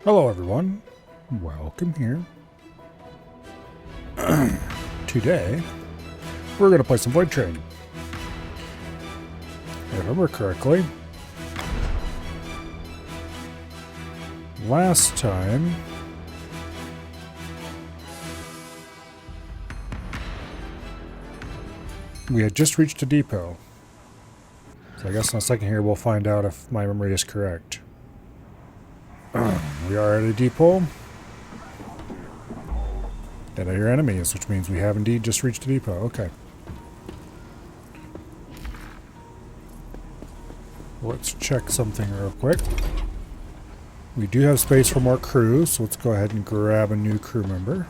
Hello everyone, welcome here. Today, we're going to play some Voidtrain. If I remember correctly, last time we had just reached a depot. So I guess in a second here we'll find out if my memory is correct. We are at a depot. And I hear enemies, which means we have indeed just reached a depot. Okay. Let's check something real quick. We do have space for more crew, so let's go ahead and grab a new crew member.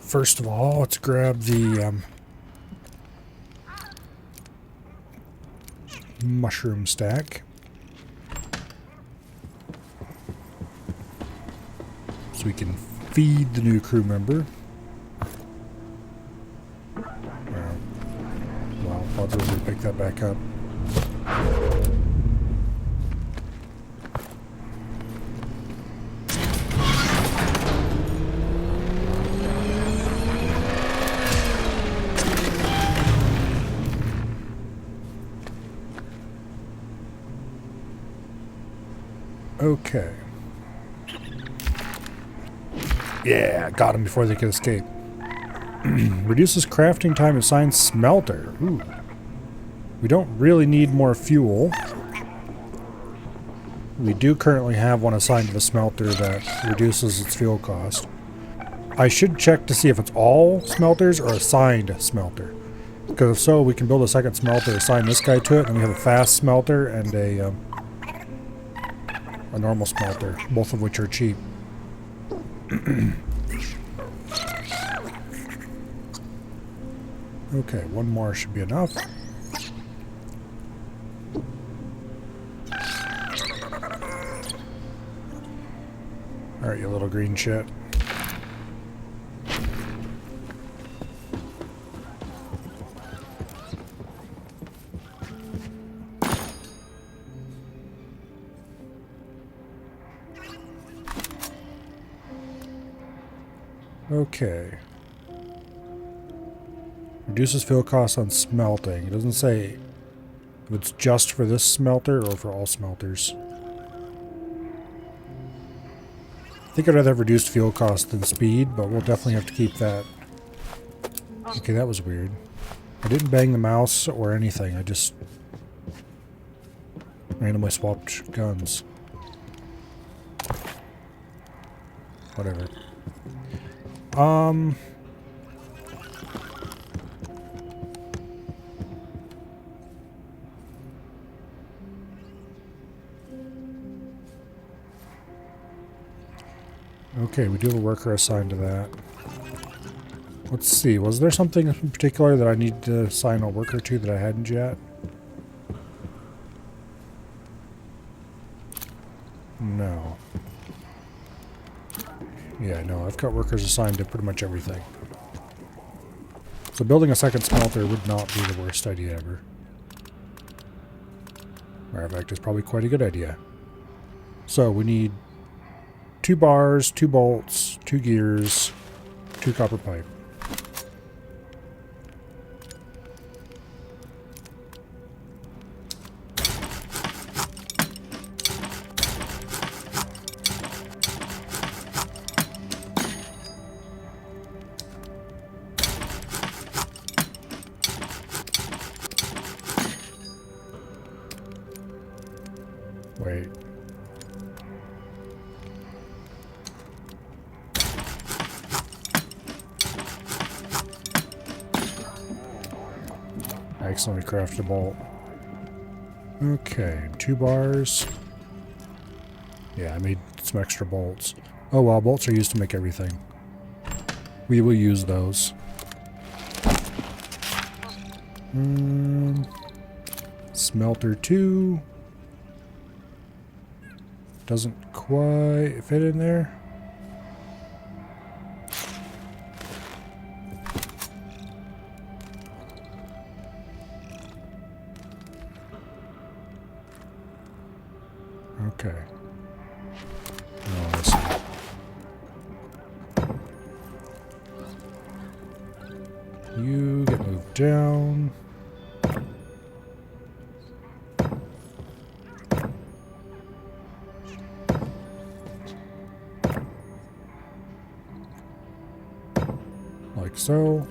First of all, let's grab the mushroom stack. So we can feed the new crew member. Well, I'll just pick that back up. Okay. Yeah, got him before they could escape. Reduces crafting time assigned smelter. Ooh. We don't really need more fuel. We do currently have one assigned to the smelter that reduces its fuel cost. I should check to see if it's all smelters or assigned smelter. Because if so, we can build a second smelter, assign this guy to it, and we have a fast smelter and a normal smelter, both of which are cheap. Okay, one more should be enough. Alright, you little green shit. Okay. Reduces fuel costs on smelting. It doesn't say if it's just for this smelter or for all smelters. I think I'd rather have reduced fuel cost than speed, but we'll definitely have to keep that. Okay, that was weird. I didn't bang the mouse or anything. I just randomly swapped guns. Whatever. Okay, we do have a worker assigned to that. Let's see, was there something in particular that I need to assign a worker to that I hadn't yet? No. Yeah, no, I've got workers assigned to pretty much everything. So building a second smelter would not be the worst idea ever. Matter of fact, it's probably quite a good idea. So we need 2 bars, 2 bolts, 2 gears, 2 copper pipe. Wait. I accidentally crafted a bolt. Okay, 2 bars. Yeah, I made some extra bolts. Oh well, bolts are used to make everything. We will use those. Smelter 2. Doesn't quite fit in there. Okay. down. Like so.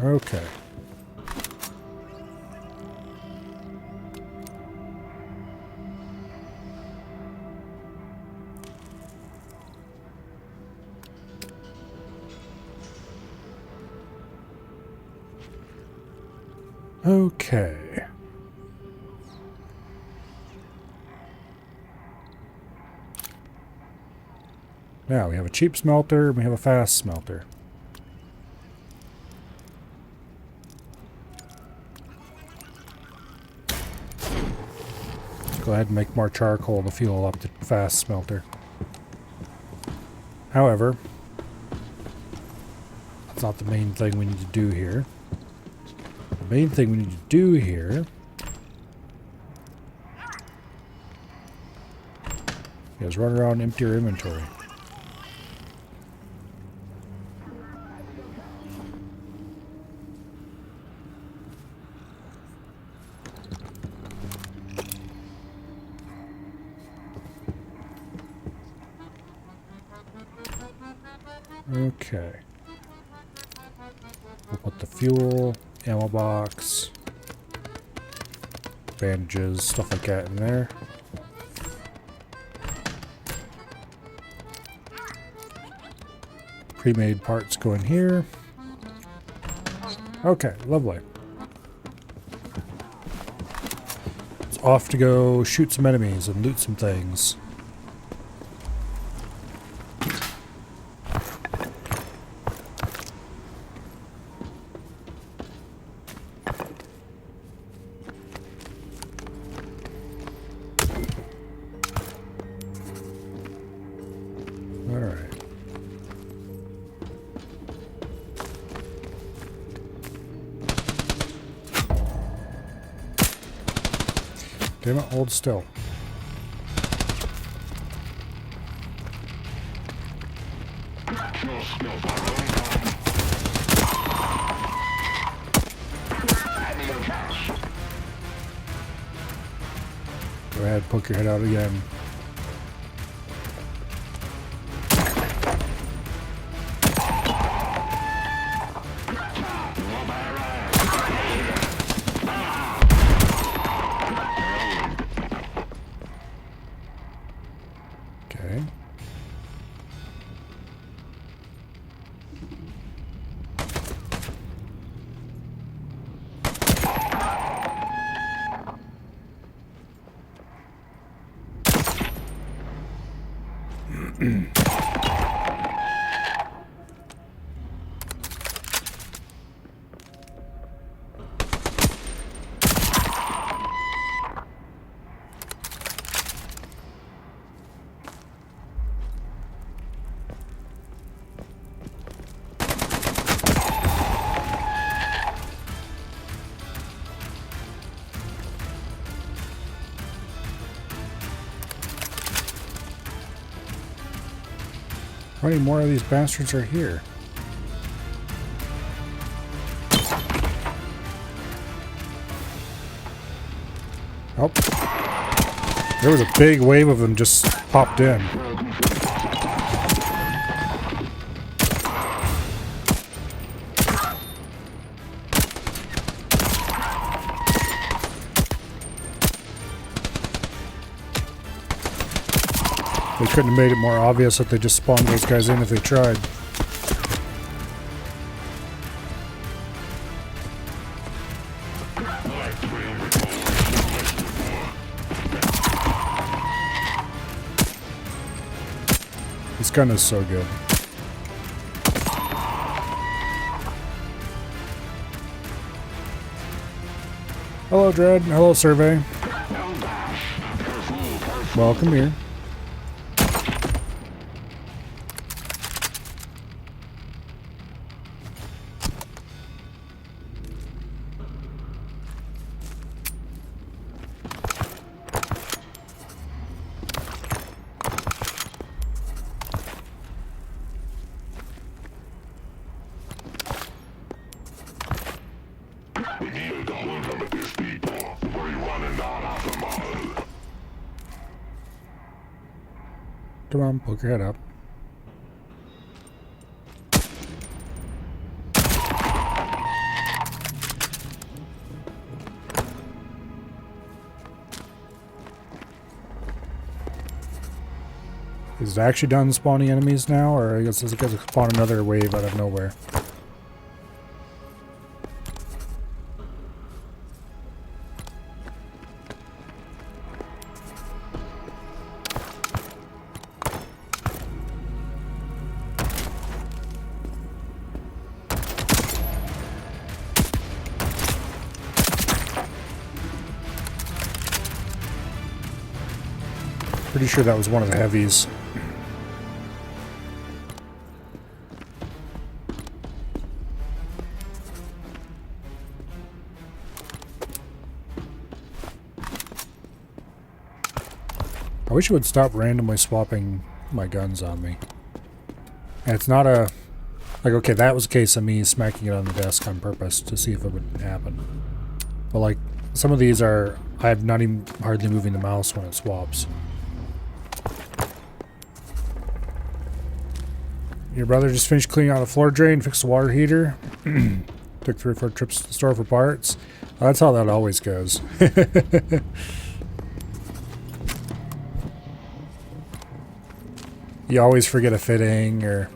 Okay. Okay. Now we have a cheap smelter and we have a fast smelter. Go ahead and make more charcoal to fuel up the fast smelter. However, that's not the main thing we need to do here. The main thing we need to do here is run around and empty our inventory. Okay. We'll put the fuel, ammo box, bandages, stuff like that in there. Pre-made parts go in here. Okay, lovely. It's off to go shoot some enemies and loot some things. Damn it, hold still. Go ahead, poke your head out again. Okay. How many more of these bastards are here? Oh. There was a big wave of them just popped in. They couldn't have made it more obvious that they just spawned those guys in if they tried. This gun is so good. Hello, Dread. Hello, Survey. Welcome here. Come on, poke your head up. Is it actually done spawning enemies now, or I guess it's going to spawn another wave out of nowhere? Pretty sure that was one of the heavies. I wish it would stop randomly swapping my guns on me. And it's not a... Like, okay, that was a case of me smacking it on the desk on purpose to see if it would happen. But, like, some of these are... I'm not even hardly moving the mouse when it swaps. Your brother just finished cleaning out a floor drain, fixed the water heater. Took 3 or 4 trips to the store for parts. Well, that's how that always goes. You always forget a fitting, or...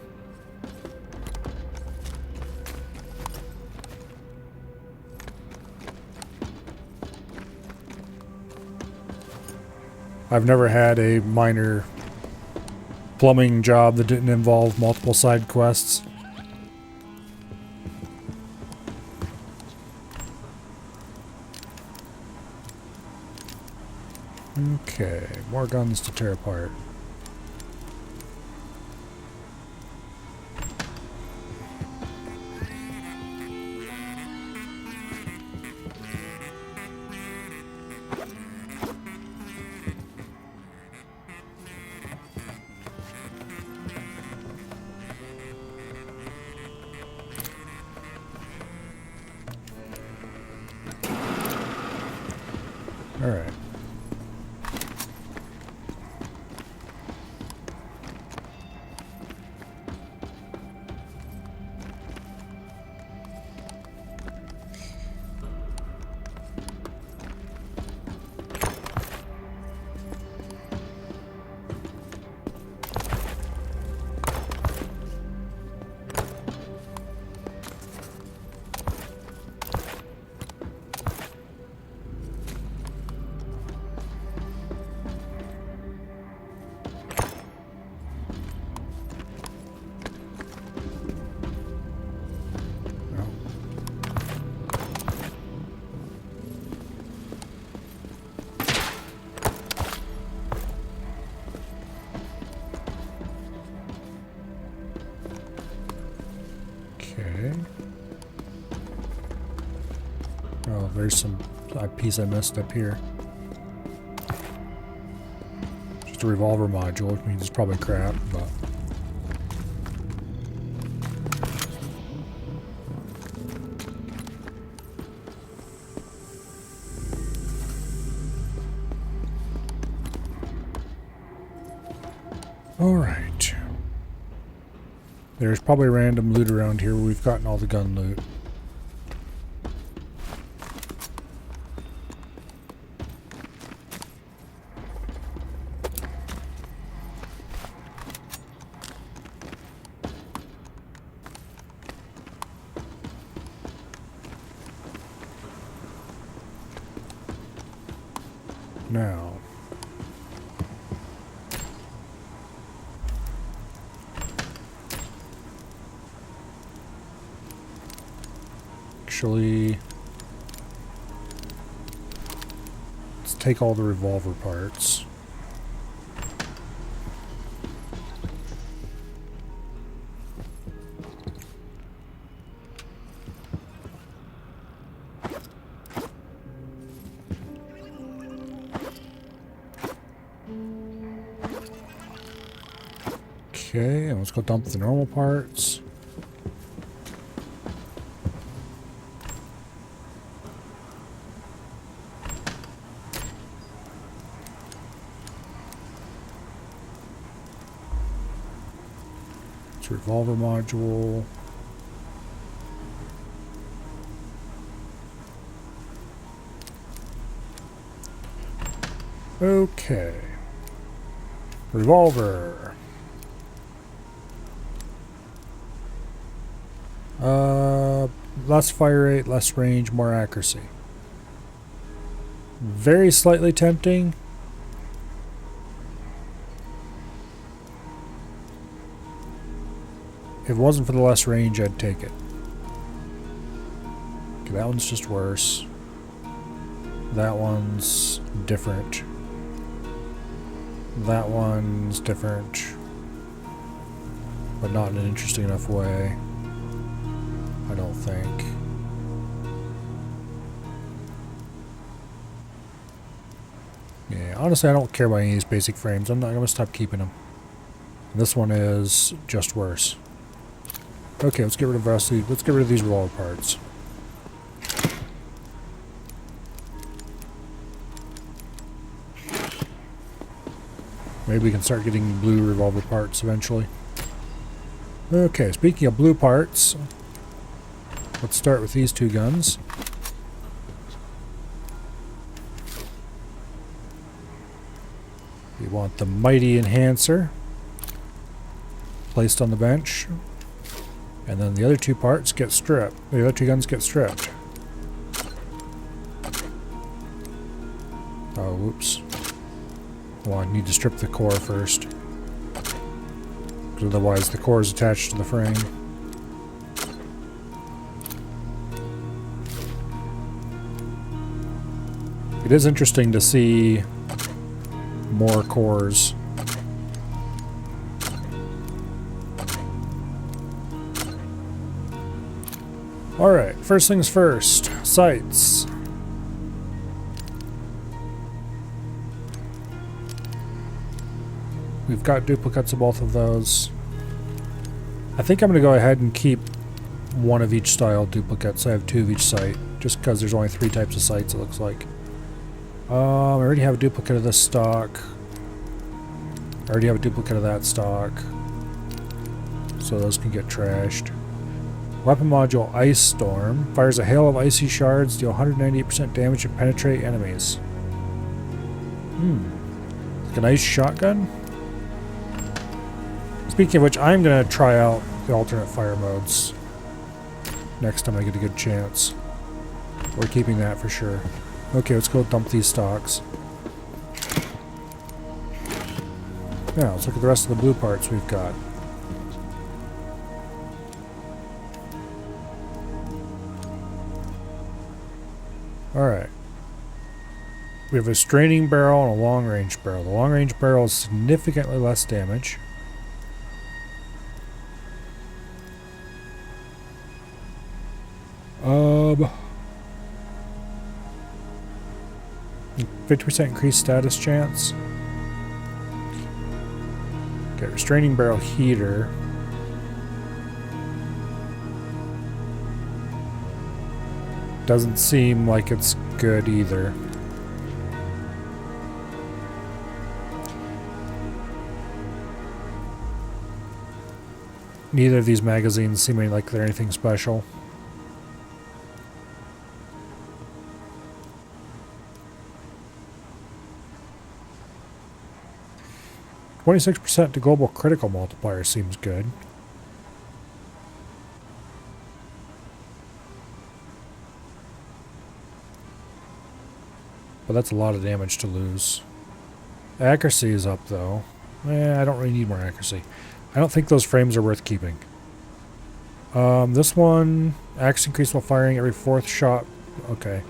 I've never had a minor plumbing job that didn't involve multiple side quests. Okay, more guns to tear apart. All right. Okay. Oh, there's a piece I missed up here. Just a revolver module, which means it's probably crap, but... Alright. There's probably random loot around here where we've gotten all the gun loot. Now... Actually, let's take all the revolver parts. Okay, and let's go dump the normal parts. It's a revolver module. Okay. Revolver. Less fire rate, less range, more accuracy. Very slightly tempting. If it wasn't for the less range, I'd take it. Okay, that one's just worse. That one's different. That one's different. But not in an interesting enough way. I don't think. Yeah, honestly, I don't care about any of these basic frames. I'm gonna stop keeping them. And this one is just worse. Okay, let's get rid of the rest of these. Let's get rid of these revolver parts. Maybe we can start getting blue revolver parts eventually. Okay, speaking of blue parts, let's start with these two guns. We want the Mighty Enhancer placed on the bench. And then the other two parts get stripped. The other two guns get stripped. Oh, whoops. Well, I need to strip the core first. Because otherwise the core is attached to the frame. It is interesting to see more cores. Alright, first things first. Sights. We've got duplicates of both of those. I think I'm going to go ahead and keep one of each style duplicate, so I have two of each sight. Just because there's only 3 types of sights, it looks like. I already have a duplicate of this stock. I already have a duplicate of that stock. So those can get trashed. Weapon module Ice Storm. Fires a hail of icy shards, deal 198% damage and penetrate enemies. Like an ice shotgun? Speaking of which, I'm going to try out the alternate fire modes next time I get a good chance. We're keeping that for sure. Okay, let's go dump these stocks. Now, let's look at the rest of the blue parts we've got. Alright. We have a straining barrel and a long range barrel. The long range barrel is significantly less damage. Um, 50% increased status chance. Okay, restraining barrel heater. Doesn't seem like it's good either. Neither of these magazines seem like they're anything special. %to global critical multiplier seems good. But that's a lot of damage to lose. Accuracy is up though. I don't really need more accuracy. I don't think those frames are worth keeping. This one, accuracy increase while firing every 4th shot. Okay.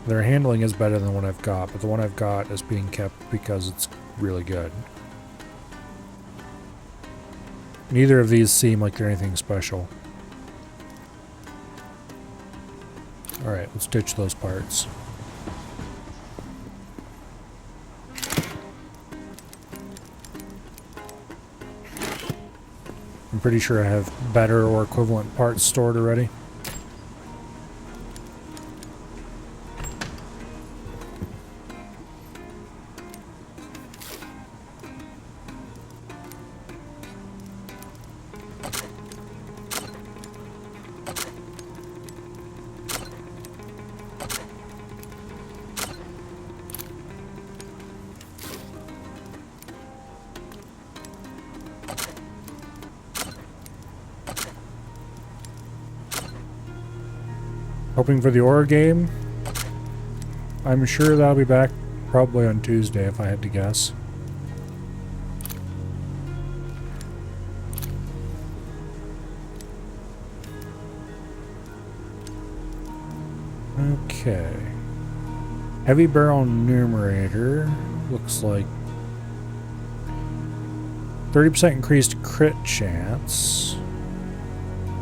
Their handling is better than the one I've got, but the one I've got is being kept because it's really good. Neither of these seem like they're anything special. Alright, let's ditch those parts. I'm pretty sure I have better or equivalent parts stored already. Hoping for the Aura game. I'm sure that'll be back probably on Tuesday if I had to guess. Okay. Heavy barrel numerator looks like 30% increased crit chance.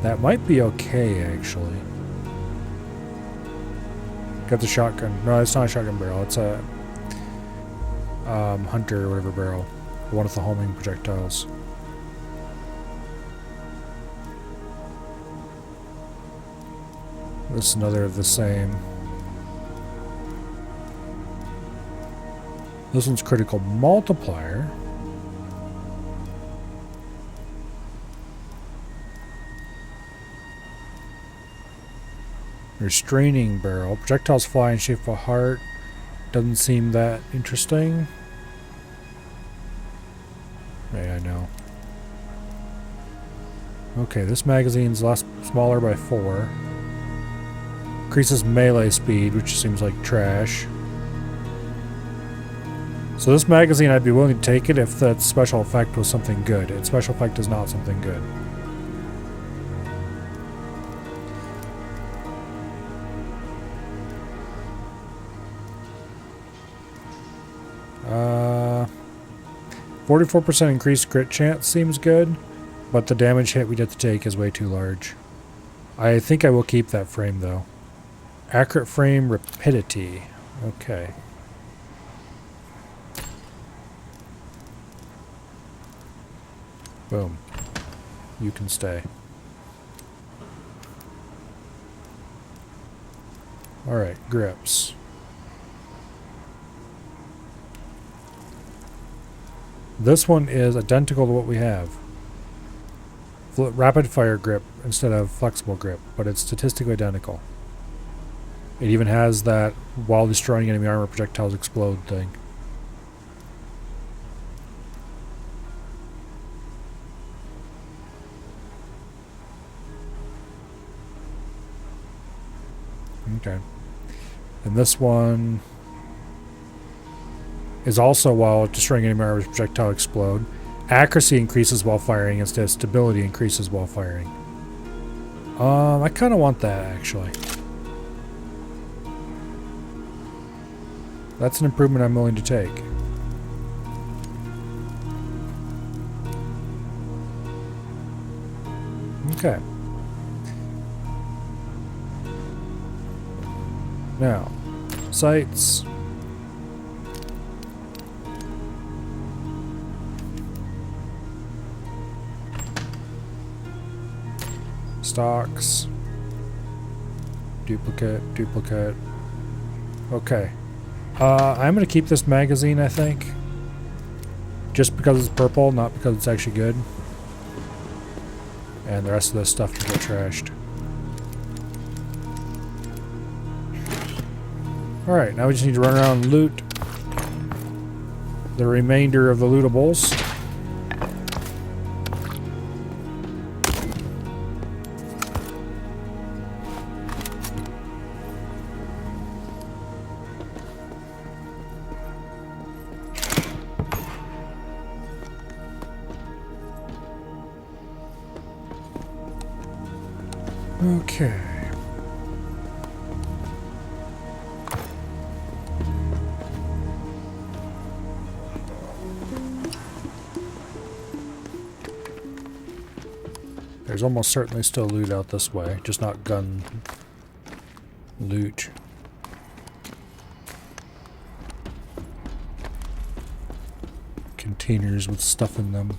That might be okay, actually. Got the shotgun. No, it's not a shotgun barrel. It's a hunter or whatever barrel. The one with the homing projectiles. This is another of the same. This one's critical multiplier. Restraining barrel. Projectiles fly in shape of a heart. Doesn't seem that interesting. Yeah, I know. Okay, this magazine's smaller by 4. Increases melee speed, which seems like trash. So this magazine, I'd be willing to take it if that special effect was something good. Its special effect is not something good. Uh, 44% increased crit chance seems good, but the damage hit we get to take is way too large. I think I will keep that frame though. Accurate frame rapidity. Okay. Boom. You can stay. Alright, grips. This one is identical to what we have. Rapid fire grip instead of flexible grip, but it's statistically identical. It even has that while destroying enemy armor, projectiles explode thing. Okay. And this one is also while destroying enemy armor, projectile explode. Accuracy increases while firing instead of stability increases while firing. I kind of want that actually. That's an improvement I'm willing to take. Okay. Now, sights. Stocks. Duplicate, duplicate. Okay. I'm going to keep this magazine, I think. Just because it's purple, not because it's actually good. And the rest of this stuff can get trashed. Alright, now we just need to run around and loot the remainder of the lootables. Okay. There's almost certainly still loot out this way, just not gun loot. Containers with stuff in them.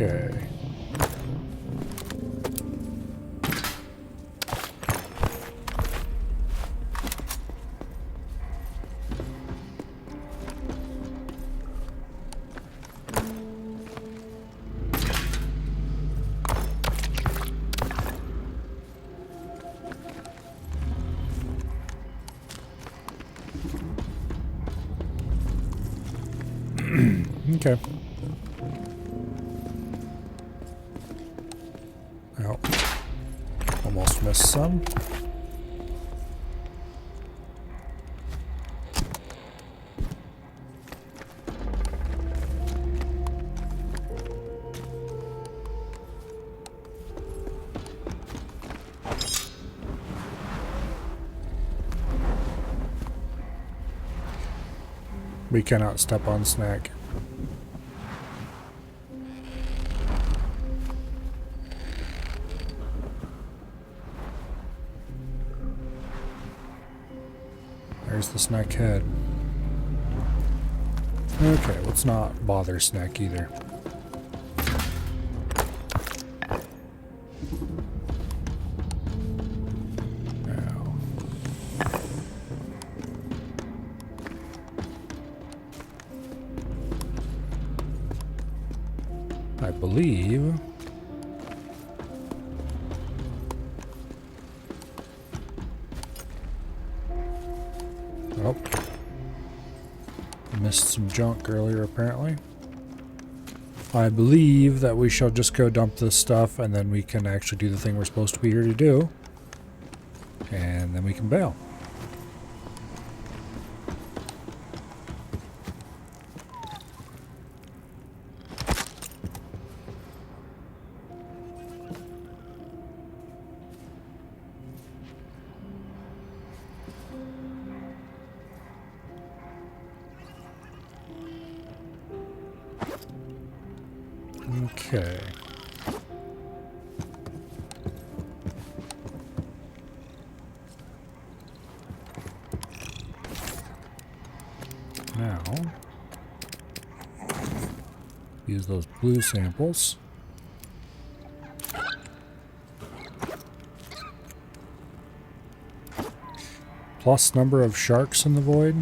Okay. Okay. Oh. Almost missed some. We cannot step on snack. There's the snack head. Okay, let's not bother snack either. Now. I believe missed some junk earlier apparently. I believe that we shall just go dump this stuff and then we can actually do the thing we're supposed to be here to do. And then we can bail. Okay. Now, use those blue samples. Plus number of sharks in the void.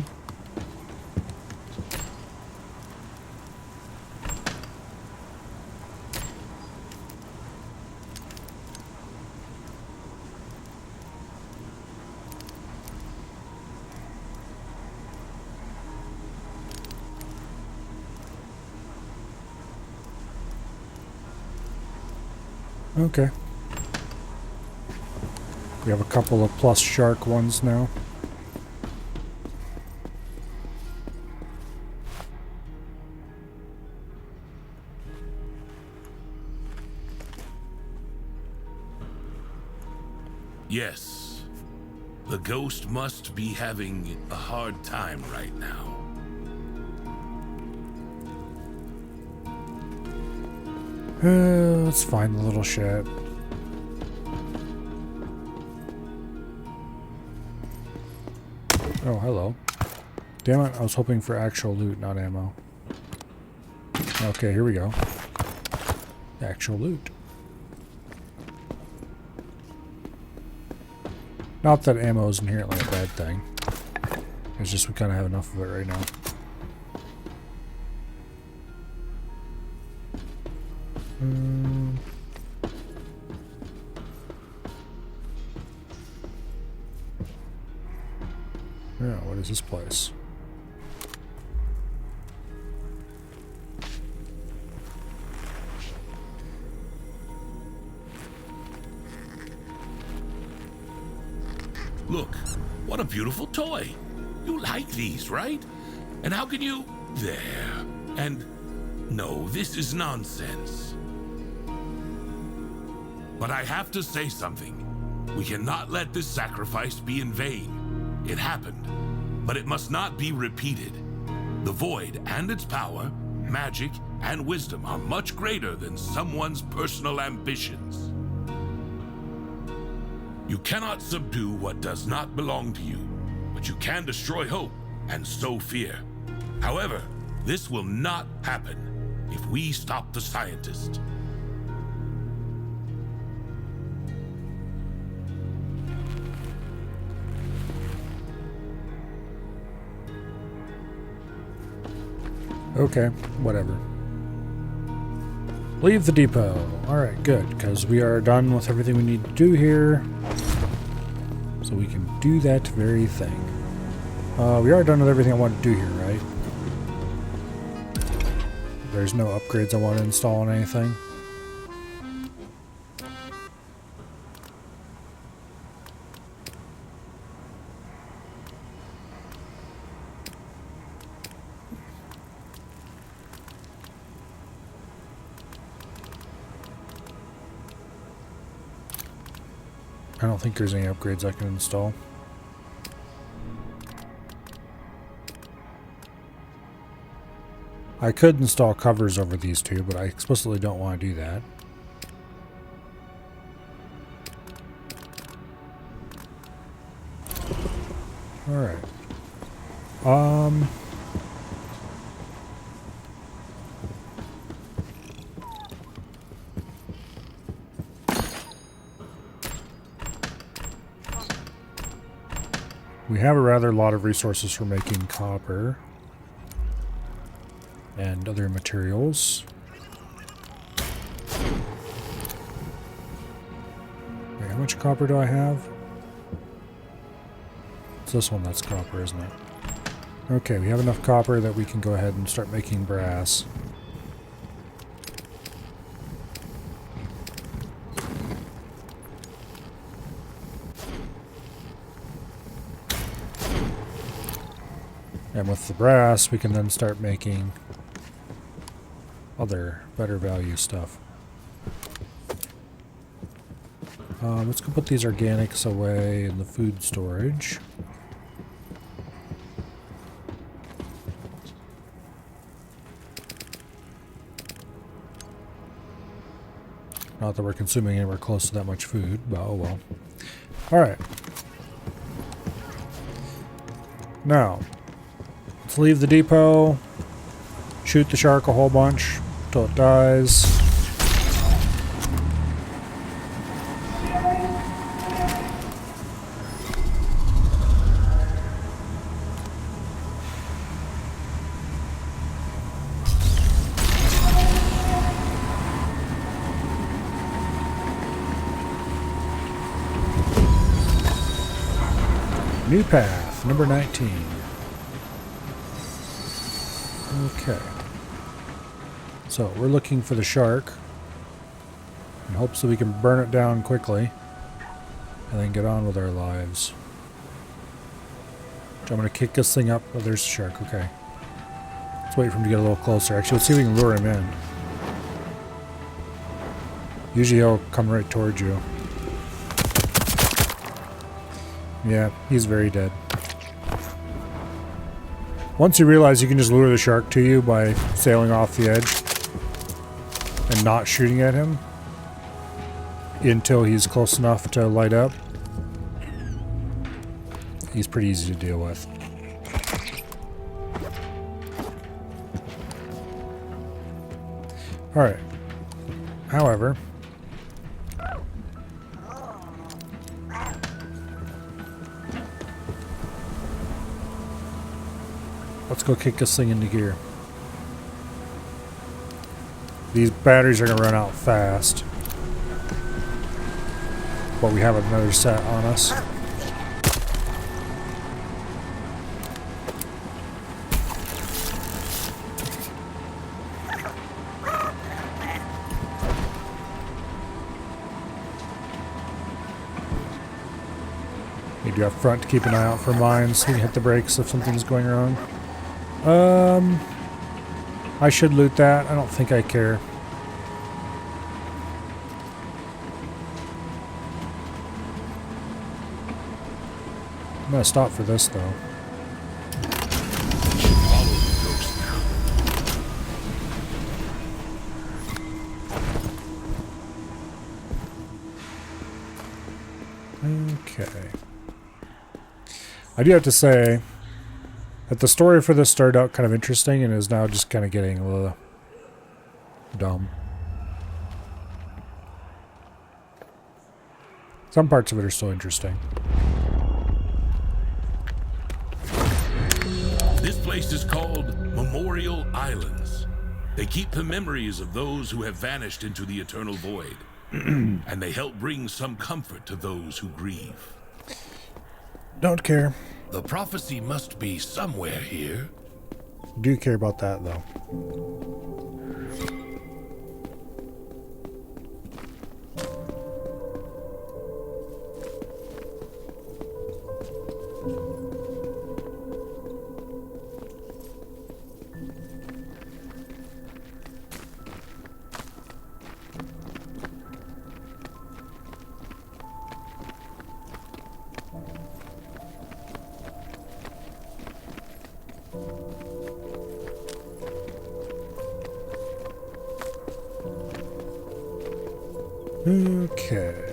Okay. We have a couple of plus shark ones now. Yes. The ghost must be having a hard time right now. Let's find the little shit. Oh, hello. Damn it, I was hoping for actual loot, not ammo. Okay, here we go. Actual loot. Not that ammo is inherently a bad thing. It's just we kind of have enough of it right now. Yeah, what is this place? Look, what a beautiful toy. You like these, right? And how can you... There. And... No, this is nonsense. But I have to say something. We cannot let this sacrifice be in vain. It happened, but it must not be repeated. The void and its power, magic, and wisdom are much greater than someone's personal ambitions. You cannot subdue what does not belong to you, but you can destroy hope and sow fear. However, this will not happen if we stop the scientist. Okay, whatever. Leave the depot. Alright, good, because we are done with everything we need to do here. So we can do that very thing. We are done with everything I want to do here, right? there's no upgrades I want to install on anything. I don't think there's any upgrades I can install. I could install covers over these two, but I explicitly don't want to do that. Alright. We have a rather lot of resources for making copper and other materials. Wait, how much copper do I have? It's this one that's copper, isn't it? Okay, we have enough copper that we can go ahead and start making brass. And with the brass, we can then start making other better value stuff. Let's go put these organics away in the food storage. Not that we're consuming anywhere close to that much food, but oh well. Alright. Now, let's leave the depot, shoot the shark a whole bunch until it dies. New path, number 19. Okay. So we're looking for the shark in hopes that we can burn it down quickly and then get on with our lives. So I'm going to kick this thing up. Oh, there's the shark. Okay. Let's wait for him to get a little closer. Actually, let's see if we can lure him in. Usually he'll come right towards you. Yeah, he's very dead. Once you realize you can just lure the shark to you by sailing off the edge and not shooting at him until he's close enough to light up, he's pretty easy to deal with. Alright. However, let's go kick this thing into gear. These batteries are going to run out fast. But we have another set on us. You do have front to keep an eye out for mines so you can hit the brakes if something's going wrong. I should loot that. I don't think I care. I'm gonna stop for this though. Follow the ghost now. Okay. I do have to say that the story for this started out kind of interesting and is now just kind of getting a little dumb. Some parts of it are still interesting. This place is called Memorial Islands. They keep the memories of those who have vanished into the eternal void. And they help bring some comfort to those who grieve. Don't care. The prophecy must be somewhere here. Do care about that though. Okay.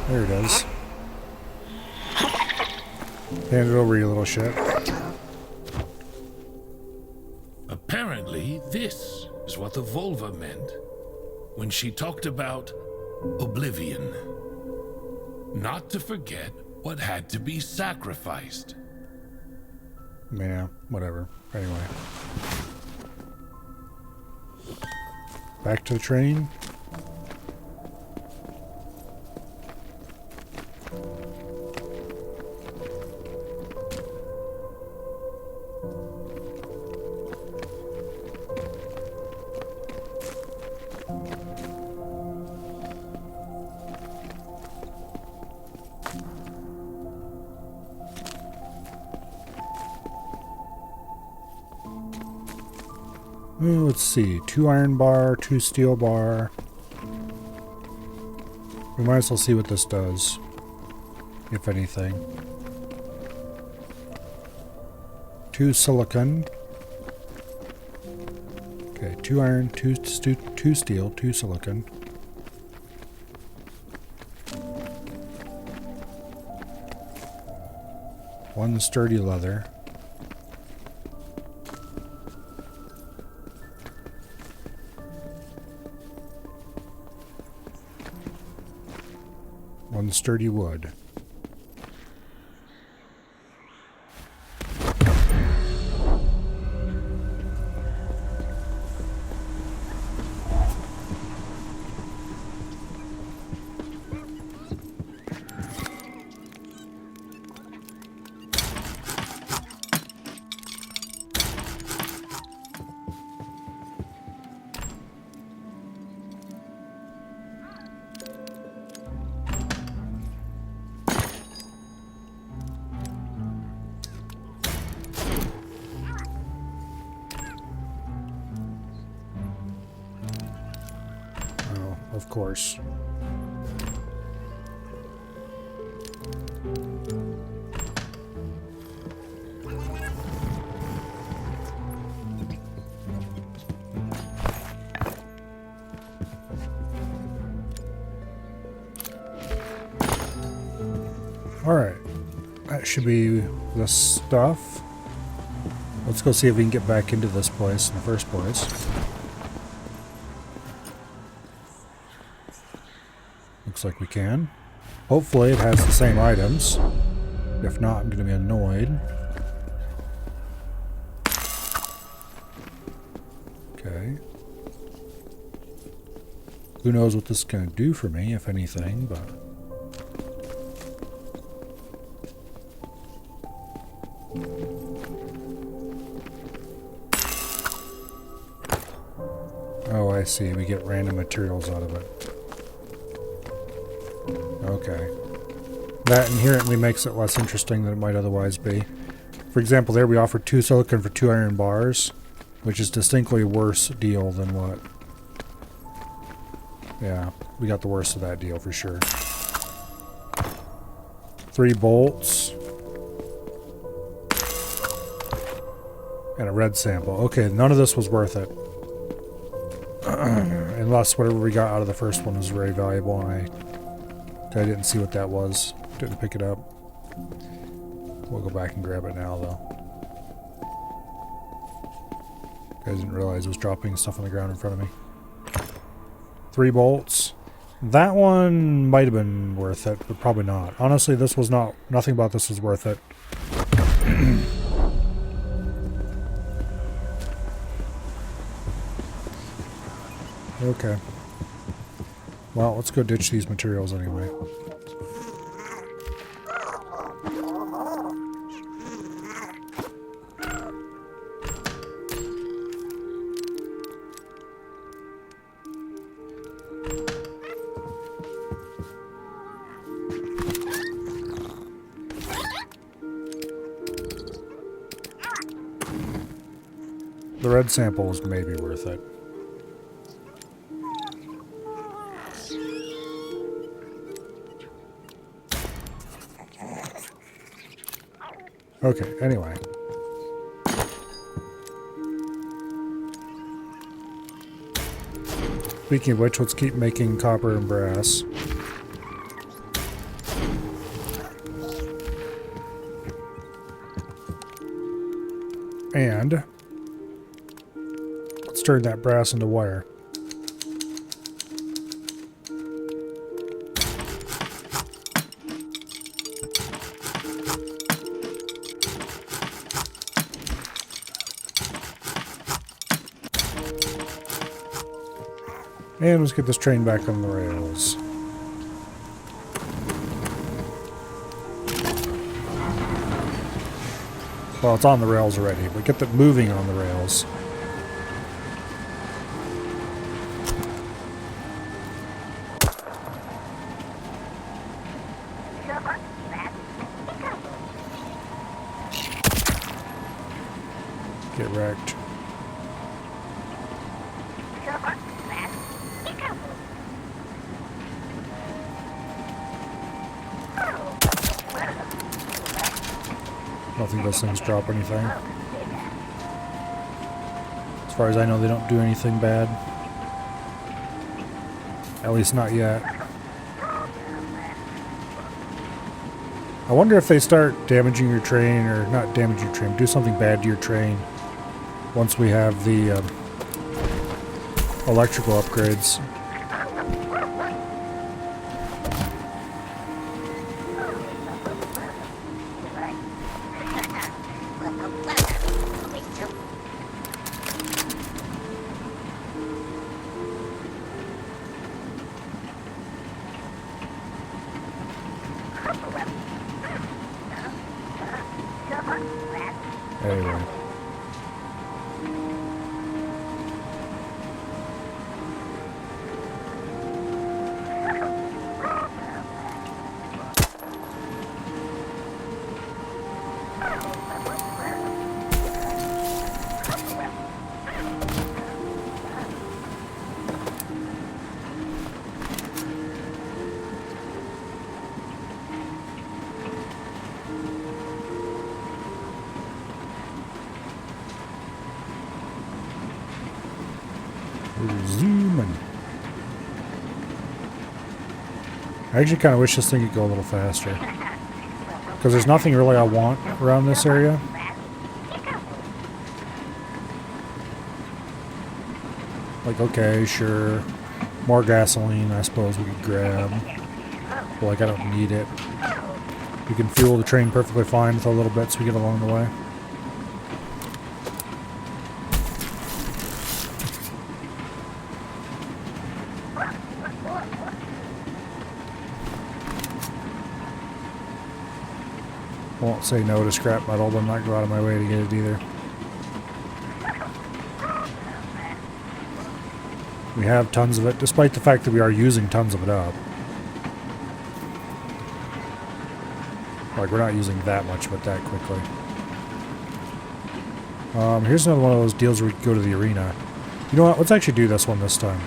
There it is. Hand it over, you little shit. Apparently, this is what the vulva meant when she talked about oblivion. Not to forget what had to be sacrificed. Yeah, whatever. Anyway. Back to the train. Oh, let's see. 2 iron bar, 2 steel bar. We might as well see what this does, if anything. 2 silicon. Okay, 2 iron, 2 steel, 2 silicon. One sturdy leather. One sturdy wood. Of course. Alright. That should be the stuff. Let's go see if we can get back into this place in the first place. Looks like we can. Hopefully it has the same items. If not, I'm going to be annoyed. Okay. Who knows what this is going to do for me, if anything, but... Oh, I see. We get random materials out of it. Okay. That inherently makes it less interesting than it might otherwise be. For example, there we offered 2 silicon for 2 iron bars, which is distinctly a worse deal than what... Yeah, we got the worst of that deal for sure. 3 bolts. And a red sample. Okay, none of this was worth it. Unless whatever we got out of the first one was very valuable, and I didn't see what that was. Didn't pick it up. We'll go back and grab it now, though. I didn't realize it was dropping stuff on the ground in front of me. 3 bolts. That one might have been worth it, but probably not. Honestly, this was not... Nothing about this was worth it. Okay. Well, let's go ditch these materials anyway. The red sample is maybe worth it. Okay, anyway. Speaking of which, let's keep making copper and brass. And let's turn that brass into wire. And let's get this train back on the rails. Well, it's on the rails already, but get it moving on the rails. Get wrecked. I don't think those things drop anything. As far as I know, they don't do anything bad. At least not yet. I wonder if they start damaging your train, or not damaging your train, do something bad to your train once we have the electrical upgrades. Anyway. We're zooming. I actually kind of wish this thing could go a little faster. Because there's nothing really I want around this area. Like, okay, sure. More gasoline, I suppose we could grab. But, like, I don't need it. We can fuel the train perfectly fine with a little bits we get along the way. Won't say no to scrap metal, but I'm not going to go out of my way to get it either. We have tons of it, despite the fact that we are using tons of it up. Like, we're not using that much of it that quickly. Here's another one of those deals where we can go to the arena. You know what? Let's actually do this one this time.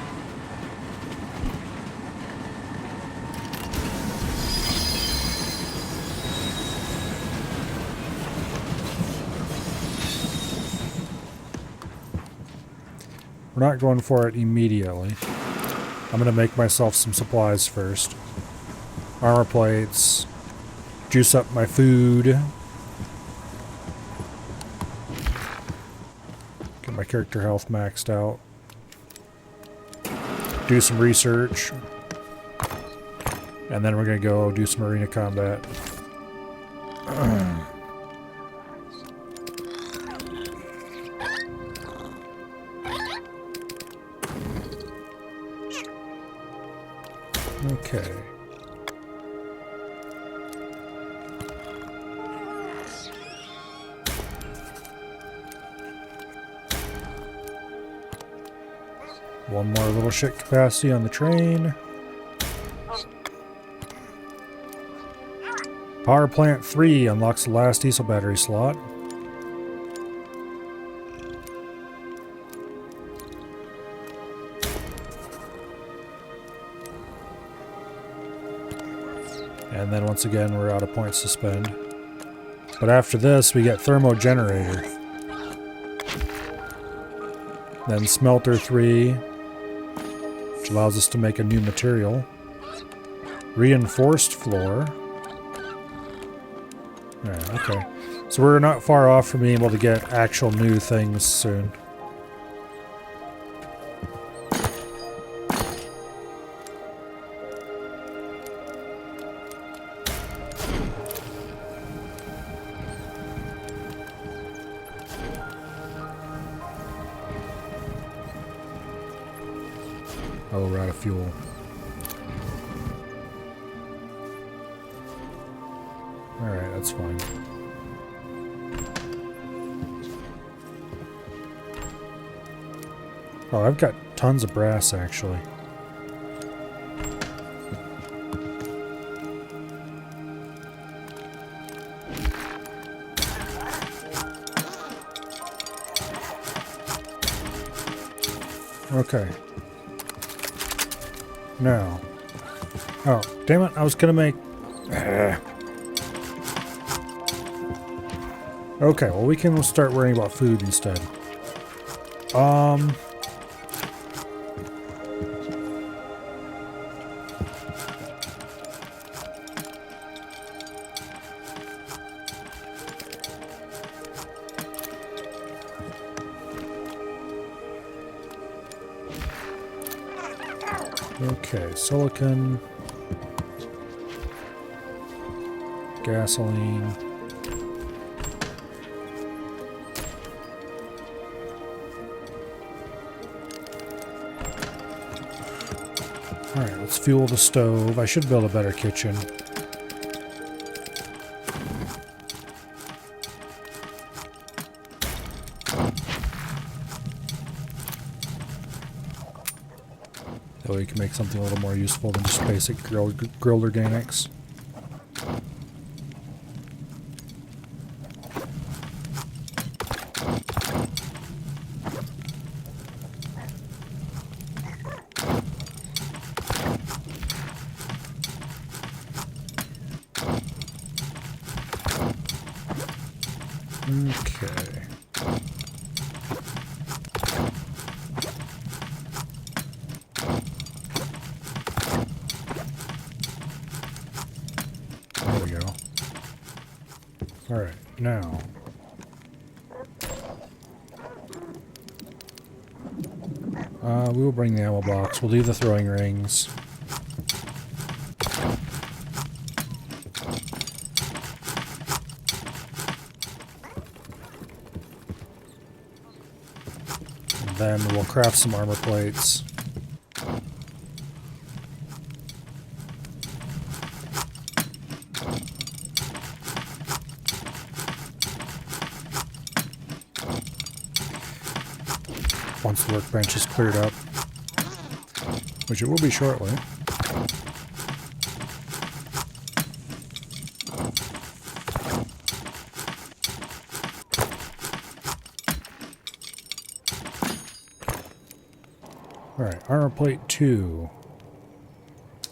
We're not going for it immediately. I'm going to make myself some supplies first. Armor plates. Juice up my food. Get my character health maxed out. Do some research. And then we're going to go do some arena combat. Okay. One more little shit capacity on the train. Power plant 3 unlocks the last diesel battery slot. and then once again we're out of points to spend. But after this, we get thermo generator. Then smelter 3, which allows us to make a new material. Reinforced floor. Yeah, okay. So we're not far off from being able to get actual new things soon. Oh, we're out of fuel. Alright, that's fine. Oh, I've got tons of brass, actually. Okay. Now. Oh, damn it, I was gonna make... Okay, well we can start worrying about food instead. Okay, silicon, gasoline. Alright, let's fuel the stove. I should build a better kitchen. That way we can make something a little more useful than just basic grilled organics. Okay. There we go. Alright, now. We will bring the ammo box. We'll leave the throwing rings. Then we'll craft some armor plates. Once the workbench is cleared up, which it will be shortly. Alright, armor plate 2.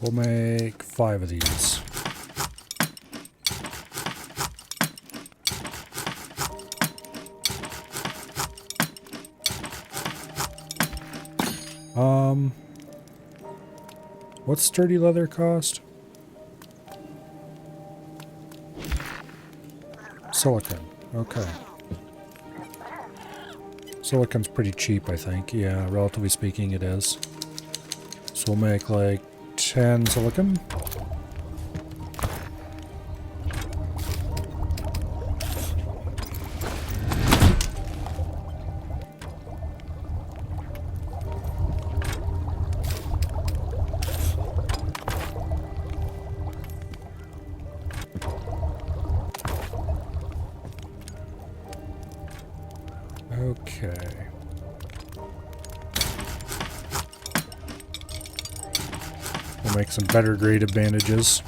We'll make 5 of these. What's sturdy leather cost? Silicon. Okay. Silicon's pretty cheap, I think. Yeah, relatively speaking it is. So we'll make like 10 silicon. Okay. We'll make some better graded bandages.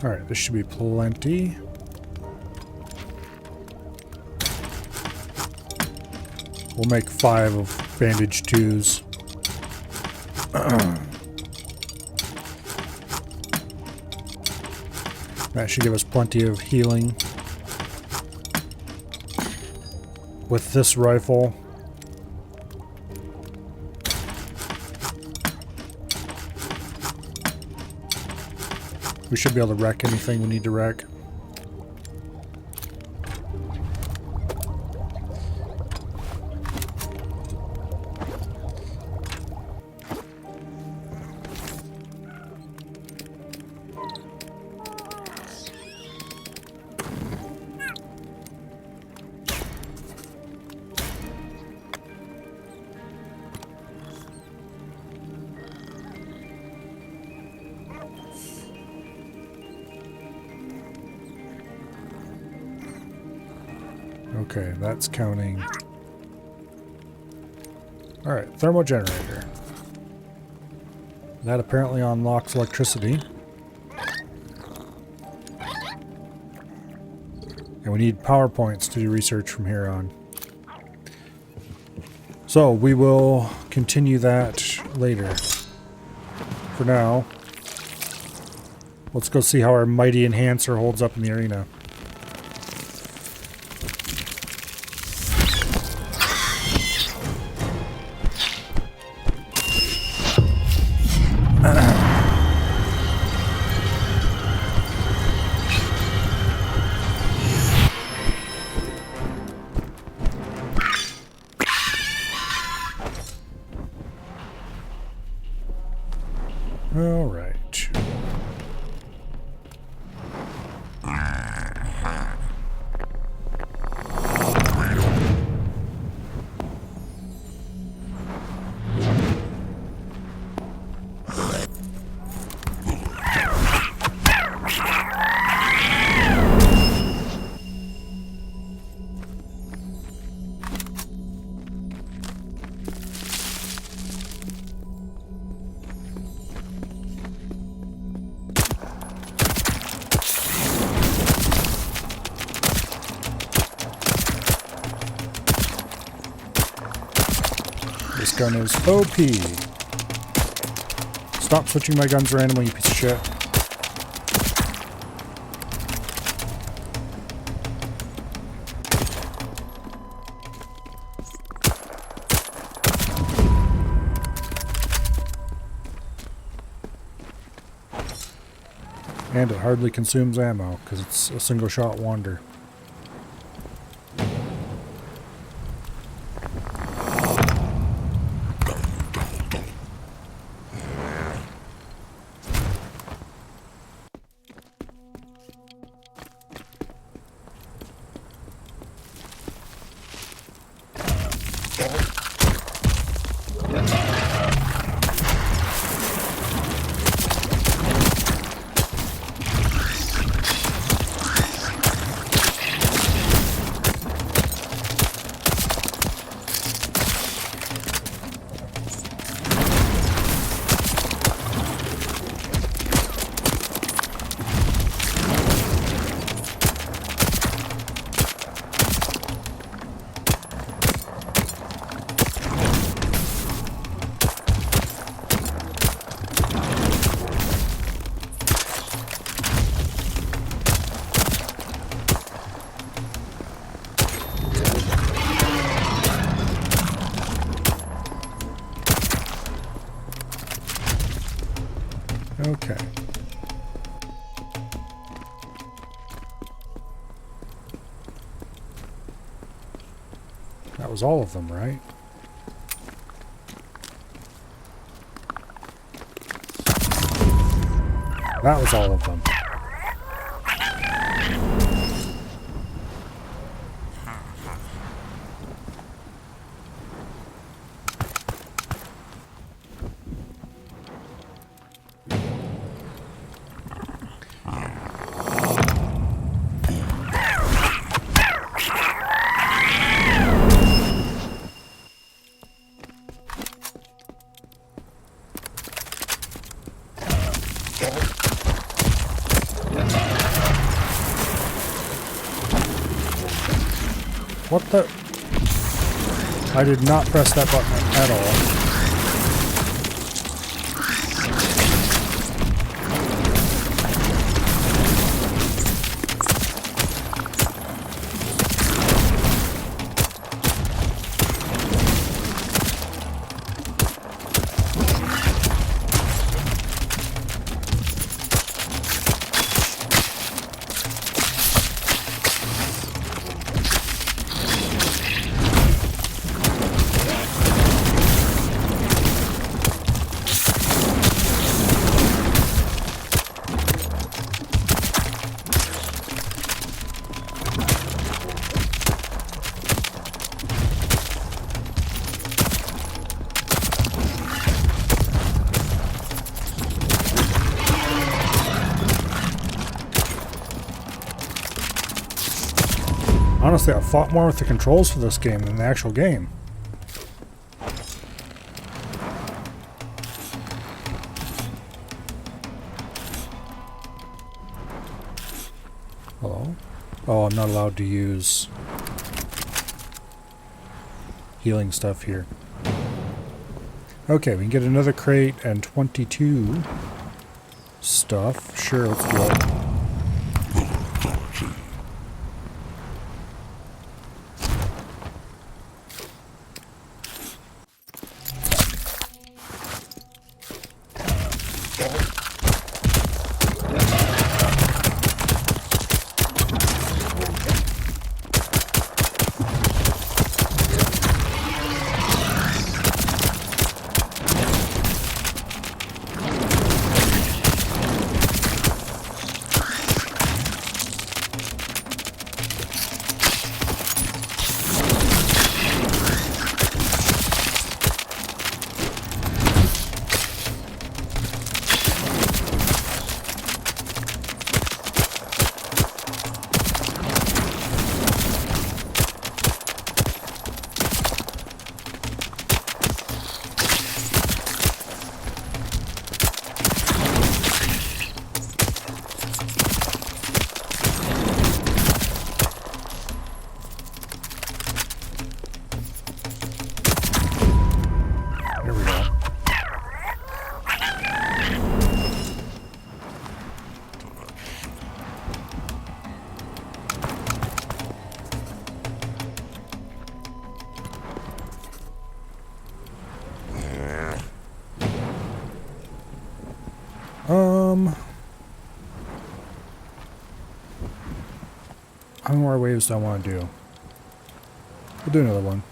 Alright, this should be plenty. We'll make 5 of bandage 2s. That should give us plenty of healing. With this rifle, we should be able to wreck anything we need to wreck. Okay, that's counting. Alright, thermal generator. That apparently unlocks electricity. And we need power points to do research from here on. So we will continue that later. For now, let's go see how our mighty enhancer holds up in the arena. All right. This gun is OP. Stop switching my guns randomly, you piece of shit. And it hardly consumes ammo, because it's a single shot wonder. Okay. That was all of them, right? That was all of them. What the? I did not press that button at all. Honestly, I fought more with the controls for this game than the actual game. Hello? Oh, I'm not allowed to use healing stuff here. Okay, we can get another crate and 22 stuff. Sure, let's do it. How many more waves do I want to do? We'll do another one.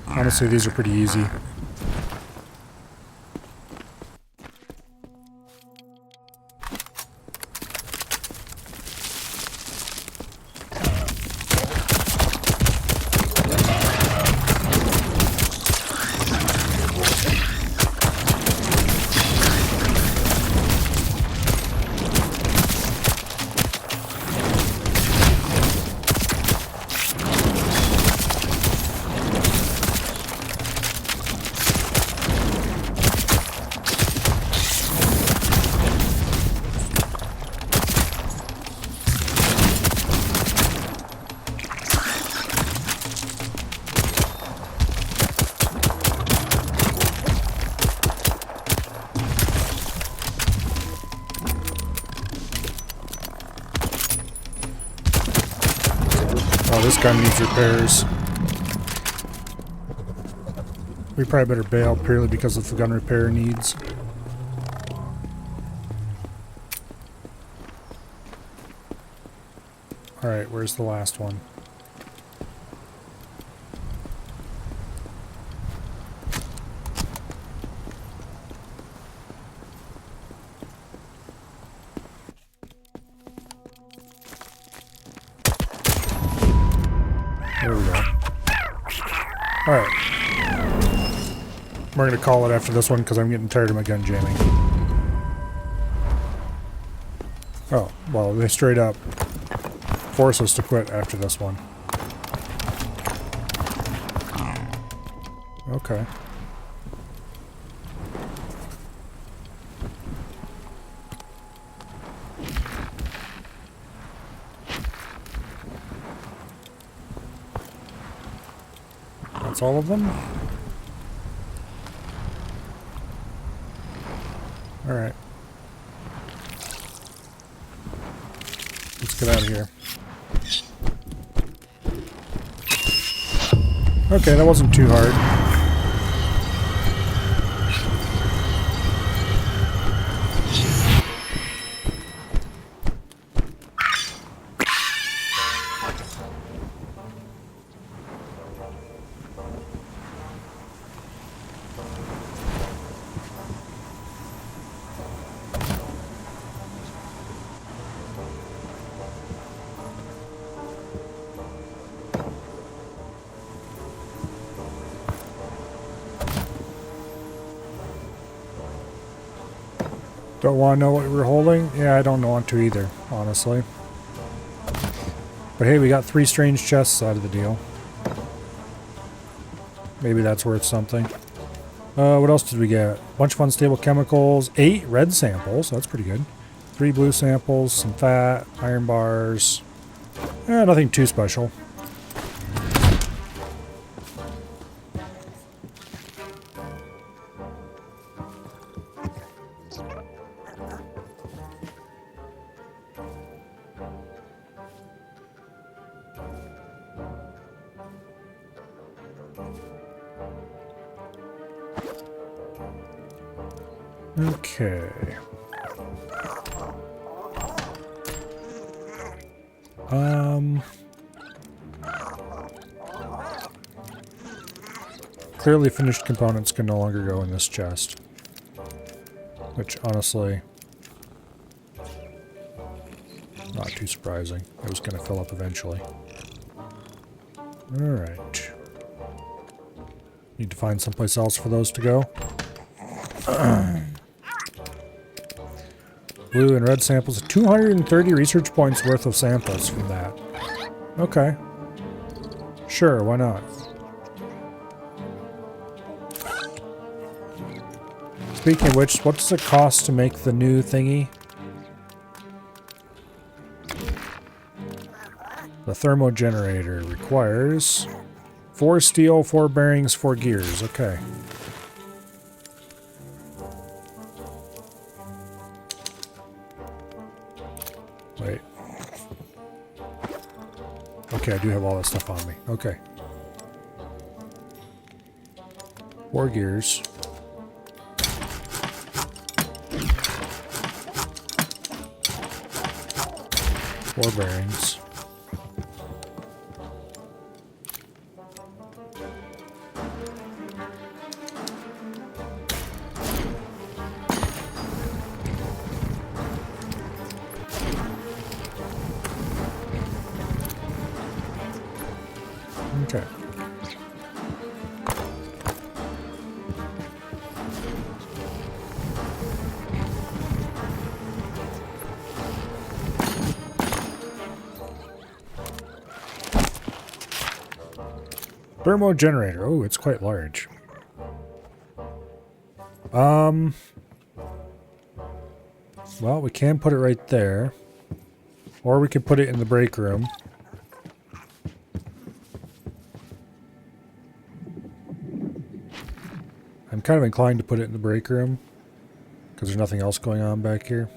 Honestly, these are pretty easy. Oh, this gun needs repairs. We probably better bail purely because of the gun repair needs. Alright, where's the last one? There we go. Alright. We're going to call it after this one because I'm getting tired of my gun jamming. Oh, well, they straight up force us to quit after this one. Okay. all of them? Alright. Let's get out of here. Okay, that wasn't too hard. Don't want to know what we're holding? Yeah, I don't want to either, honestly. But hey, we got 3 strange chests out of the deal. Maybe that's worth something. What else did we get? A bunch of unstable chemicals. 8 red samples. That's pretty good. 3 blue samples. Some fat. Iron bars. Nothing too special. Okay. Clearly finished components can no longer go in this chest. Which, honestly, not too surprising. It was going to fill up eventually. Alright. Need to find someplace else for those to go. Blue and red samples. 230 research points worth of samples from that. Okay. Sure, why not? Speaking of which, what's the cost to make the new thingy? The thermogenerator requires 4 steel, 4 bearings, 4 gears. Okay. Wait. Okay, I do have all that stuff on me. Okay. 4 gears. 4 bearings. Okay. Thermogenerator. Oh, it's quite large. Well, we can put it right there. Or we could put it in the break room. I'm kind of inclined to put it in the break room, because there's nothing else going on back here.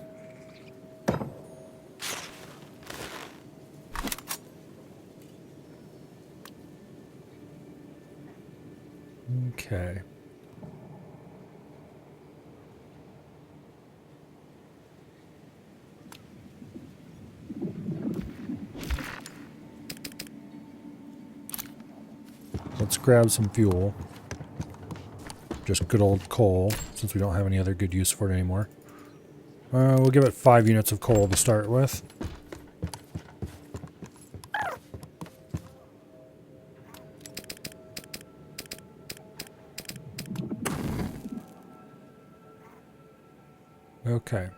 Okay. Let's grab some fuel. Just good old coal, since we don't have any other good use for it anymore. We'll give it 5 units of coal to start with. Okay.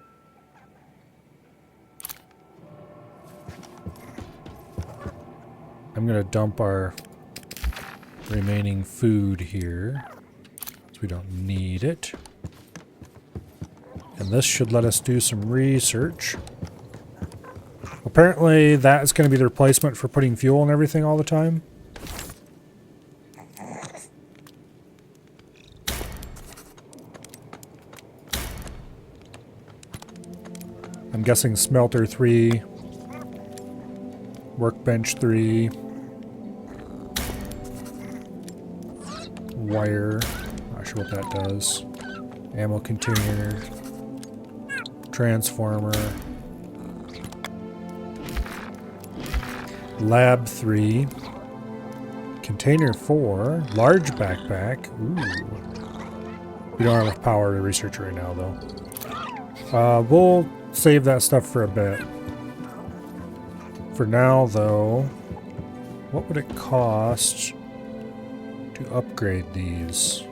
I'm going to dump our remaining food here. We don't need it. And this should let us do some research. Apparently that is going to be the replacement for putting fuel and everything all the time. I'm guessing smelter 3, workbench 3, wire, not sure what that does, ammo container, transformer, lab 3, container 4, large backpack. Ooh. We don't have enough power to research right now though. We'll save that stuff for a bit. For now though, what would it cost to upgrade these?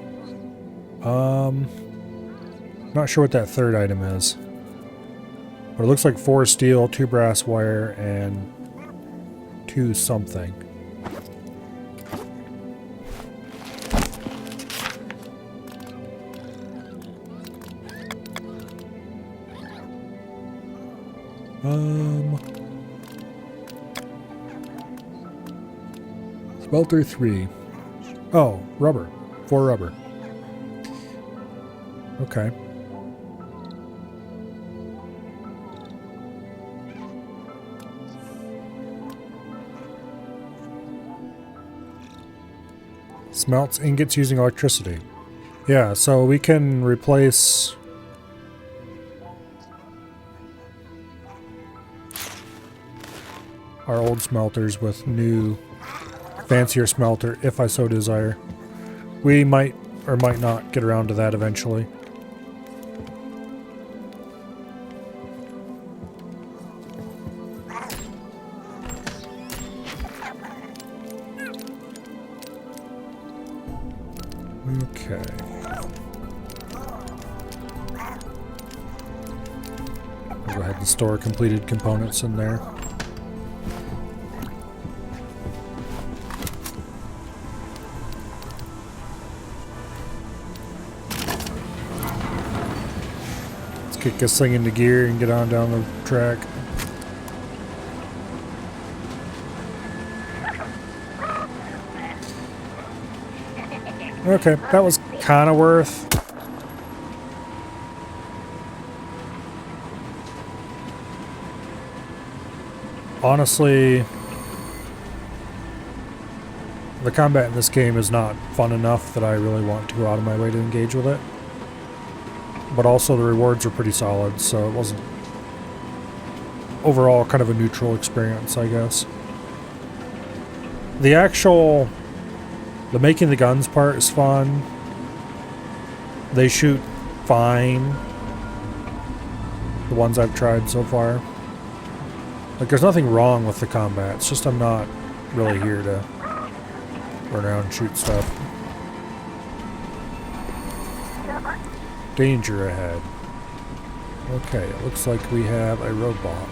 Not sure what that third item is. But it looks like 4 steel, 2 brass wire, and 2 something. Smelter 3. Oh, rubber. 4 rubber. Okay. Smelts ingots using electricity. Yeah, so we can replace our old smelters with new, fancier smelter if I so desire. We might or might not get around to that eventually. Okay. I'll go ahead and store completed components in there. Let's kick this thing into gear and get on down the track. Okay, that was kind of worth. Honestly, the combat in this game is not fun enough that I really want to go out of my way to engage with it. But also the rewards were pretty solid, so it wasn't overall kind of a neutral experience, I guess. The making the guns part is fun. They shoot fine. The ones I've tried so far. Like, there's nothing wrong with the combat. It's just I'm not really here to run around and shoot stuff. Danger ahead. Okay, it looks like we have a roadblock.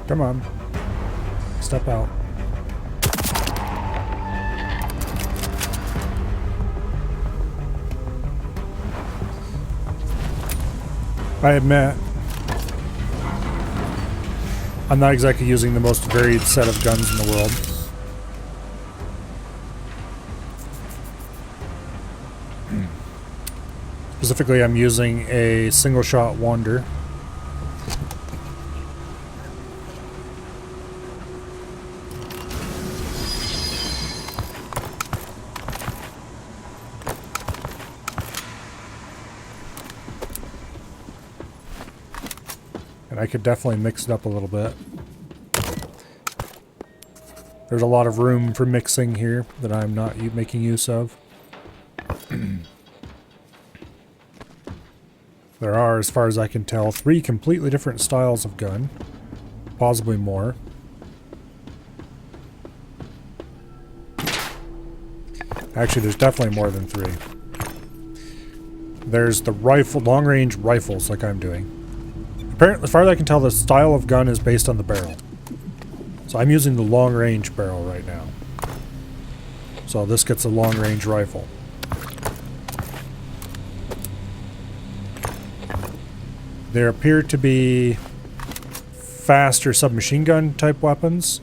Come on. Step out. I admit, I'm not exactly using the most varied set of guns in the world. Specifically, I'm using a single-shot Wonder. And I could definitely mix it up a little bit. There's a lot of room for mixing here that I'm not making use of. There are, as far as I can tell, 3 completely different styles of gun. Possibly more. Actually, there's definitely more than 3. There's the rifle, long-range rifles, like I'm doing. Apparently, as far as I can tell, the style of gun is based on the barrel. So I'm using the long-range barrel right now. So this gets a long-range rifle. There appear to be faster submachine gun type weapons.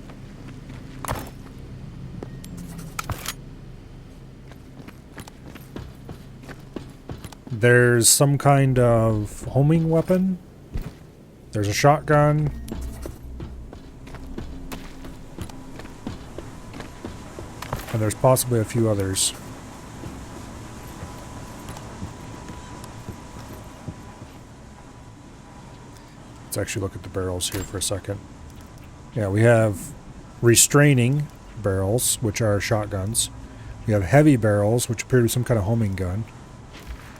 There's some kind of homing weapon. There's a shotgun. And there's possibly a few others. Let's actually look at the barrels here for a second. Yeah, we have restraining barrels, which are shotguns. We have heavy barrels, which appear to be some kind of homing gun.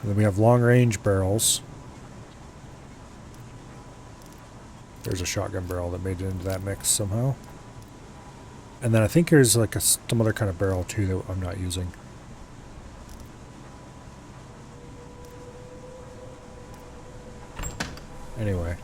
And then we have long-range barrels. There's a shotgun barrel that made it into that mix somehow. And then I think there's like some other kind of barrel too that I'm not using. Anyway.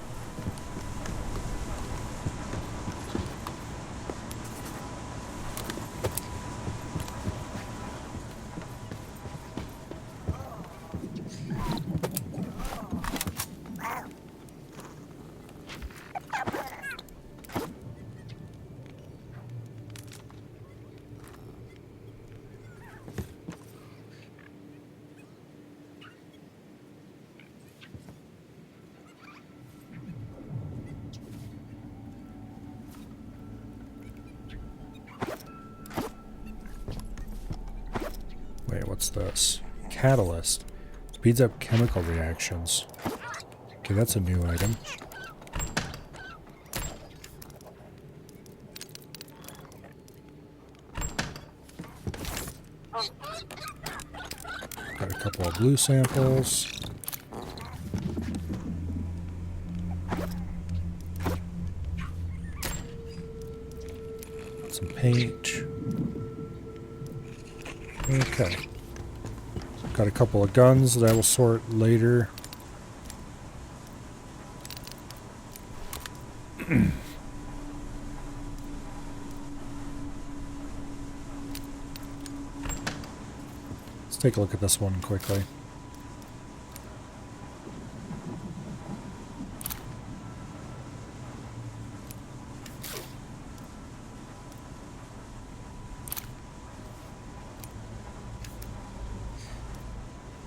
Wait, what's this? Catalyst. Speeds up chemical reactions. Okay, that's a new item. Got a couple of blue samples. Some paint. Okay. Got a couple of guns that I will sort later. Let's take a look at this one quickly.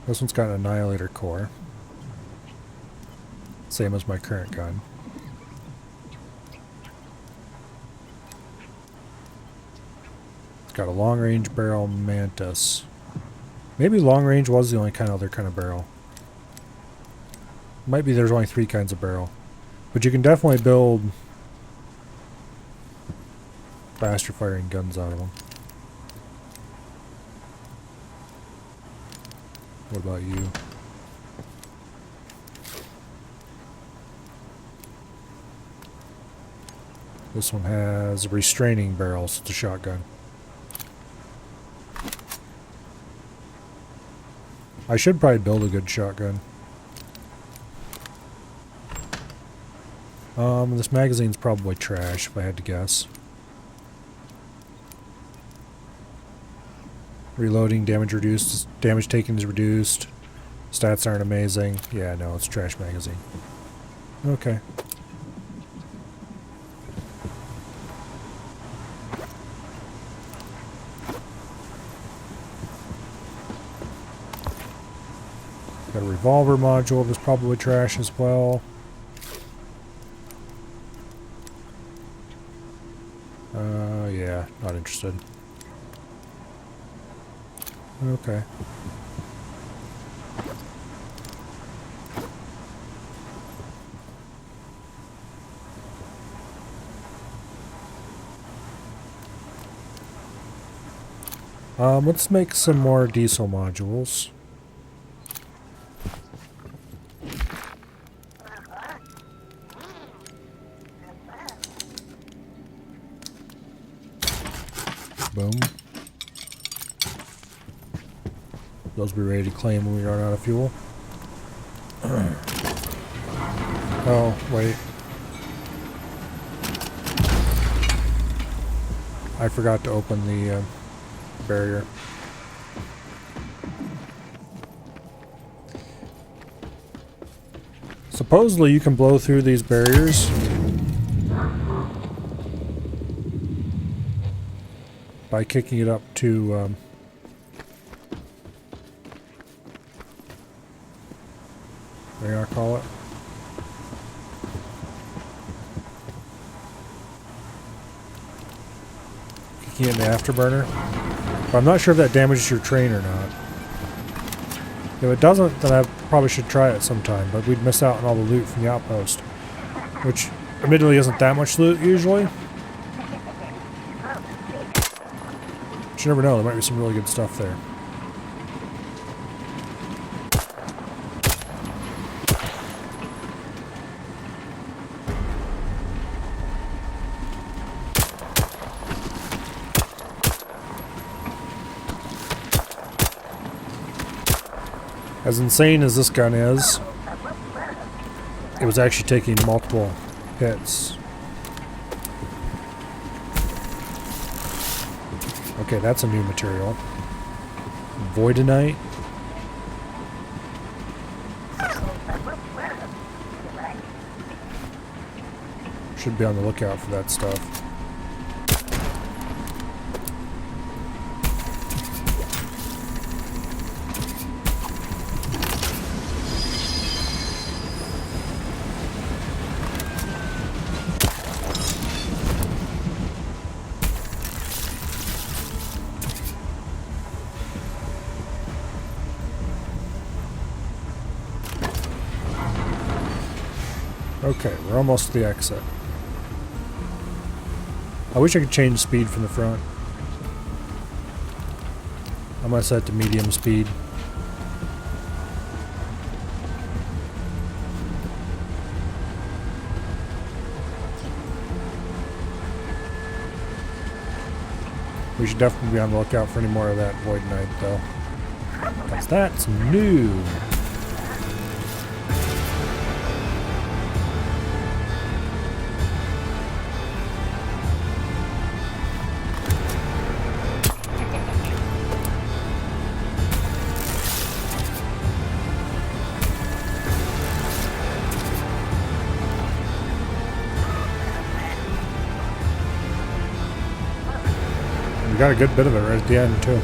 This one's got an annihilator core. Same as my current gun. It's got a long-range barrel mantis. Maybe long-range was the only other kind of barrel. Might be there's only 3 kinds of barrel. But you can definitely build faster firing guns out of them. What about you? This one has restraining barrels. It's a shotgun. I should probably build a good shotgun. This magazine's probably trash if I had to guess. Reloading, damage reduced, damage taken is reduced. Stats aren't amazing. Yeah, no, it's a trash magazine. Okay. Got a revolver module that's probably trash as well. Yeah, not interested. Okay. Let's make some more diesel modules. Boom. Those will be ready to claim when we run out of fuel. Oh, wait. I forgot to open the barrier. Supposedly you can blow through these barriers by kicking it up to what do you call it? Kicking it in the afterburner. But I'm not sure if that damages your train or not. If it doesn't, then I probably should try it sometime, but we'd miss out on all the loot from the outpost. Which, admittedly, isn't that much loot usually. But you never know, there might be some really good stuff there. As insane as this gun is, it was actually taking multiple hits. Okay, that's a new material. Voidtrain. Should be on the lookout for that stuff. Okay, we're almost to the exit. I wish I could change speed from the front. I'm gonna set it to medium speed. We should definitely be on the lookout for any more of that Voidtrain though. Because that's new. We got a good bit of it right at the end, too.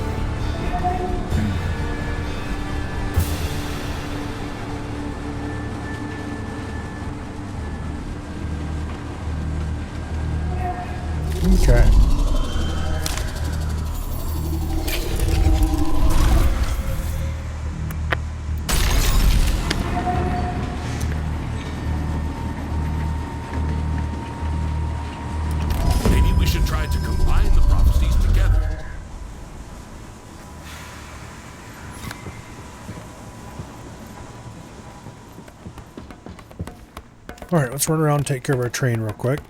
Okay. Maybe we should try to combine the prophecies together. Alright, let's run around and take care of our train real quick.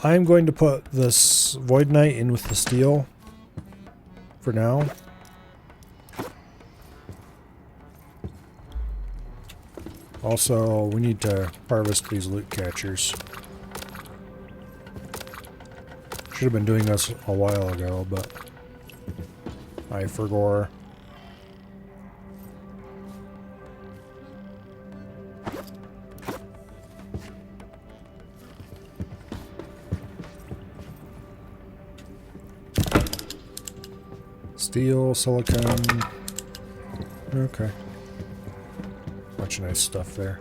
I'm going to put this Voidtrain in with the steel for now. Also, we need to harvest these loot catchers. Should have been doing this a while ago, but I forgot. Steel, silicone. Okay. Bunch of nice stuff there.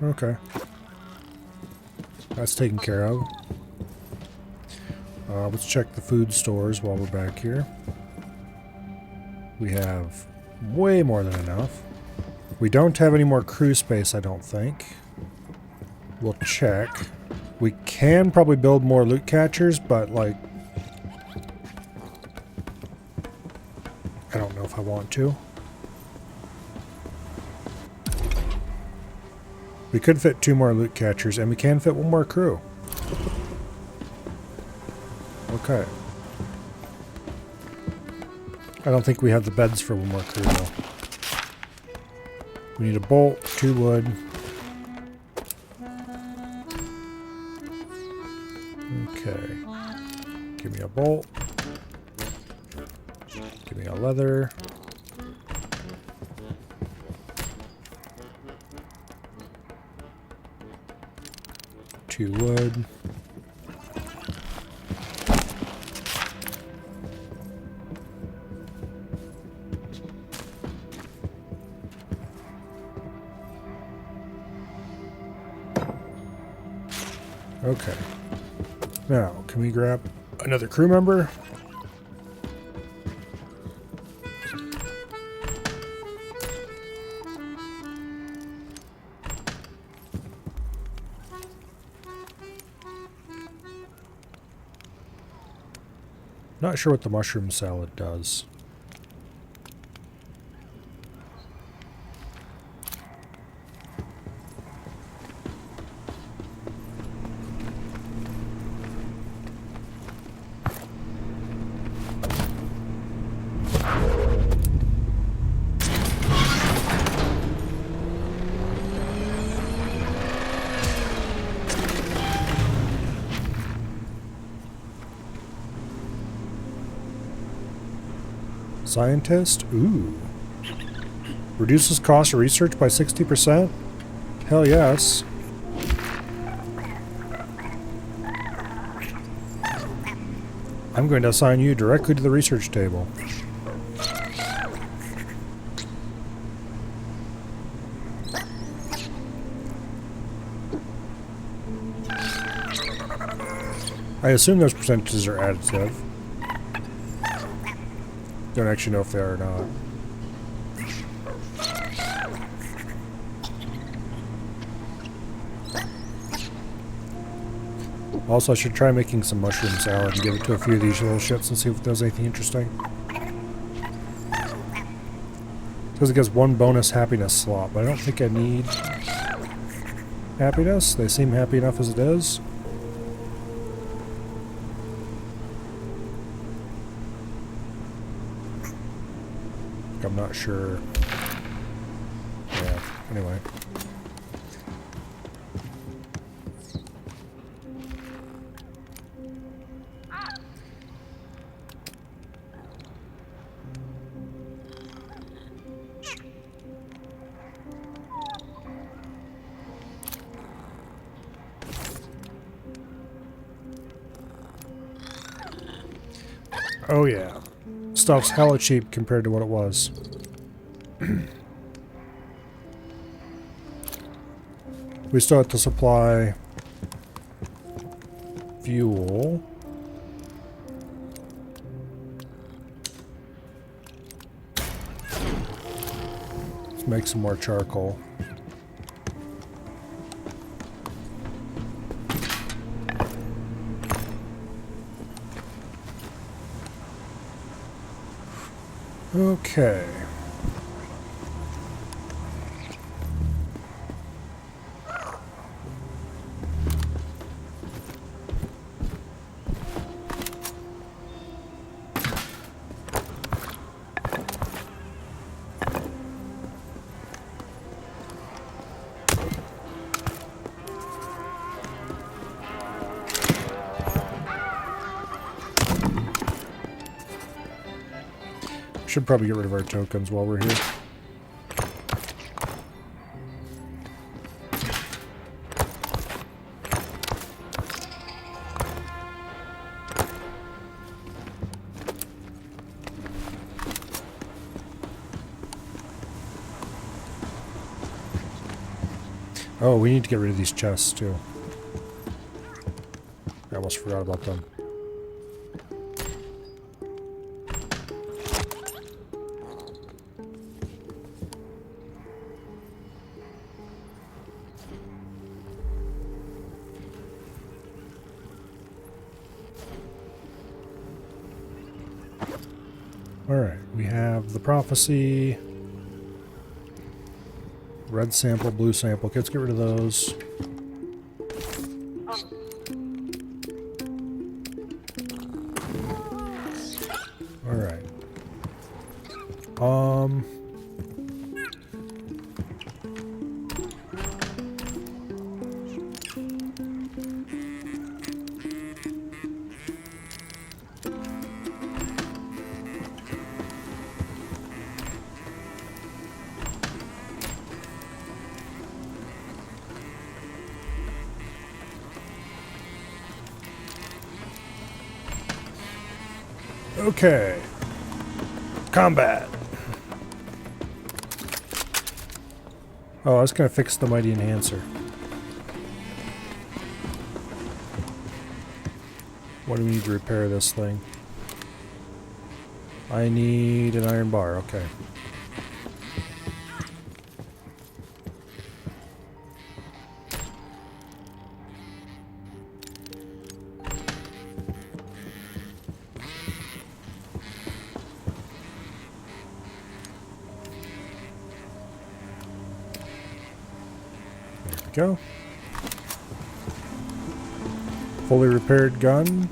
Okay. That's taken care of. Let's check the food stores while we're back here. We have way more than enough. We don't have any more crew space, I don't think. We'll check. We can probably build more loot catchers, but like... I don't know if I want to. We could fit 2 more loot catchers, and we can fit 1 more crew. Okay. I don't think we have the beds for 1 more crew, though. We need a bolt, 2 wood. Okay. Give me a bolt. Give me a leather. Two wood. Okay. Now, can we grab another crew member? Not sure what the mushroom salad does. Scientist? Ooh. Reduces cost of research by 60%? Hell yes. I'm going to assign you directly to the research table. I assume those percentages are additive. Don't actually know if they are or not. Also, I should try making some mushroom salad and give it to a few of these little shits and see if there's anything interesting. Because it gives 1 bonus happiness slot, but I don't think I need happiness. They seem happy enough as it is. I'm not sure. Yeah, anyway. Oh yeah. Stuff's hella cheap compared to what it was. We still have to supply fuel. Let's make some more charcoal. Okay. Should probably get rid of our tokens while we're here. Oh, we need to get rid of these chests too. I almost forgot about them. Alright, we have the prophecy. Red sample, blue sample. Okay, let's get rid of those. Alright. Okay. Combat. Oh, I was gonna fix the mighty enhancer. What do we need to repair this thing? I need an iron bar, okay. Go. Fully repaired gun.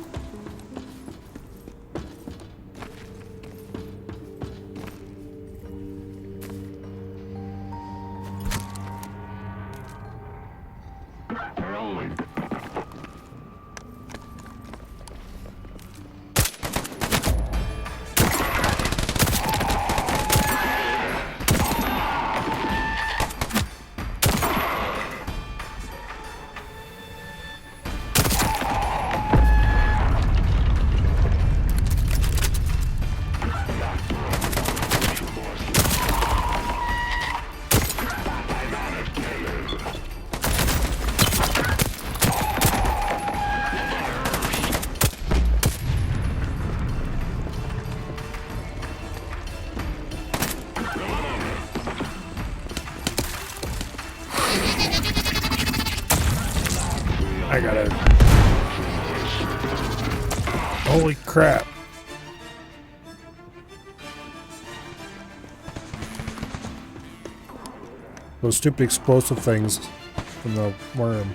I got it. Holy crap. Those stupid explosive things from the worm.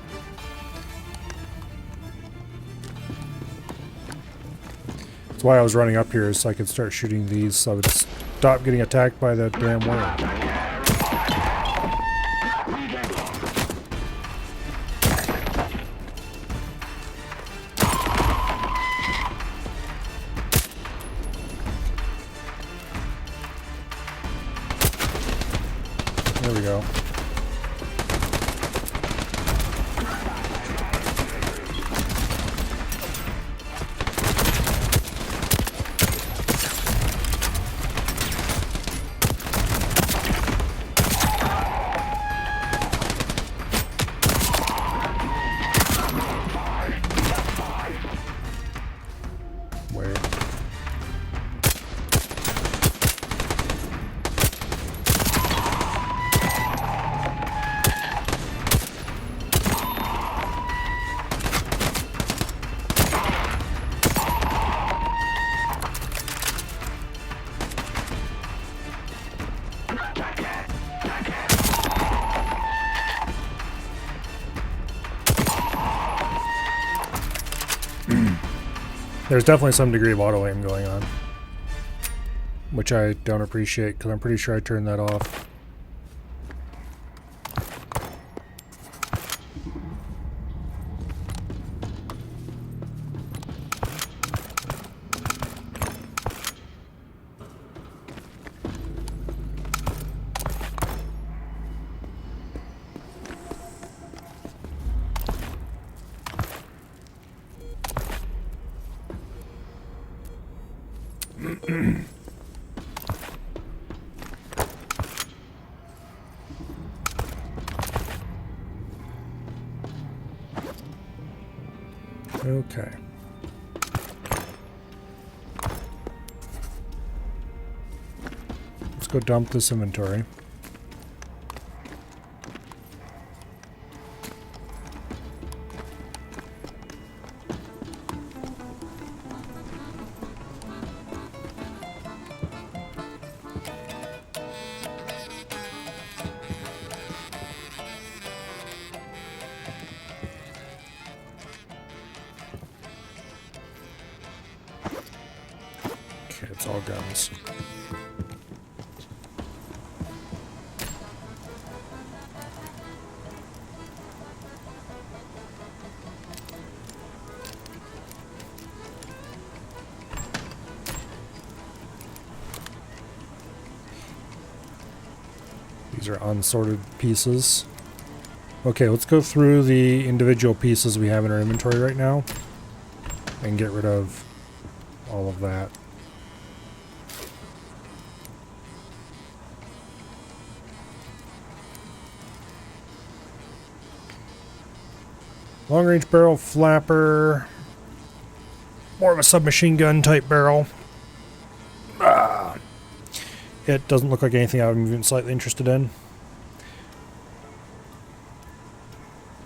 That's why I was running up here, so I could start shooting these so I would stop getting attacked by that damn worm. There we go. Where? There's definitely some degree of auto aim going on, which I don't appreciate because I'm pretty sure I turned that off. Okay. Let's go dump this inventory. It's all guns. These are unsorted pieces. Okay, let's go through the individual pieces we have in our inventory right now and get rid of all of that. Long range barrel flapper. More of a submachine gun type barrel. It doesn't look like anything I'm even slightly interested in.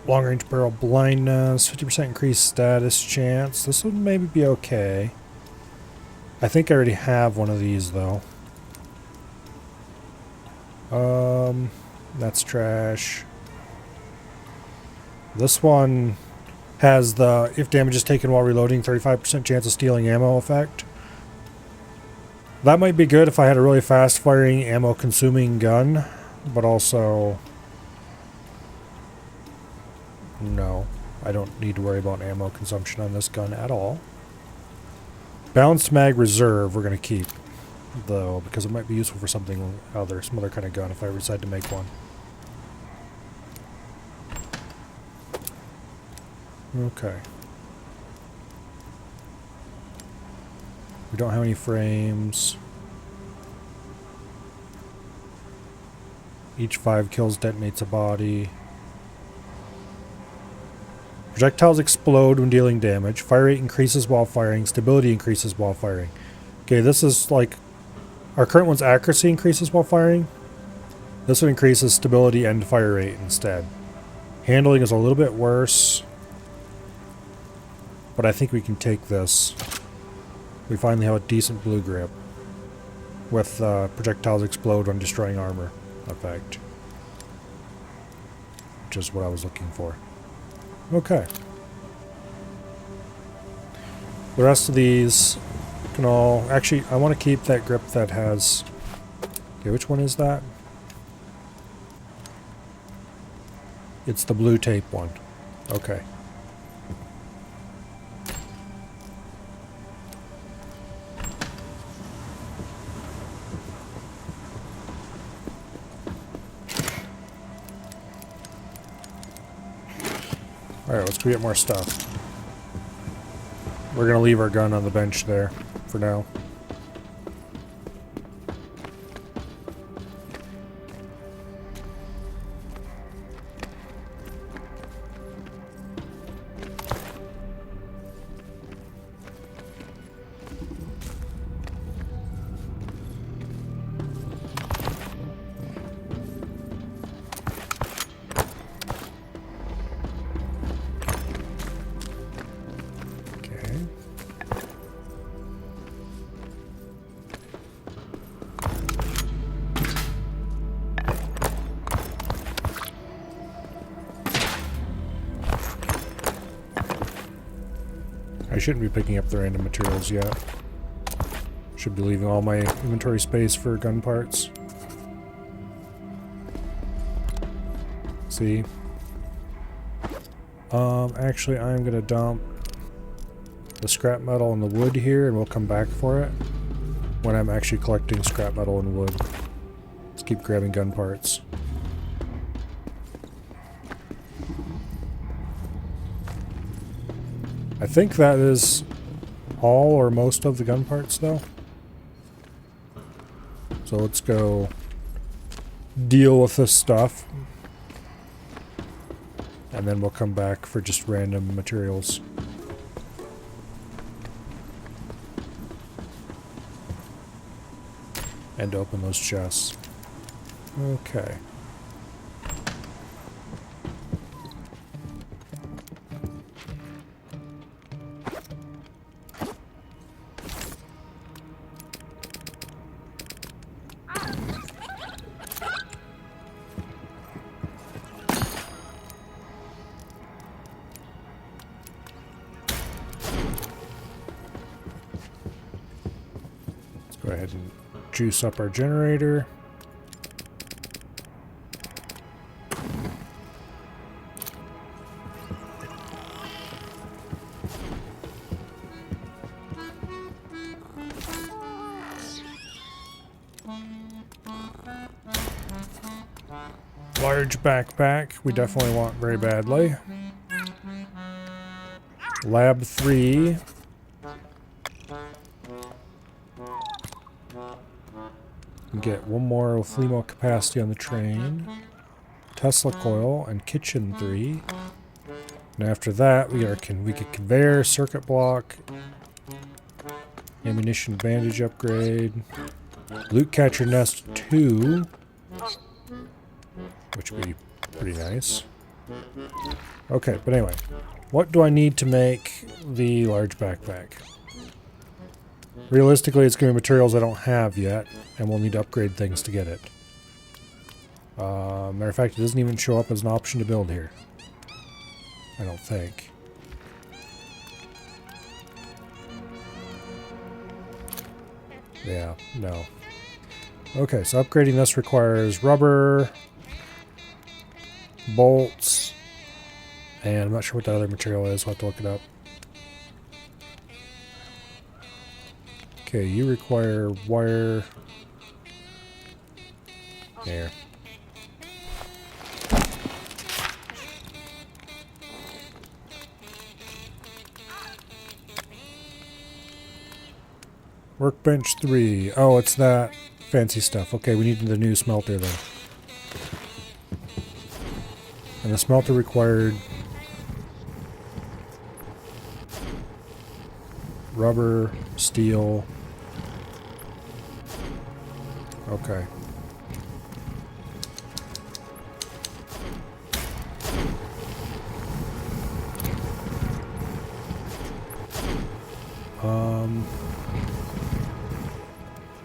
Long range barrel blindness, 50% increased status chance. This would maybe be okay. I think I already have one of these though. That's trash. This one has the if damage is taken while reloading, 35% chance of stealing ammo effect. That might be good if I had a really fast firing, ammo consuming gun, but also no, I don't need to worry about ammo consumption on this gun at all. Balanced mag reserve we're going to keep though, because it might be useful for something other, some other kind of gun if I decide to make one. Okay. We don't have any frames. Each 5 kills detonates a body. Projectiles explode when dealing damage. Fire rate increases while firing. Stability increases while firing. Okay, this is like... Our current one's accuracy increases while firing. This one increases stability and fire rate instead. Handling is a little bit worse. But I think we can take this. We finally have a decent blue grip with projectiles explode when destroying armor effect, which is what I was looking for. Okay. The rest of these can all... Actually, I want to keep that grip that has... Okay, which one is that? It's the blue tape one. Okay. Alright, let's go get more stuff. We're gonna leave our gun on the bench there for now. I shouldn't be picking up the random materials yet. Should be leaving all my inventory space for gun parts. See? Actually I'm gonna dump the scrap metal and the wood here and we'll come back for it when I'm actually collecting scrap metal and wood. Let's keep grabbing gun parts. I think that is all or most of the gun parts though. So let's go deal with this stuff. And then we'll come back for just random materials. And open those chests. Okay. Go ahead and juice up our generator. Large backpack, we definitely want very badly. Lab 3. Get one more Flemo capacity on the train. Tesla coil and kitchen 3. And after that, we get conveyor, circuit block, ammunition bandage upgrade, loot catcher nest 2, which would be pretty nice. Okay, but anyway, what do I need to make the large backpack? Realistically, it's going to be materials I don't have yet, and we'll need to upgrade things to get it. Matter of fact, it doesn't even show up as an option to build here. I don't think. Yeah, no. Okay, so upgrading this requires rubber, bolts, and I'm not sure what that other material is. We'll have to look it up. Okay, you require wire. There. Workbench 3. Oh, it's that fancy stuff. Okay, we need the new smelter then. And the smelter required rubber, steel. Okay.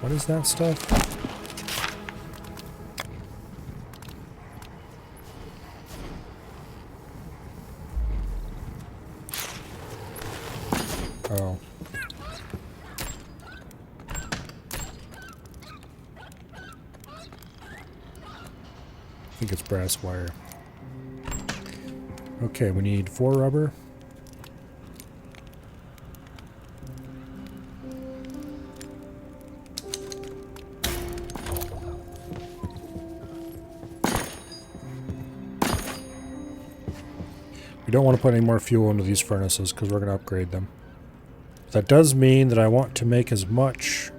What is that stuff? Oh. I think it's brass wire. Okay, we need 4 rubber. We don't want to put any more fuel into these furnaces because we're going to upgrade them. That does mean that I want to make as much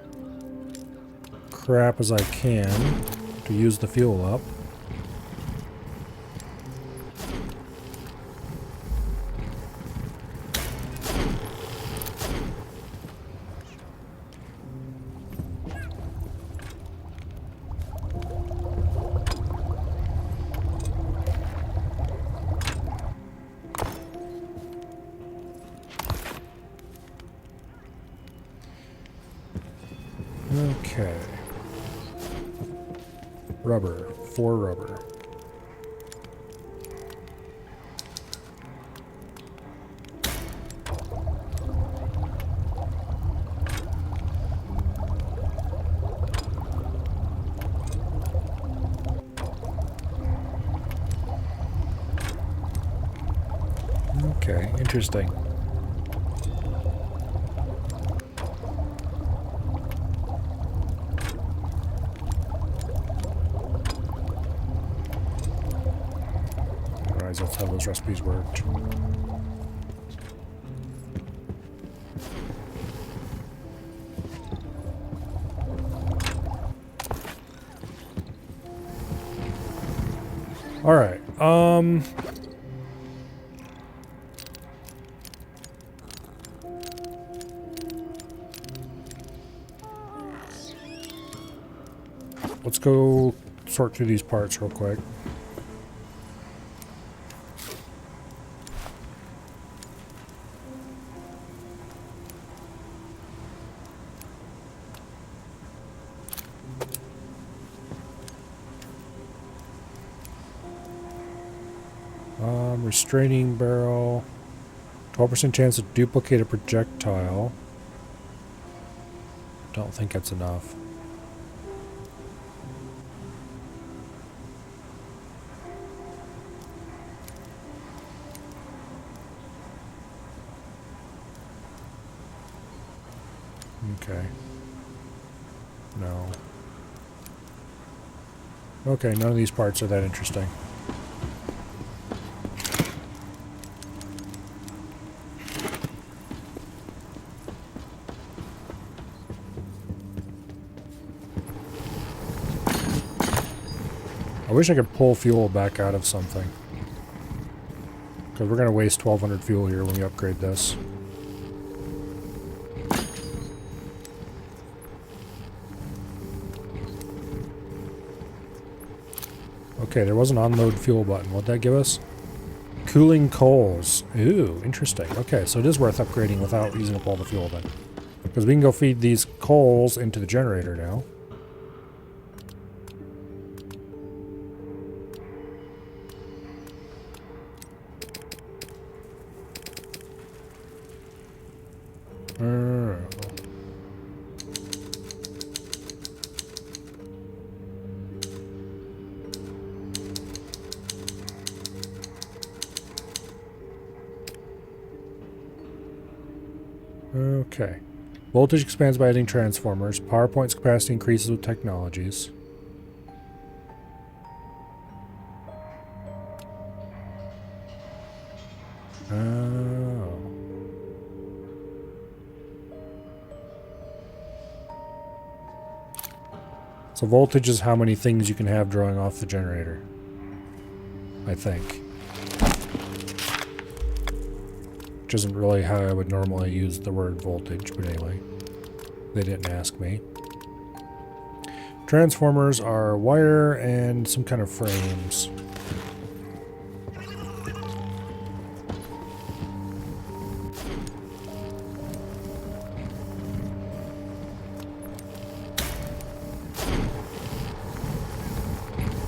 crap as I can to use the fuel up. Okay. Rubber. 4 rubber. Okay, interesting. That's how those recipes worked. All right. Let's go sort through these parts real quick. Restraining barrel, 12% chance to duplicate a projectile. Don't think it's enough. Okay. No. Okay, none of these parts are that interesting. I wish I could pull fuel back out of something. Because we're going to waste 1200 fuel here when we upgrade this. Okay, there was an unload fuel button. What'd that give us? Cooling coals. Ooh, interesting. Okay, so it is worth upgrading without using up all the fuel then. Because we can go feed these coals into the generator now. Okay. Voltage expands by adding transformers. Power point's capacity increases with technologies. Oh. So voltage is how many things you can have drawing off the generator. I think. Which isn't really how I would normally use the word voltage, but anyway. They didn't ask me. Transformers are wire and some kind of frames.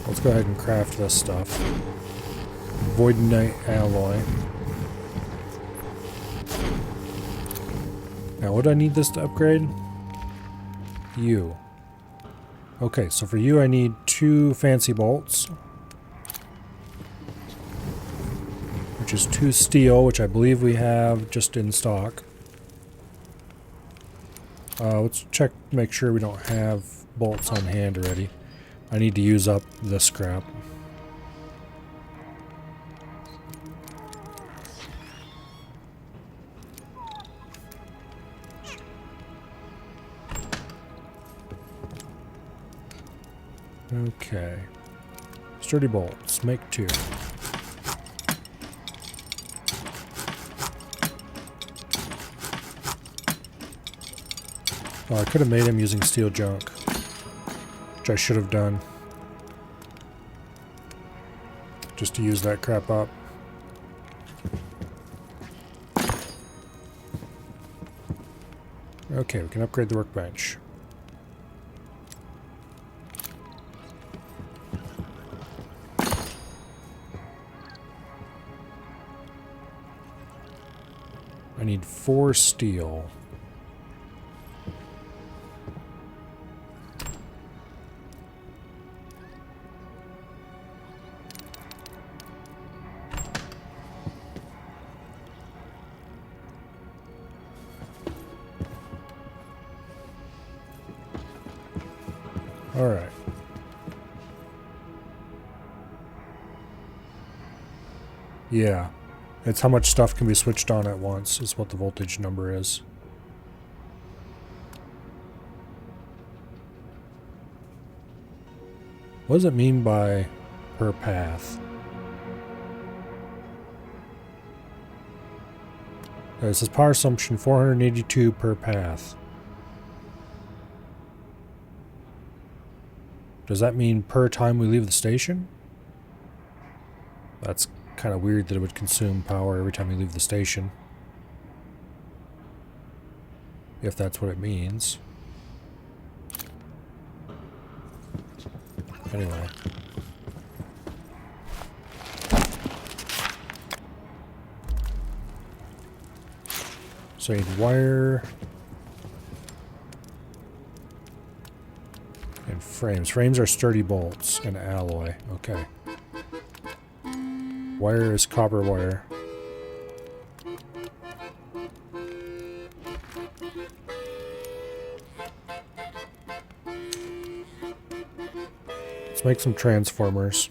Let's go ahead and craft this stuff. Voidtrain alloy. Now, what do I need this to upgrade? You. Okay, so for you I need 2 fancy bolts. Which is 2 steel, which I believe we have just in stock. Let's check, make sure we don't have bolts on hand already. I need to use up this scrap. Okay. Sturdy bolts. Make 2. Oh, I could have made him using steel junk. Which I should have done. Just to use that crap up. Okay, we can upgrade the workbench. I need 4 steel. All right. Yeah. It's how much stuff can be switched on at once, is what the voltage number is. What does it mean by per path? It says power consumption 482 per path. Does that mean per time we leave the station? That's kind of weird that it would consume power every time we leave the station. If that's what it means. Anyway. So I need wire. And frames. Frames are sturdy bolts and alloy. Okay. Wire is copper wire. Let's make some transformers.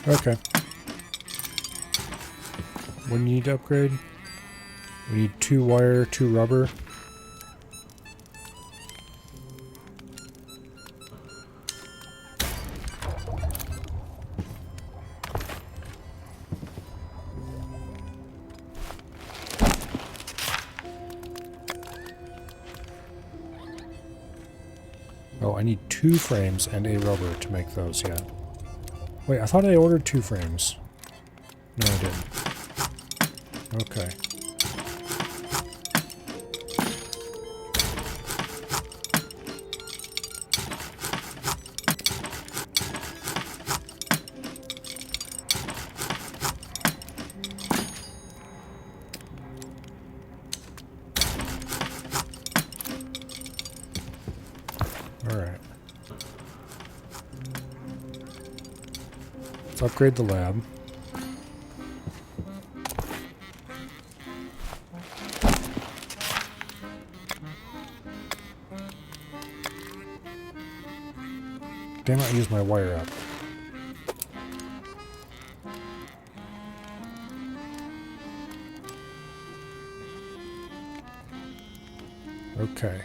Okay. What do you need to upgrade? We need 2 wire, 2 rubber. Oh, I need 2 frames and a rubber to make those yet. Wait, I thought I ordered 2 frames. No, I didn't. Okay. Alright. Let's upgrade the lab. Damn it, I used my wire up. Okay.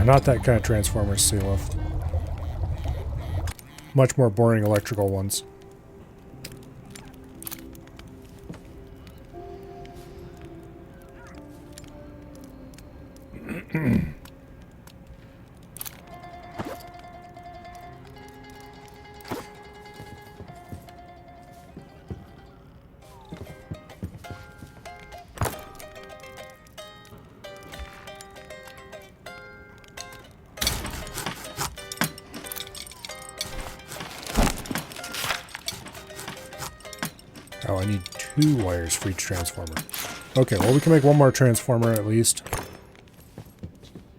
Not that kind of transformers, Sealift. Much more boring electrical ones. Oh, I need 2 wires for each transformer. Okay, well we can make 1 more transformer at least.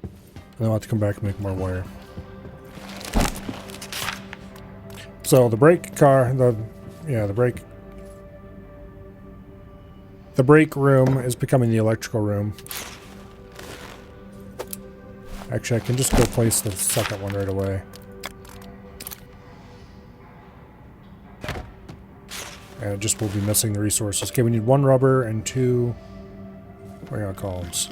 And then I'll have to come back and make more wire. So the brake car, the brake room is becoming the electrical room. Actually, I can just go place the second one right away. And it just will be missing the resources. Okay, we need 1 rubber and 2 wire columns.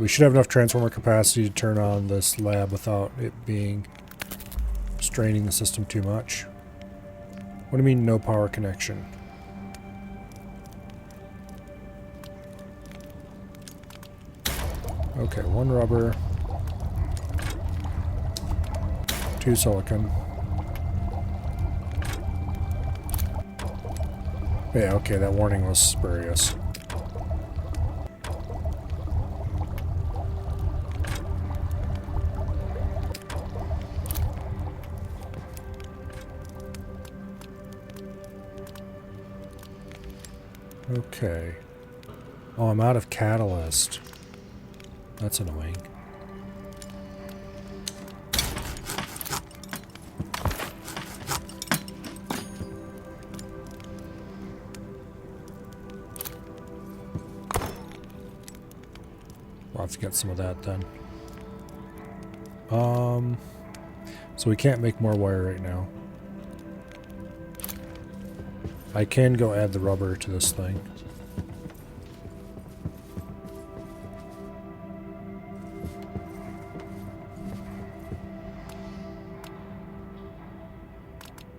We should have enough transformer capacity to turn on this lab without it being straining the system too much. What do you mean no power connection? Okay, 1 rubber, 2 silicon. Yeah, okay, that warning was spurious. Okay. Oh, I'm out of catalyst. That's annoying. We'll have to get some of that then. So we can't make more wire right now. I can go add the rubber to this thing.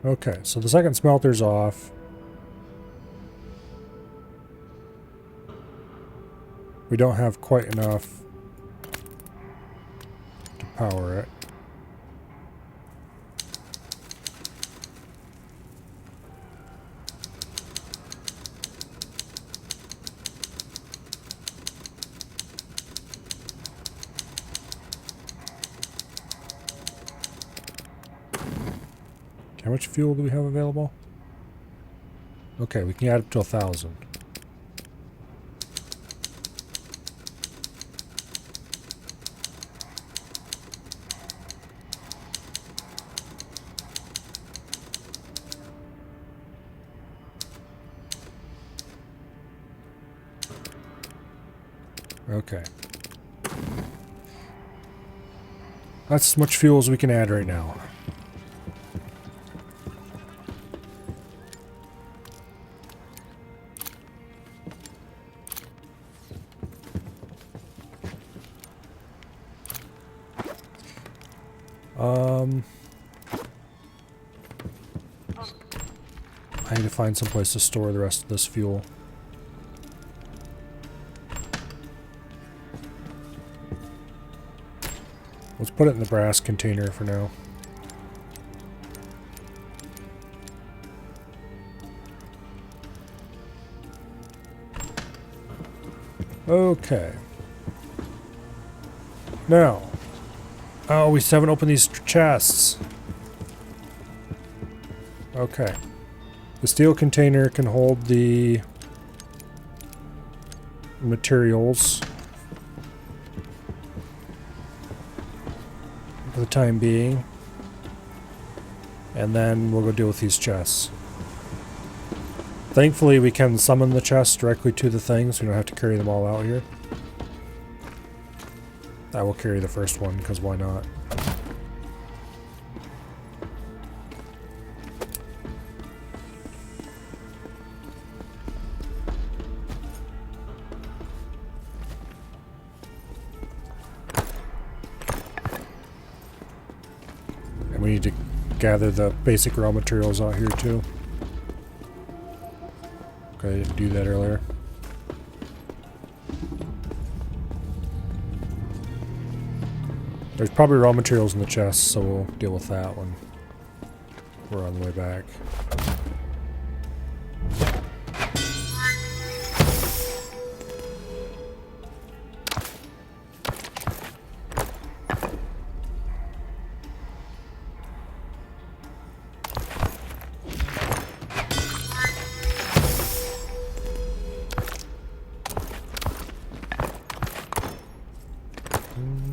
Okay, so the second smelter's off. We don't have quite enough to power it. How much fuel do we have available? Okay, we can add up to 1,000. Okay. That's as much fuel as we can add right now. I need to find some place to store the rest of this fuel. Let's put it in the brass container for now. Okay. Now. Oh, we still haven't opened these chests. Okay. The steel container can hold the materials for the time being. And then we'll go deal with these chests. Thankfully, we can summon the chests directly to the things. We don't have to carry them all out here. I will carry the first one, because why not? And we need to gather the basic raw materials out here too. Okay, I didn't do that earlier. There's probably raw materials in the chest, so we'll deal with that when we're on the way back.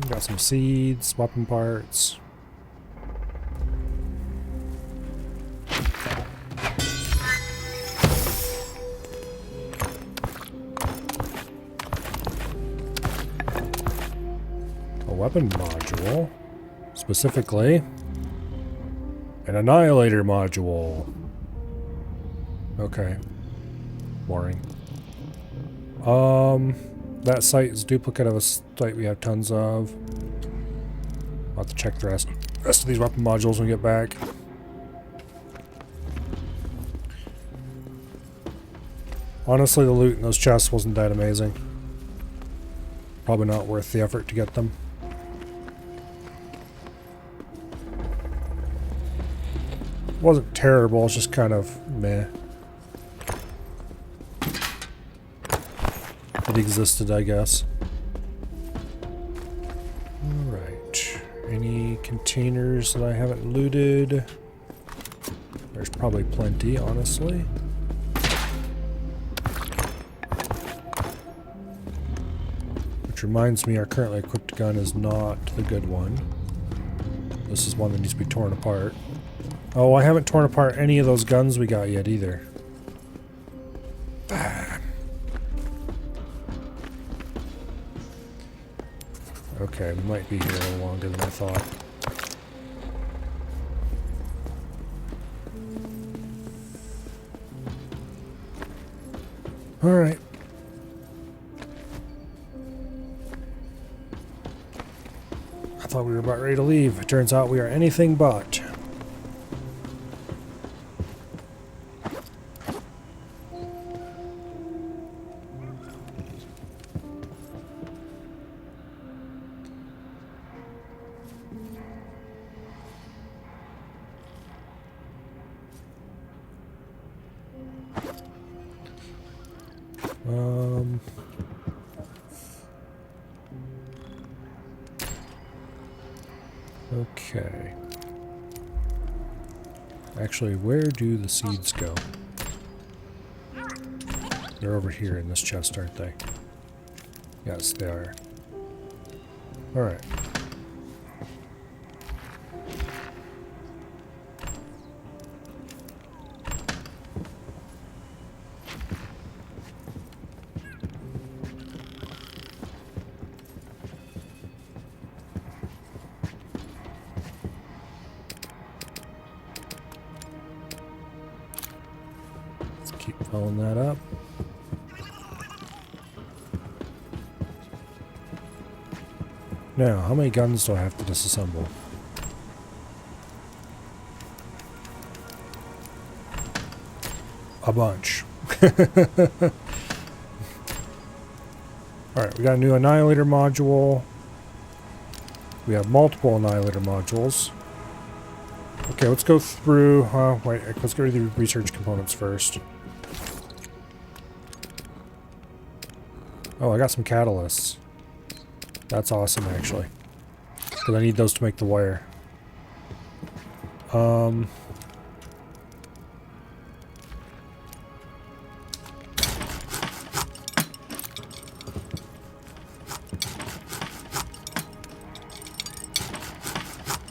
Got some seeds, weapon parts. A weapon module, specifically an annihilator module. Okay, boring. That site is a duplicate of a site we have tons of. I'll have to check the rest of these weapon modules when we get back. Honestly, the loot in those chests wasn't that amazing. Probably not worth the effort to get them. It wasn't terrible, it's just kind of meh. It existed, I guess. Alright. Any containers that I haven't looted? There's probably plenty, honestly. Which reminds me, our currently equipped gun is not the good one. This is one that needs to be torn apart. Oh, I haven't torn apart any of those guns we got yet either. Okay, we might be here a little longer than I thought. Alright. I thought we were about ready to leave. It turns out we are anything but. Okay. Actually, where do the seeds go? They're over here in this chest, aren't they? Yes, they are. Alright. Keep filling that up. Now, how many guns do I have to disassemble? A bunch. Alright, we got a new Annihilator module. We have multiple Annihilator modules. Okay, let's go through... wait, let's go to the research components first. Oh, I got some catalysts. That's awesome, actually. Because I need those to make the wire.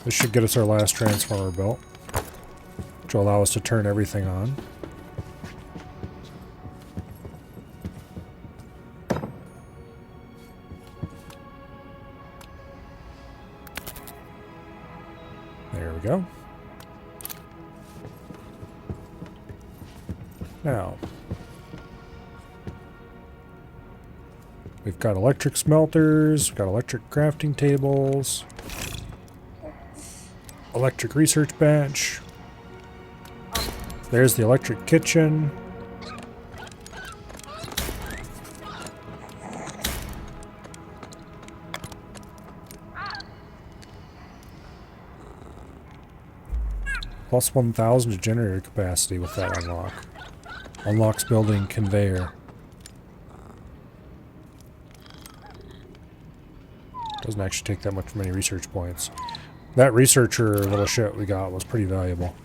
This should get us our last transformer built, which will allow us to turn everything on. There we go. Now, we've got electric smelters, we've got electric crafting tables, electric research bench. There's the electric kitchen. Plus 1,000 to generator capacity with that unlock. Unlocks building conveyor. Doesn't actually take that much many research points. That researcher little shit we got was pretty valuable.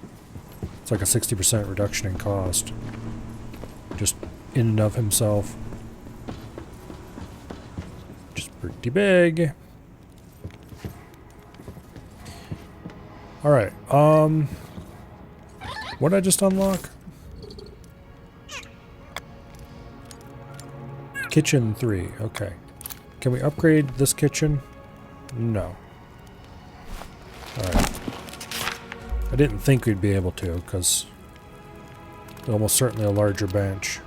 It's like a 60% reduction in cost. Just in and of himself. Just pretty big. Alright, what did I just unlock? Kitchen 3, okay. Can we upgrade this kitchen? No. Alright. I didn't think we'd be able to, because almost certainly a larger bench.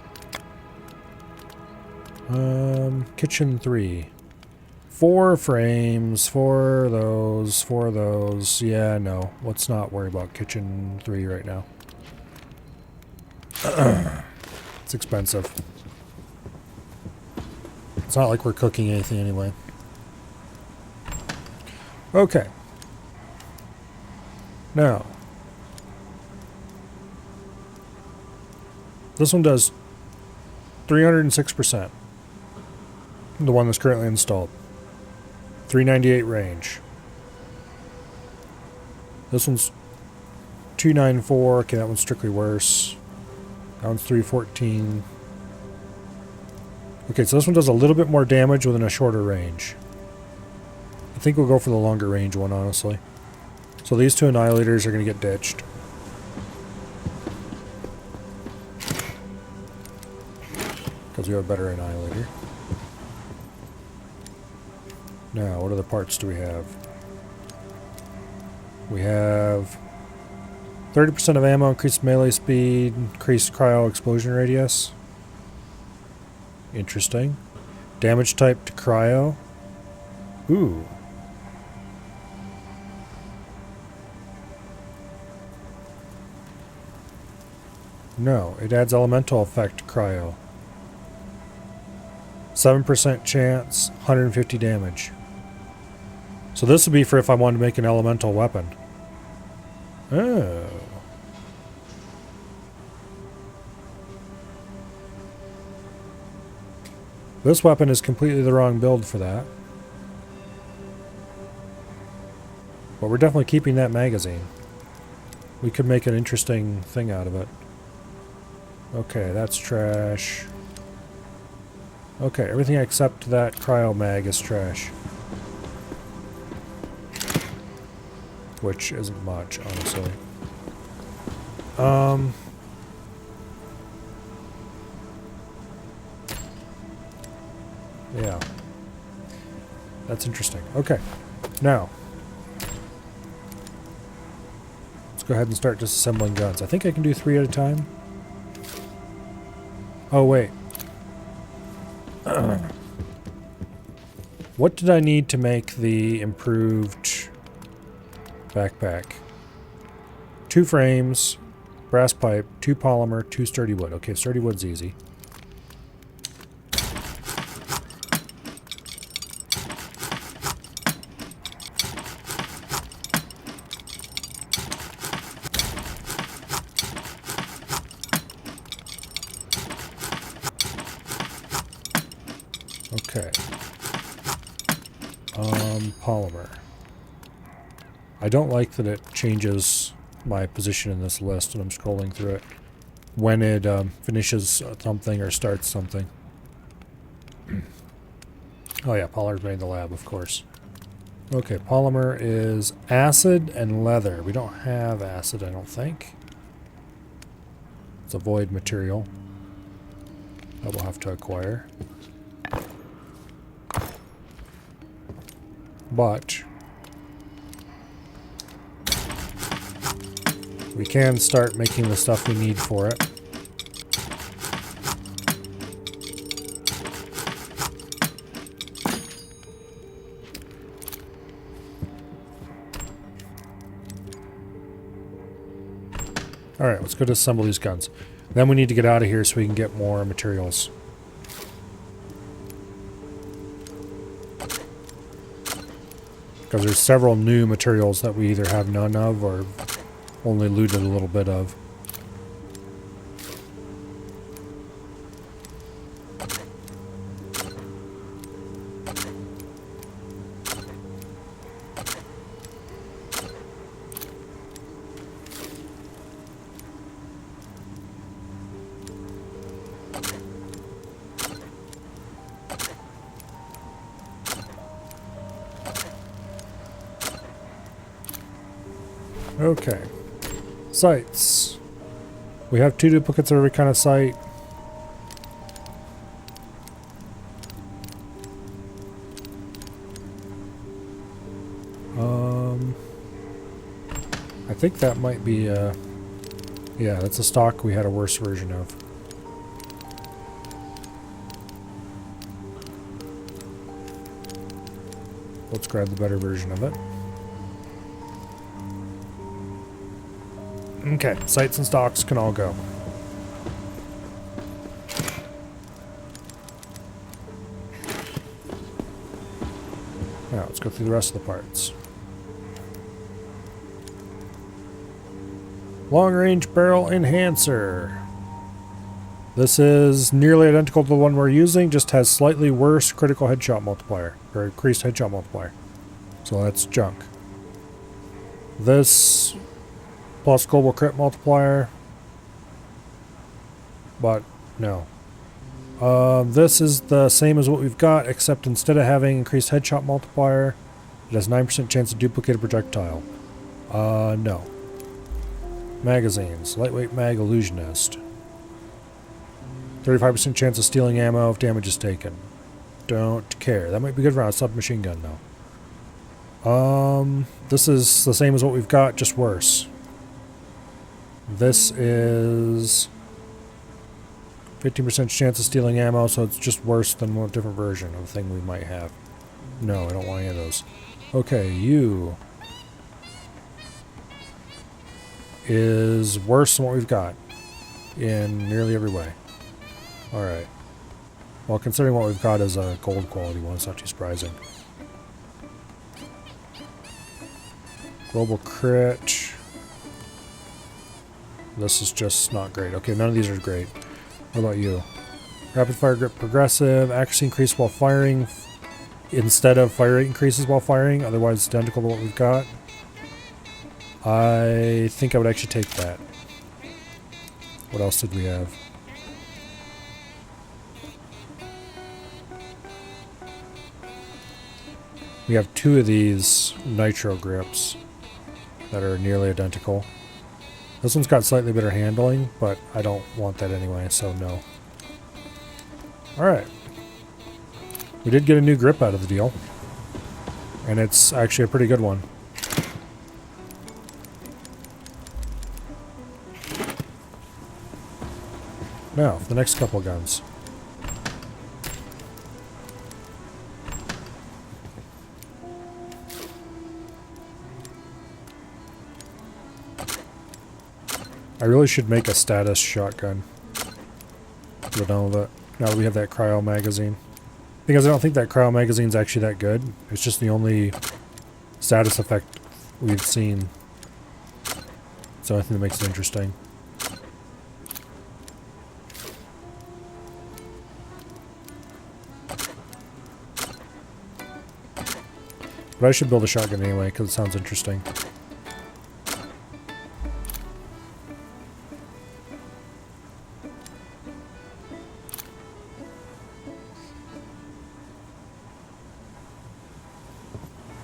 Kitchen 3. 4 frames, 4 of those, 4 of those. Yeah, no. Let's not worry about kitchen 3 right now. It's expensive. It's not like we're cooking anything anyway. Okay. Now, this one does 306%. The one that's currently installed. 398 range. This one's 294. Okay, that one's strictly worse. That one's 314. Okay, so this one does a little bit more damage within a shorter range. I think we'll go for the longer range one, honestly. So these two annihilators are going to get ditched. Because we have a better annihilator. Now, what other parts do we have? We have 30% of ammo, increased melee speed, increased cryo explosion radius. Interesting. Damage type to cryo. Ooh. No, it adds elemental effect to cryo. 7% chance, 150 damage. So this would be for if I wanted to make an elemental weapon. Oh. This weapon is completely the wrong build for that. But we're definitely keeping that magazine. We could make an interesting thing out of it. Okay, that's trash. Okay, everything except that cryo mag is trash. Which isn't much, honestly. Yeah. That's interesting. Okay. Now. Let's go ahead and start disassembling guns. I think I can do 3 at a time. Oh, wait. What did I need to make the improved backpack? 2 frames, brass pipe, 2 polymer, 2 sturdy wood. Okay, sturdy wood's easy. Okay. Polymer. I don't like that it changes my position in this list when I'm scrolling through it. When it finishes something or starts something. Oh yeah, polymer's made in the lab, of course. Okay, polymer is acid and leather. We don't have acid, I don't think. It's a void material that we'll have to acquire. But we can start making the stuff we need for it. Alright, let's go disassemble these guns. Then we need to get out of here so we can get more materials. Because there's several new materials that we either have none of or only looted a little bit of. Okay. Sights. We have 2 duplicates of every kind of sight. I think that might be yeah, that's a stock we had a worse version of. Let's grab the better version of it. Okay, sights and stocks can all go. Now, let's go through the rest of the parts. Long range barrel enhancer. This is nearly identical to the one we're using, just has slightly worse critical headshot multiplier, or increased headshot multiplier. So that's junk. This plus global crit multiplier, but no. This is the same as what we've got, except instead of having increased headshot multiplier, it has 9% chance to duplicate a projectile. No. Magazines. Lightweight mag illusionist. 35% chance of stealing ammo if damage is taken. Don't care. That might be good for a submachine gun, though. This is the same as what we've got, just worse. This is 15% chance of stealing ammo, so it's just worse than a different version of the thing we might have. No, I don't want any of those. Okay, you is worse than what we've got in nearly every way. Alright. Well, considering what we've got is a gold quality one, it's not too surprising. Global crit. This is just not great. Okay, none of these are great. What about you? Rapid fire grip progressive. Accuracy increase while firing instead of fire rate increases while firing. Otherwise, it's identical to what we've got. I think I would actually take that. What else did we have? We have 2 of these nitro grips that are nearly identical. This one's got slightly better handling, but I don't want that anyway, so no. Alright. We did get a new grip out of the deal. And it's actually a pretty good one. Now, for the next couple of guns. I really should make a status shotgun. Go down with it. Now that we have that cryo magazine. Because I don't think that cryo magazine's actually that good. It's just the only status effect we've seen. So I think that makes it interesting. But I should build a shotgun anyway, because it sounds interesting.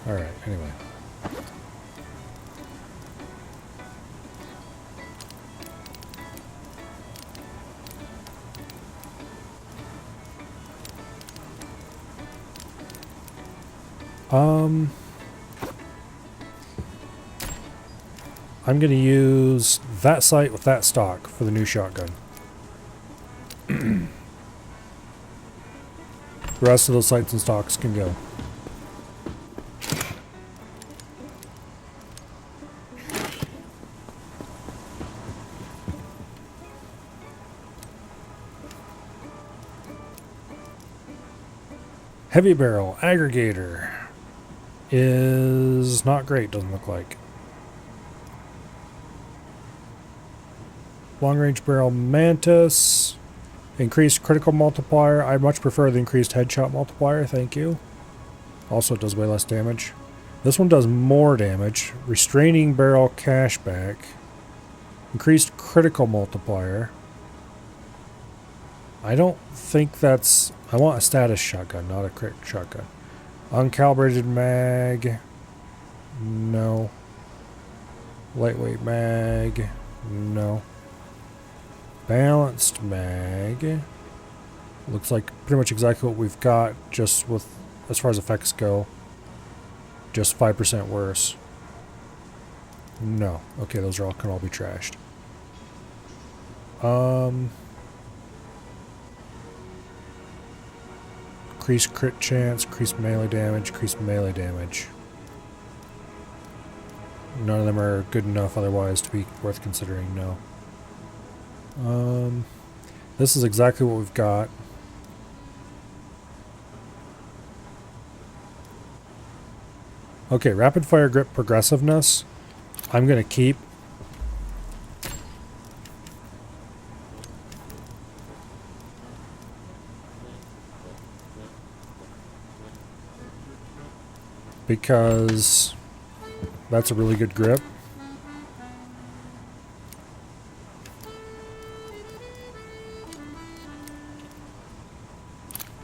Alright, anyway. I'm going to use that sight with that stock for the new shotgun. The rest of those sights and stocks can go. Heavy barrel aggregator is not great, doesn't look like. Long range barrel mantis. Increased critical multiplier. I much prefer the increased headshot multiplier, thank you. Also it does way less damage. This one does more damage. Restraining barrel cashback. Increased critical multiplier. I don't think that's... I want a status shotgun, not a crit shotgun. Uncalibrated mag. No. Lightweight mag. No. Balanced mag. Looks like pretty much exactly what we've got, just with, as far as effects go, just 5% worse. No. Okay, those are all can all be trashed. Increased crit chance, increased melee damage, increased melee damage. None of them are good enough otherwise to be worth considering, no. This is exactly what we've got. Okay, rapid fire grip progressiveness. I'm going to keep. Because that's a really good grip.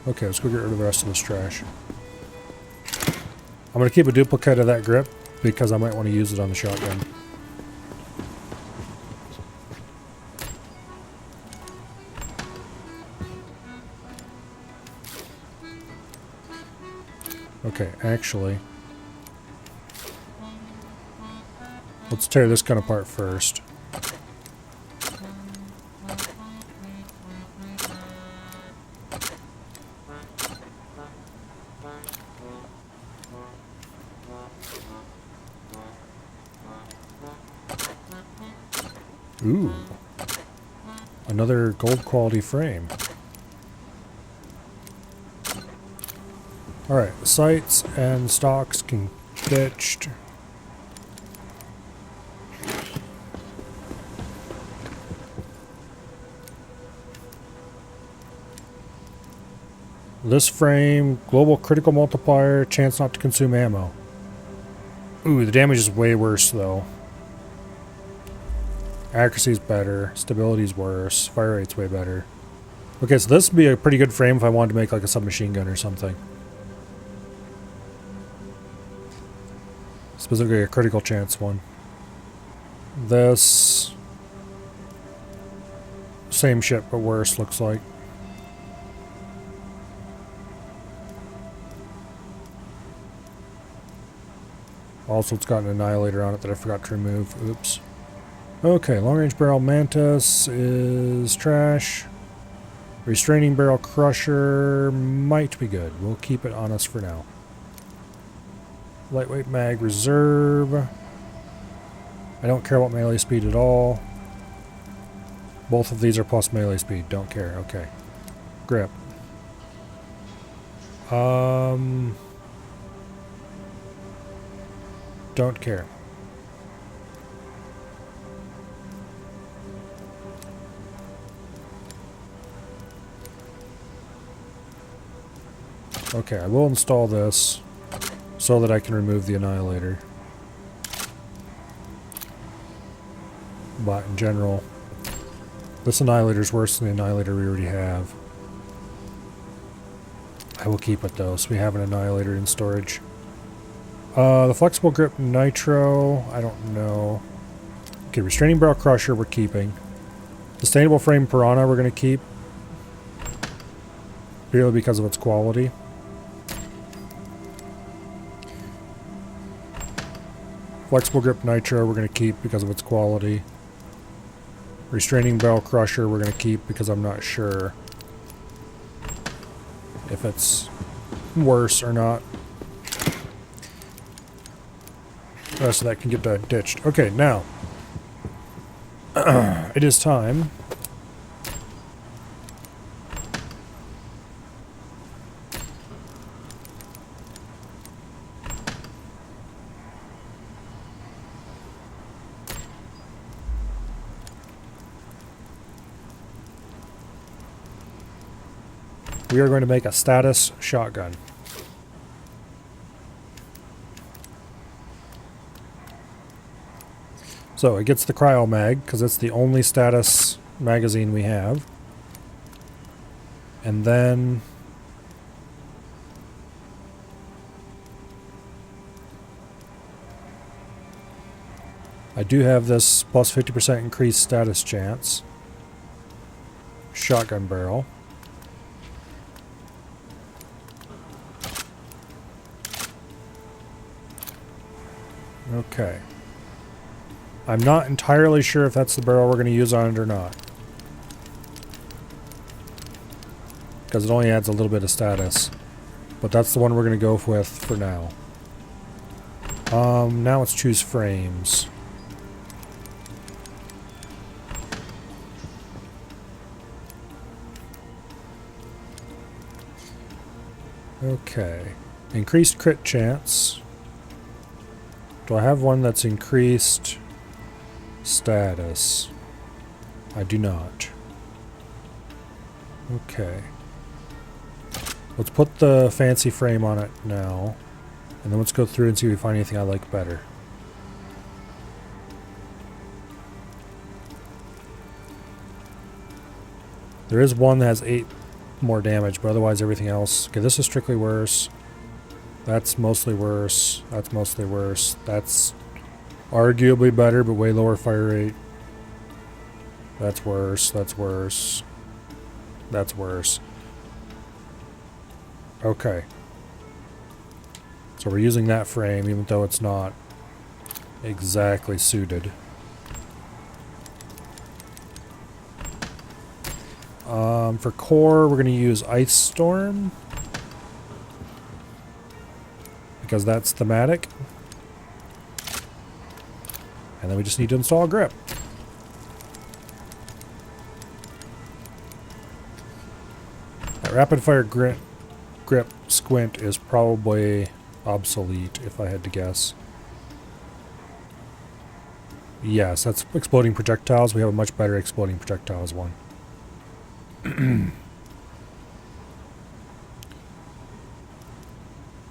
Okay, let's go get rid of the rest of this trash. I'm going to keep a duplicate of that grip because I might want to use it on the shotgun. Okay, actually, let's tear this gun apart first. Ooh, another gold quality frame. Alright, sights and stocks can be ditched. This frame, global critical multiplier, chance not to consume ammo. Ooh, the damage is way worse though. Accuracy's better, stability's worse, fire rate's way better. Okay, so this would be a pretty good frame if I wanted to make like a submachine gun or something. Specifically a critical chance one. This... same shit but worse, looks like. Also, it's got an annihilator on it that I forgot to remove. Oops. Okay, long-range barrel mantis is trash. Restraining barrel crusher might be good. We'll keep it on us for now. Lightweight mag reserve. I don't care about melee speed at all. Both of these are plus melee speed. Don't care. Okay. Grip. Don't care. Okay, I will install this so that I can remove the annihilator. But in general, this annihilator is worse than the annihilator we already have. I will keep it though, so we have an annihilator in storage. The flexible grip nitro, I don't know. Okay, restraining barrel crusher we're keeping. Sustainable frame piranha we're going to keep. Purely because of its quality. Flexible grip nitro we're going to keep because of its quality. Restraining barrel crusher we're going to keep because I'm not sure if it's worse or not. The rest of that can get ditched. Okay, now it is time we are going to make a status shotgun. So it gets the cryo mag because it's the only status magazine we have. And then I do have this plus 50% increased status chance. Shotgun barrel. Okay. I'm not entirely sure if that's the barrel we're going to use on it or not. Because it only adds a little bit of status. But that's the one we're going to go with for now. Now let's choose frames. Okay. Increased crit chance. Do I have one that's increased status? I do not. Okay. Let's put the fancy frame on it now. And then let's go through and see if we find anything I like better. There is one that has 8 more damage, but otherwise everything else. Okay, this is strictly worse. That's mostly worse. That's mostly worse. That's arguably better, but way lower fire rate. That's worse. That's worse. That's worse. Okay. So we're using that frame, even though it's not exactly suited. For core, we're going to use Ice Storm, because that's thematic. And then we just need to install grip. That rapid fire grip squint is probably obsolete, if I had to guess. Yes, that's exploding projectiles. We have a much better exploding projectiles one.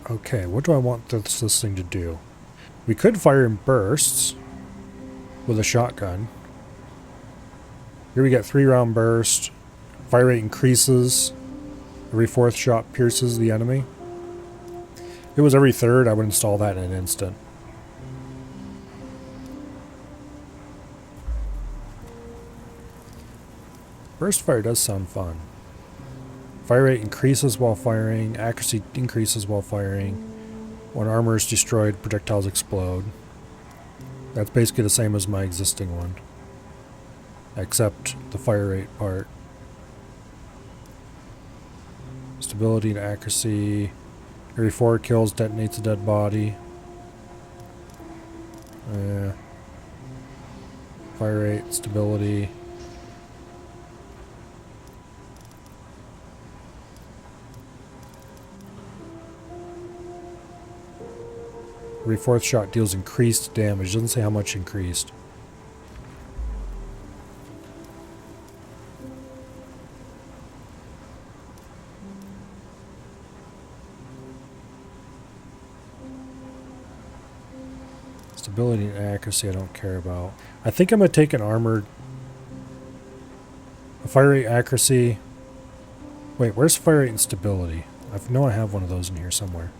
Okay, what do I want this thing to do? We could fire in bursts with a shotgun. Here we get 3-round burst. Fire rate increases. Every 4th shot pierces the enemy. If it was every 3rd, I would install that in an instant. Burst fire does sound fun. Fire rate increases while firing. Accuracy increases while firing. When armor is destroyed, projectiles explode. That's basically the same as my existing one, except the fire rate part. Stability and accuracy. Every 4 kills detonates a dead body. Fire rate, stability. Every 4th shot deals increased damage. Doesn't say how much increased. Stability and accuracy I don't care about. I think I'm going to take an armored... A fire rate accuracy... Wait, where's fire rate and stability? I know I have one of those in here somewhere.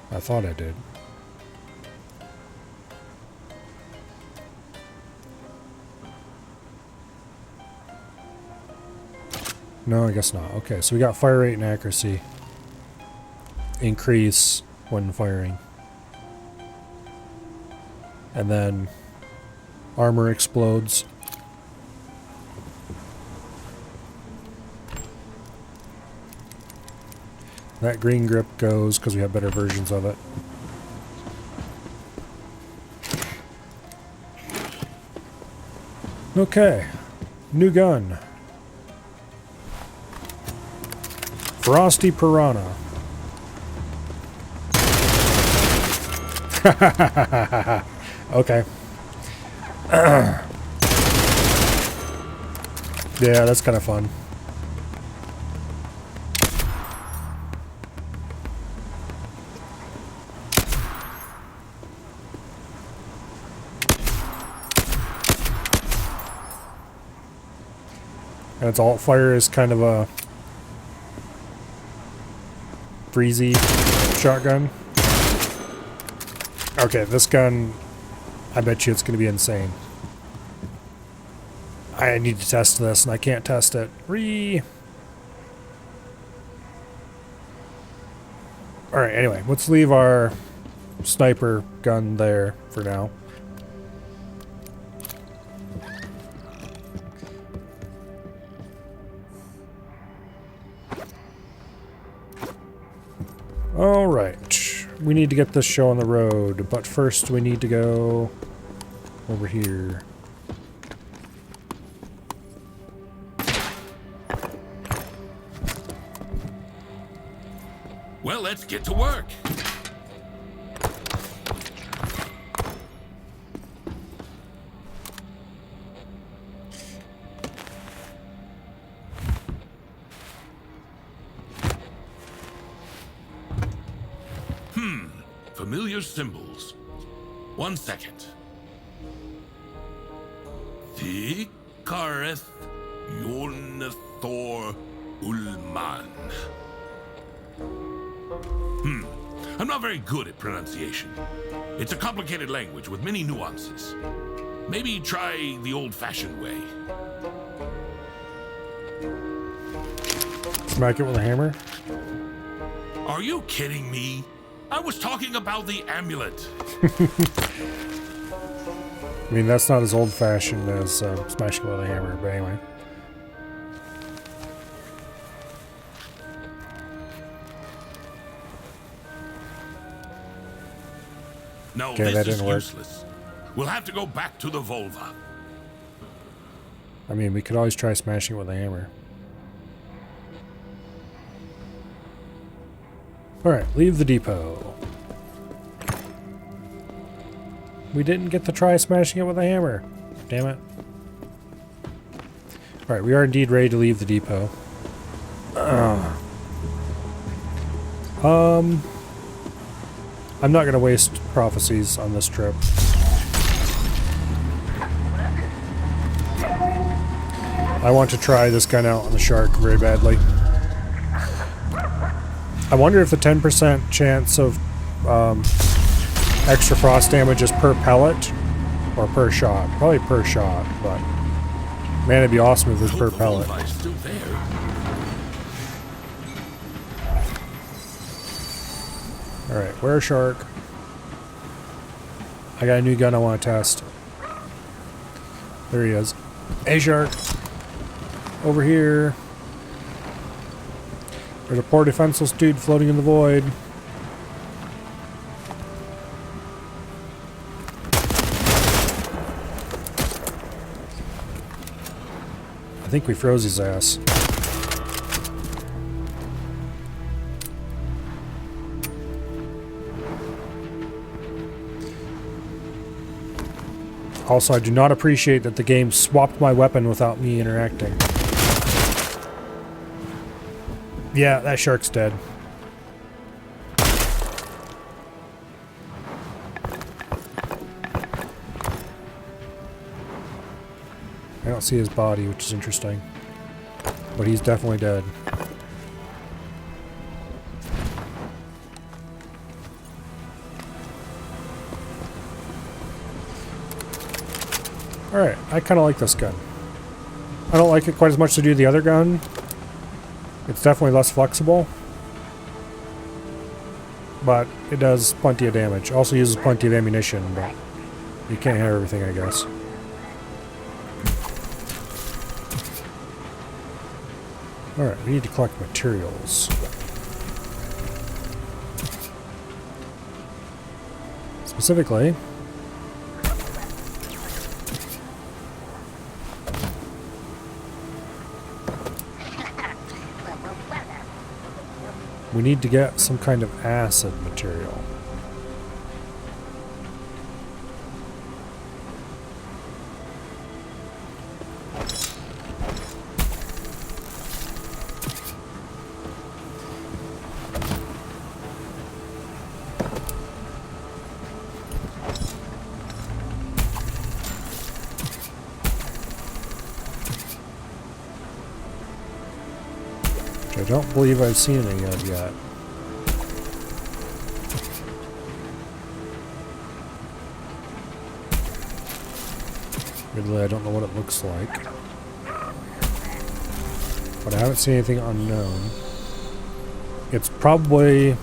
I thought I did. No, I guess not. Okay, so we got fire rate and accuracy. Increase when firing. And then armor explodes. That green grip goes because we have better versions of it. Okay, new gun. Frosty Piranha. Okay. Yeah, that's kind of fun. And its alt fire is kind of a breezy shotgun. Okay, this gun, I bet you it's going to be insane. I need to test this, and I can't test it. Alright, anyway, let's leave our sniper gun there for now. Alright, we need to get this show on the road, but first we need to go over here. Well, let's get to work. Familiar symbols. 1 second. Thikareth Yolnathor Ulman. I'm not very good at pronunciation. It's a complicated language with many nuances. Maybe try the old-fashioned way. Smack it with a hammer? Are you kidding me? I was talking about the amulet. I mean, that's not as old-fashioned as smashing it with a hammer, but anyway. No, Okay, this that is didn't work. useless. We'll have to go back to the Volva. I mean, we could always try smashing it with a hammer. Alright, leave the depot. We didn't get to try smashing it with a hammer. Damn it. Alright, we are indeed ready to leave the depot. I'm not going to waste prophecies on this trip. I want to try this gun out on the shark very badly. I wonder if the 10% chance of extra frost damage is per pellet or per shot. Probably per shot, but man, it'd be awesome if it was per pellet. Still there. Alright, where's shark? I got a new gun I want to test. There he is. Hey shark! Over here. There's a poor defenseless dude floating in the void. I think we froze his ass. Also, I do not appreciate that the game swapped my weapon without me interacting. Yeah, that shark's dead. I don't see his body, which is interesting. But he's definitely dead. Alright, I kind of like this gun. I don't like it quite as much to do the other gun. It's definitely less flexible. But it does plenty of damage. Also uses plenty of ammunition, but you can't hit everything, I guess. Alright, we need to collect materials. Specifically, we need to get some kind of acid material. Which I don't believe I've seen any of yet. Admittedly, I don't know what it looks like. But I haven't seen anything unknown. It's probably... I'm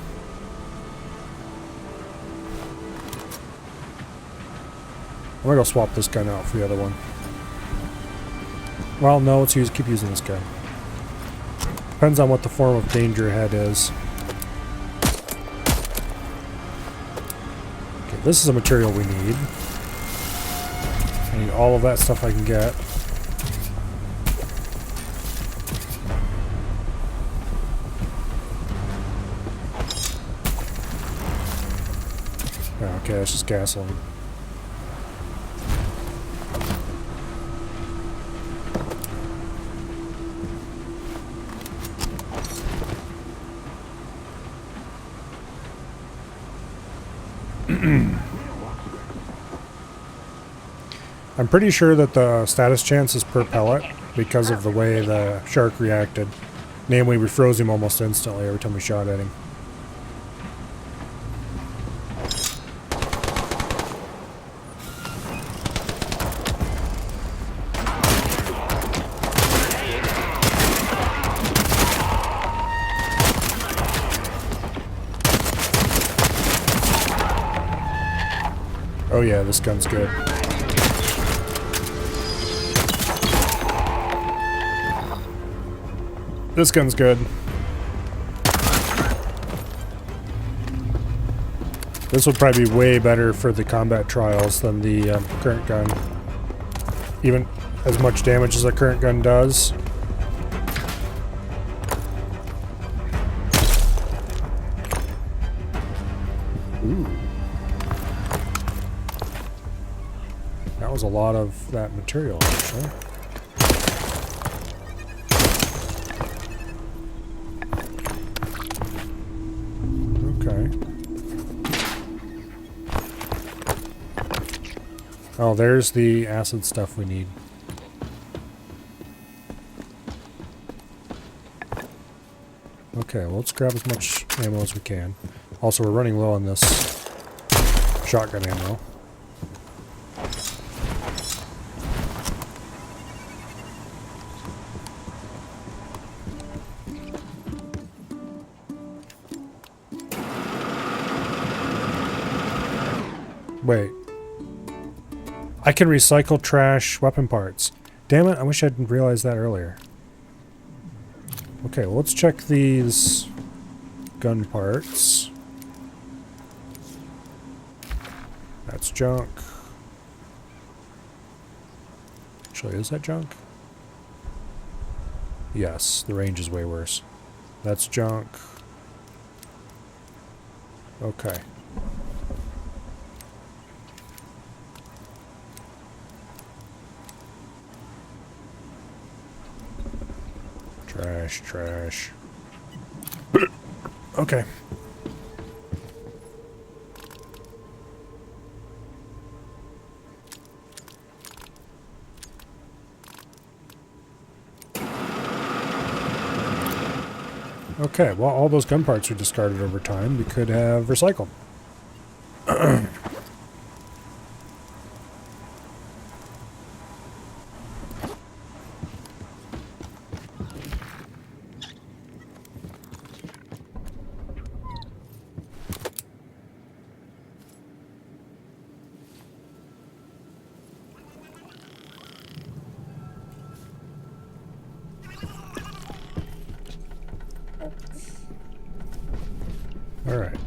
gonna go swap this gun out for the other one. Well, no, let's keep using this gun. Depends on what the form of danger ahead is. Okay, this is a material we need. I need all of that stuff I can get. Oh, okay, that's just gasoline. I'm pretty sure that the status chance is per pellet because of the way the shark reacted. Namely, we froze him almost instantly every time we shot at him. Oh yeah, this gun's good. This gun's good. This would probably be way better for the combat trials than the current gun. Even as much damage as the current gun does. Ooh. That was a lot of that material, actually. Okay. Oh, there's the acid stuff we need. Okay, well, let's grab as much ammo as we can. Also, we're running low on this shotgun ammo. Wait. I can recycle trash weapon parts. Damn it, I wish I'd realized that earlier. Okay, well, let's check these gun parts. That's junk. Actually, is that junk? Yes, the range is way worse. That's junk. Okay. Trash, trash. Okay. Okay, well, all those gun parts we discarded over time, we could have recycled. All right.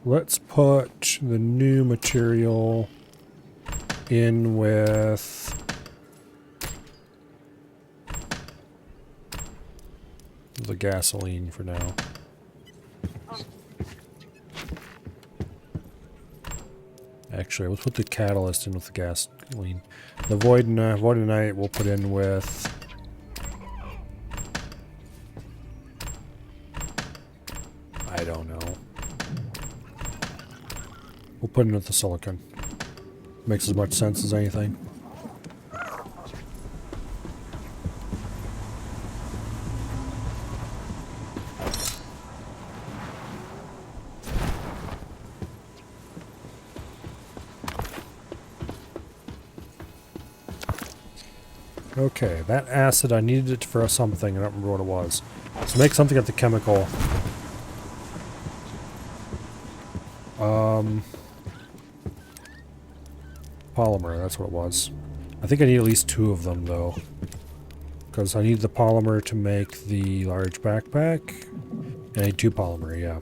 Let's put the new material in with the gasoline for now. Actually, let's put the catalyst in with the gasoline. The voidinite we'll put in with I don't know. We'll put in with the silicon. Makes as much sense as anything. Okay, that acid, I needed it for something. I don't remember what it was. So make something of the chemical. Polymer, that's what it was. I think I need at least 2 of them, though. Because I need the polymer to make the large backpack. I need 2 polymer, yeah.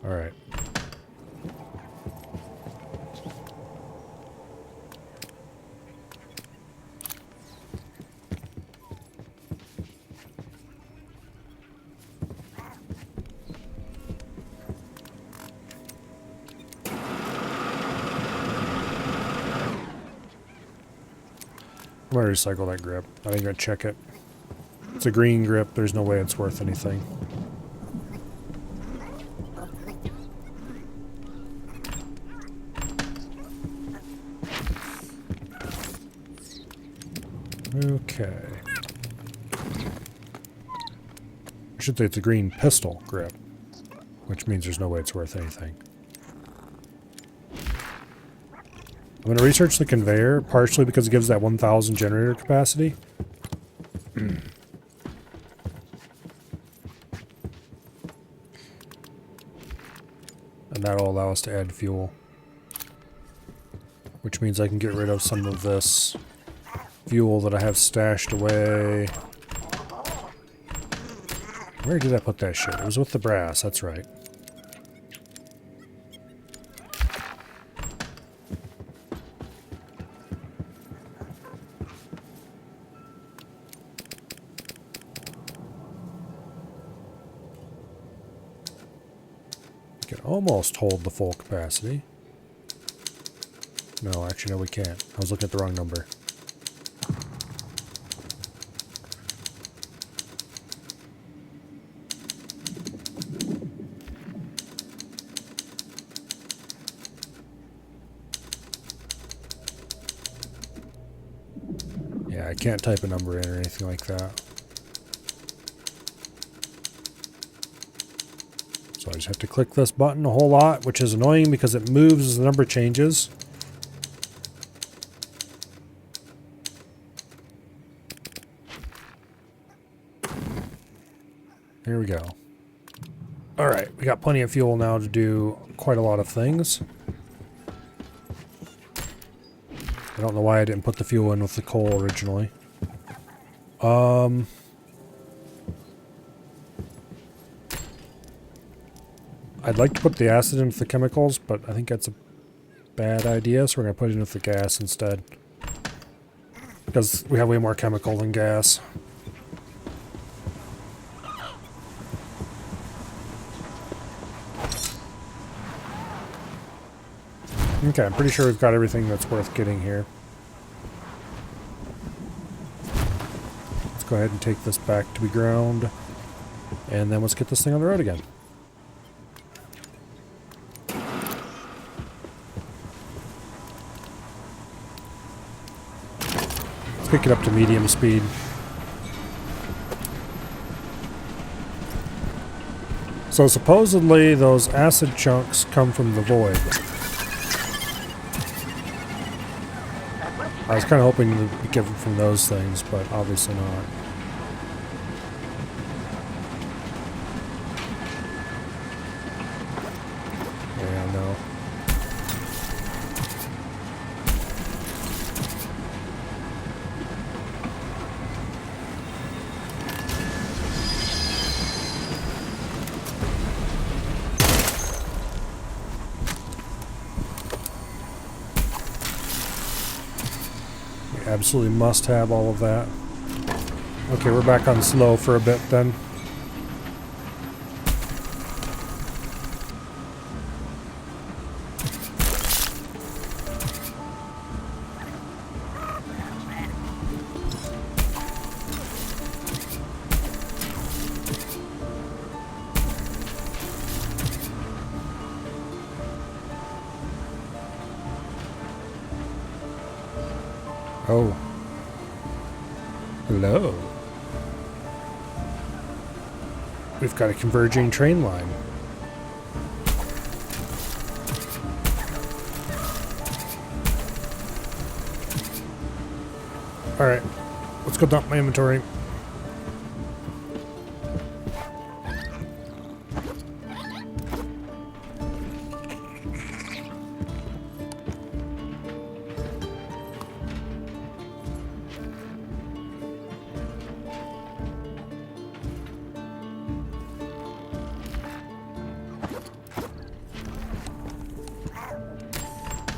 Alright. I'm gonna recycle that grip. I ain't gonna check it. It's a green grip. There's no way it's worth anything. Okay. I should say it's a green pistol grip, which means there's no way it's worth anything. I'm going to research the conveyor, partially because it gives that 1,000 generator capacity. And that'll allow us to add fuel. Which means I can get rid of some of this fuel that I have stashed away. Where did I put that shit? It was with the brass, that's right. Can almost hold the full capacity. No, actually, no, we can't. I was looking at the wrong number. Yeah, I can't type a number in or anything like that. So I just have to click this button a whole lot, which is annoying because it moves as the number changes. There we go. Alright, we got plenty of fuel now to do quite a lot of things. I don't know why I didn't put the fuel in with the coal originally. I'd like to put the acid in with the chemicals, but I think that's a bad idea, so we're going to put it in with the gas instead. Because we have way more chemical than gas. Okay, I'm pretty sure we've got everything that's worth getting here. Let's go ahead and take this back to be ground. And then let's get this thing on the road again. Let's pick it up to medium speed. So supposedly those acid chunks come from the void. I was kind of hoping to get it from those things, but obviously not. Yeah, no. Absolutely must have all of that. Okay, we're back on slow for a bit then. Oh. Hello. We've got a converging train line. Alright. Let's go dump my inventory.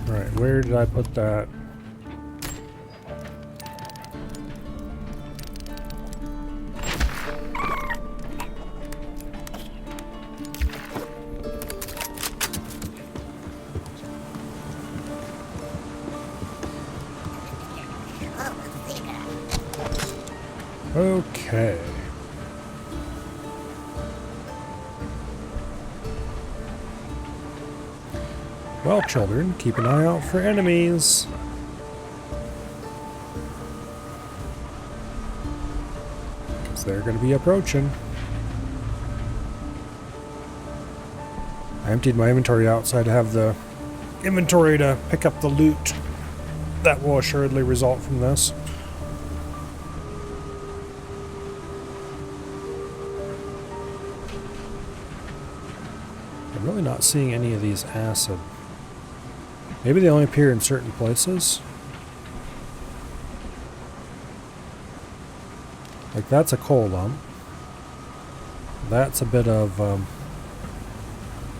Alright, where did I put that? Okay. Well, children, keep an eye out for enemies. Because they're going to be approaching. I emptied my inventory out so I'd have the inventory to pick up the loot that will assuredly result from this. I'm really not seeing any of these acid. Maybe they only appear in certain places. Like that's a coal lump. That's a bit of, what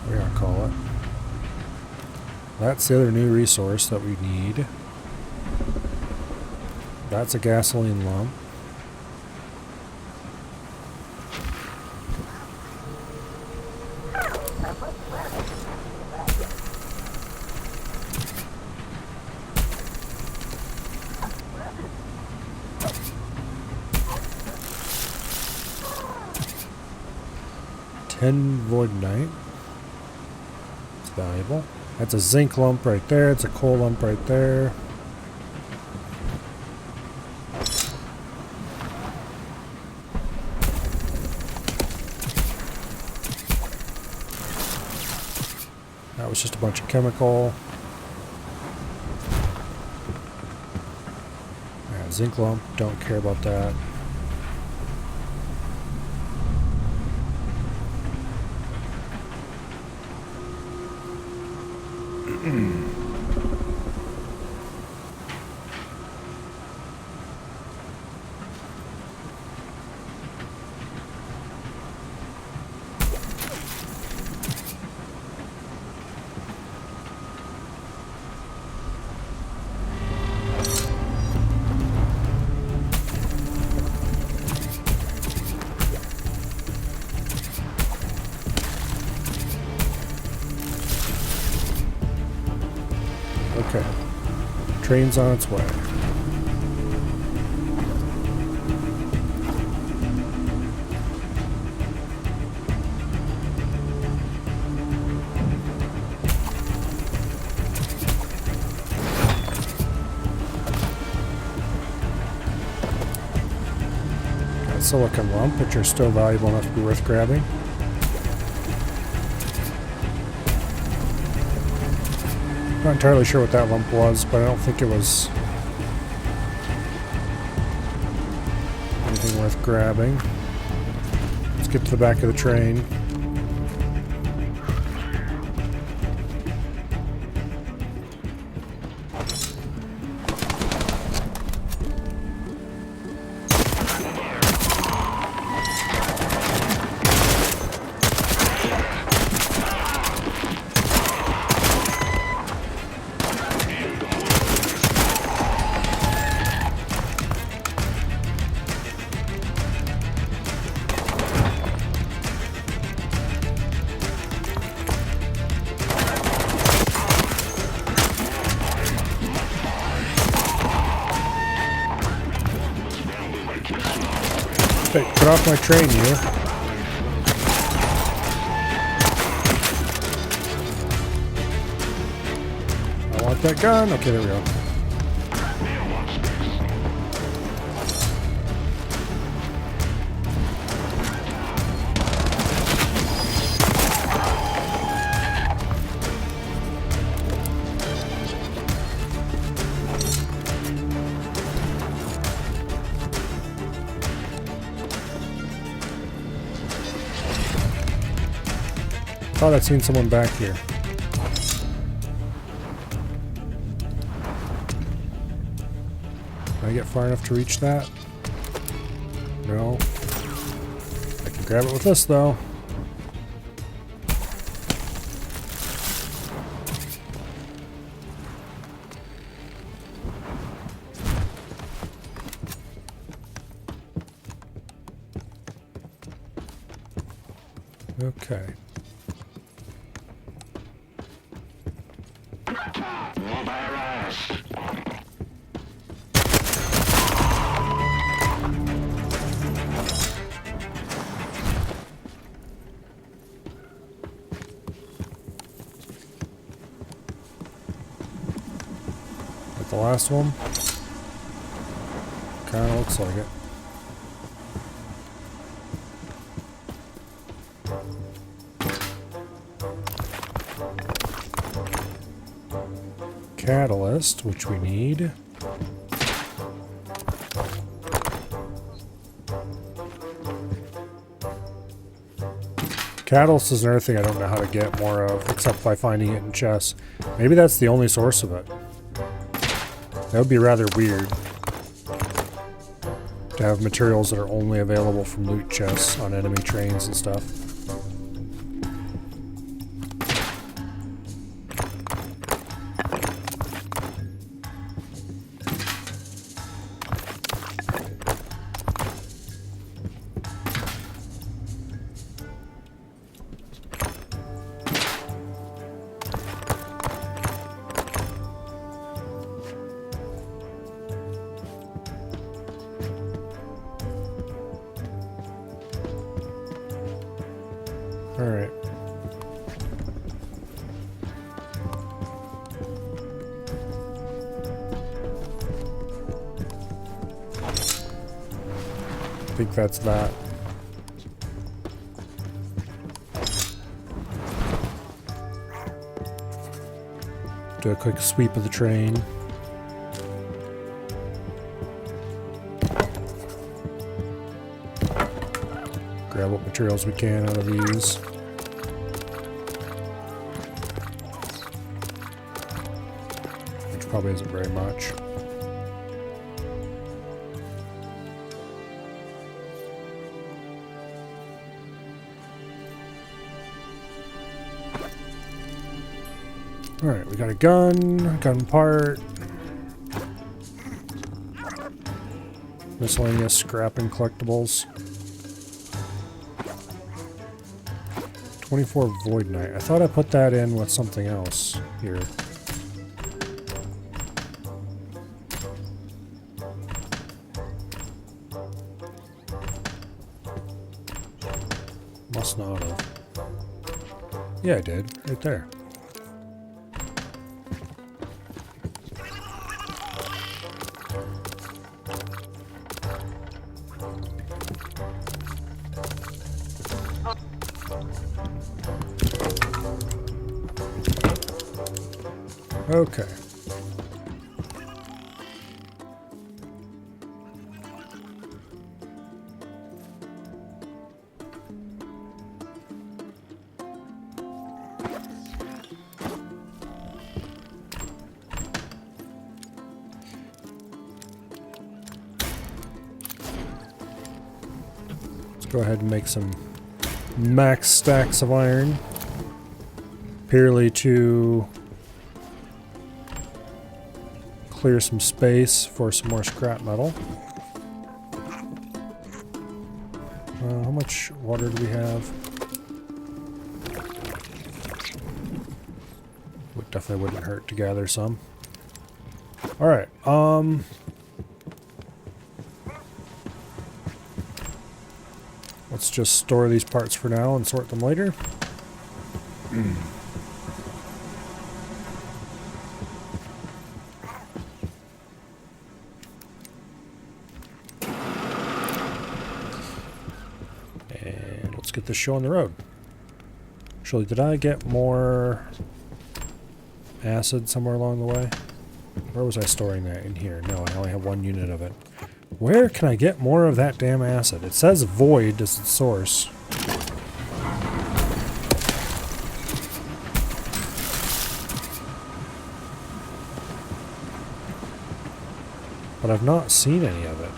do you want to call it? That's the other new resource that we need. That's a gasoline lump. Voidtrain. It's valuable. That's a zinc lump right there. It's a coal lump right there. That was just a bunch of chemical. Yeah, zinc lump. Don't care about that. Okay. Train's on its way. Got a silicon lump, which are still valuable enough to be worth grabbing. Not entirely sure what that lump was, but I don't think it was anything worth grabbing. Let's get to the back of the train. Hey, get off my train, you. I want that gun. Okay, there we go. Thought I'd seen someone back here. Can I get far enough to reach that? No. I can grab it with this though. Okay. last one? Kinda looks like it. Catalyst, which we need. Catalyst is another thing I don't know how to get more of, except by finding it in chests. Maybe that's the only source of it. That would be rather weird. To have materials that are only available from loot chests on enemy trains and stuff. Alright. I think that's that. Do a quick sweep of the train. Grab what materials we can out of these. Which probably isn't very much. Alright, we got a gun part. Miscellaneous scrap and collectibles. 24 Void Knight. I thought I put that in with something else here. Must not have. Yeah, I did. Right there. Okay. Let's go ahead and make some max stacks of iron. Purely to clear some space for some more scrap metal. How much water do we have? Definitely wouldn't hurt to gather some. Alright, let's just store these parts for now and sort them later. Get this show on the road. Actually, did I get more acid somewhere along the way? Where was I storing that? In here. No, I only have 1 unit of it. Where can I get more of that damn acid? It says Void as its source. But I've not seen any of it.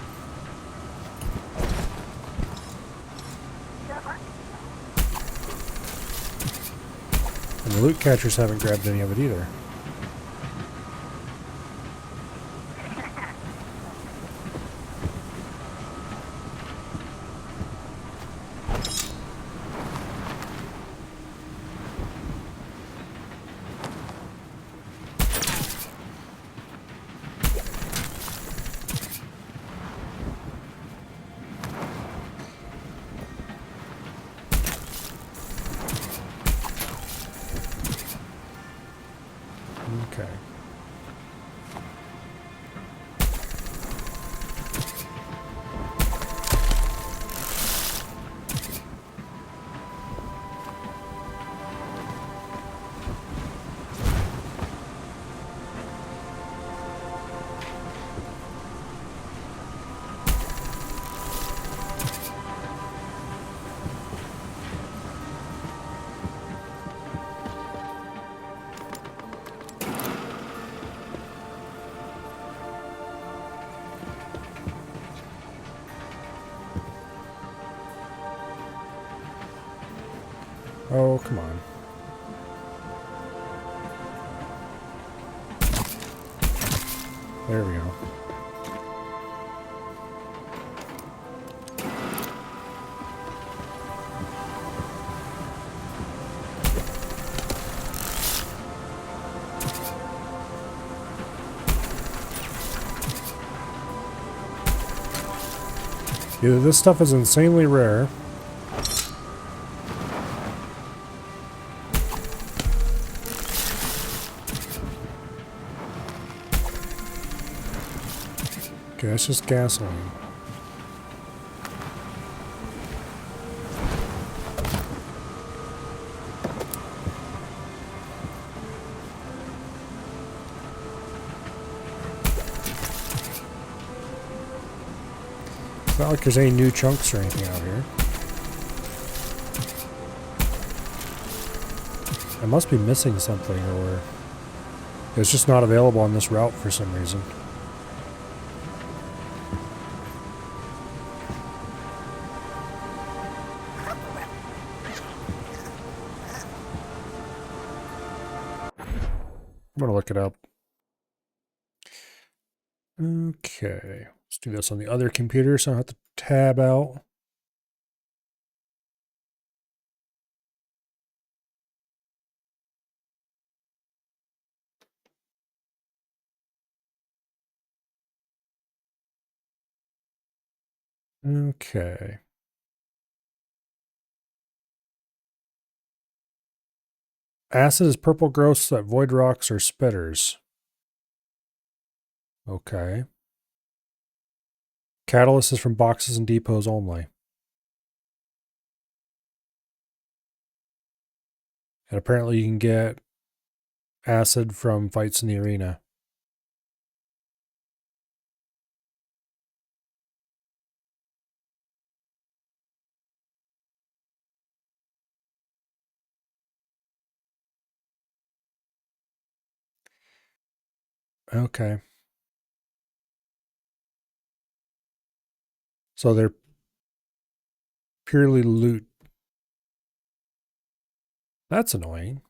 And the loot catchers haven't grabbed any of it either. Oh, come on. There we go. Either this stuff is insanely rare, okay, that's just gasoline. It's not like there's any new chunks or anything out here. I must be missing something, or it's just not available on this route for some reason. I'm gonna look it up. Okay, let's do this on the other computer so I don't have to tab out. Okay. Acid is purple growths that void rocks or spitters. Okay. Catalyst is from boxes and depots only. And apparently you can get acid from fights in the arena. Okay. So they're purely loot. That's annoying.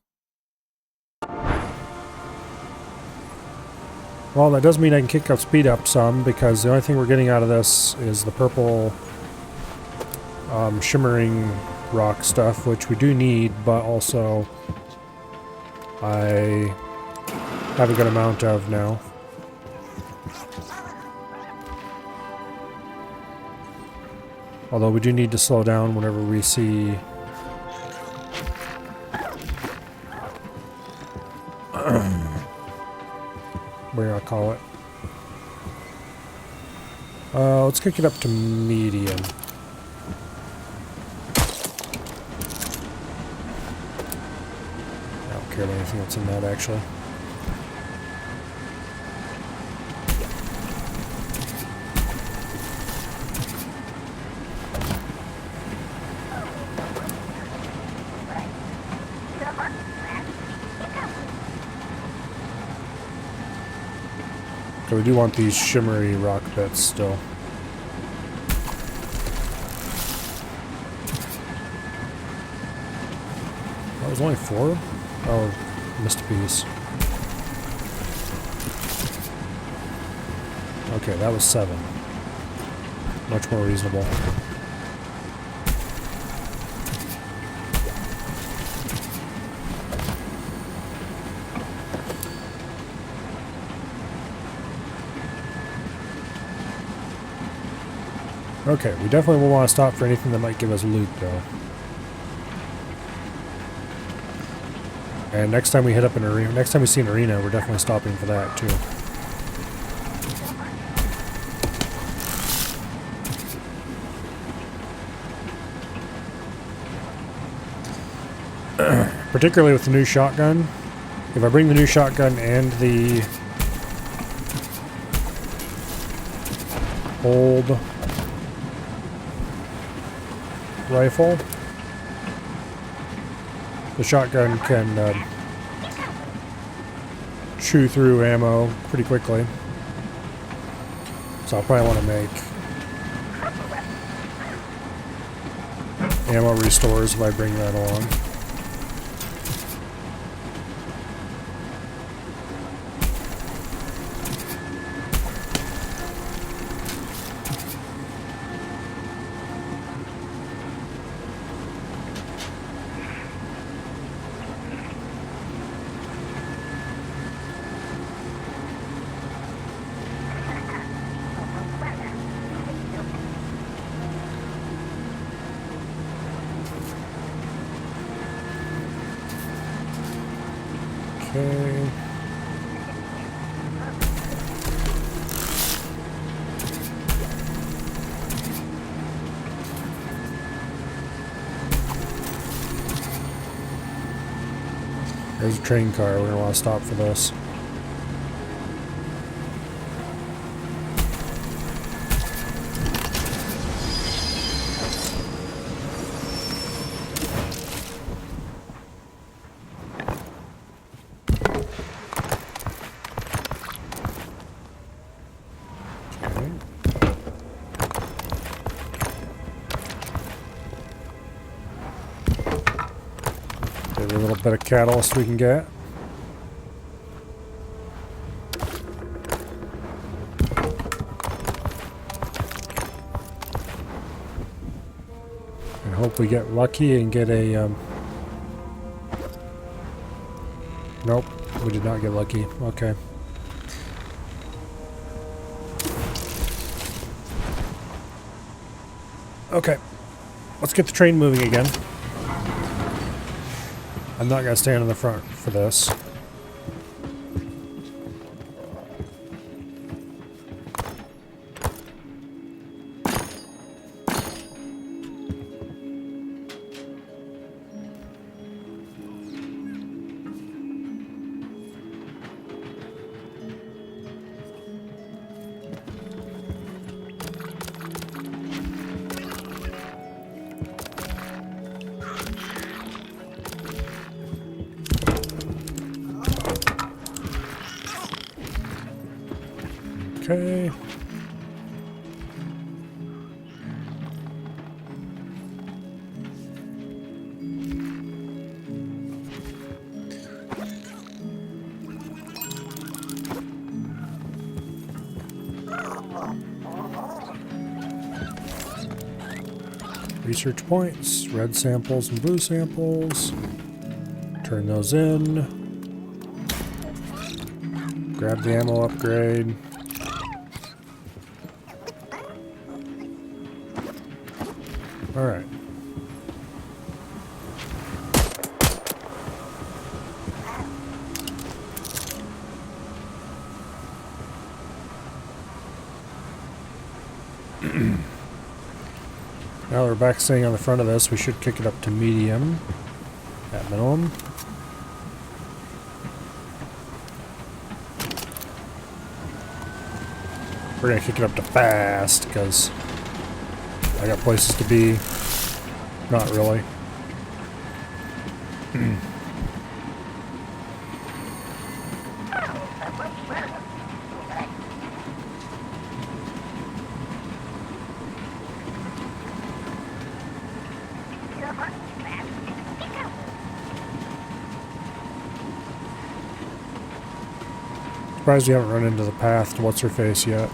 Well, that does mean I can kick up speed up some, because the only thing we're getting out of this is the purple shimmering rock stuff, which we do need, but also I have a good amount of now. Although we do need to slow down whenever we see what do I call it? Let's kick it up to medium. I don't care about anything that's in that, actually. So we do want these shimmery rock bits still. That was only 4? Oh, missed a piece. Okay, that was 7. Much more reasonable. Okay, we definitely will want to stop for anything that might give us loot, though. And next time we hit up an arena, next time we see an arena, we're definitely stopping for that, too. Particularly with the new shotgun. If I bring the new shotgun and the old rifle, the shotgun can chew through ammo pretty quickly. So I'll probably want to make ammo restores if I bring that along. Okay. There's a train car. We're going to want to stop for this. Okay. Every little bit of catalyst we can get. And hope we get lucky and get a... Nope, we did not get lucky. Okay. Okay, let's get the train moving again. I'm not going to stand in the front for this. Okay. Research points, red samples and blue samples. Turn those in. Grab the ammo upgrade. All right. Now we're back staying on the front of this. We should kick it up to medium at minimum. We're gonna kick it up to fast because I got places to be. Not really. Surprised you haven't run into the path to what's her face yet.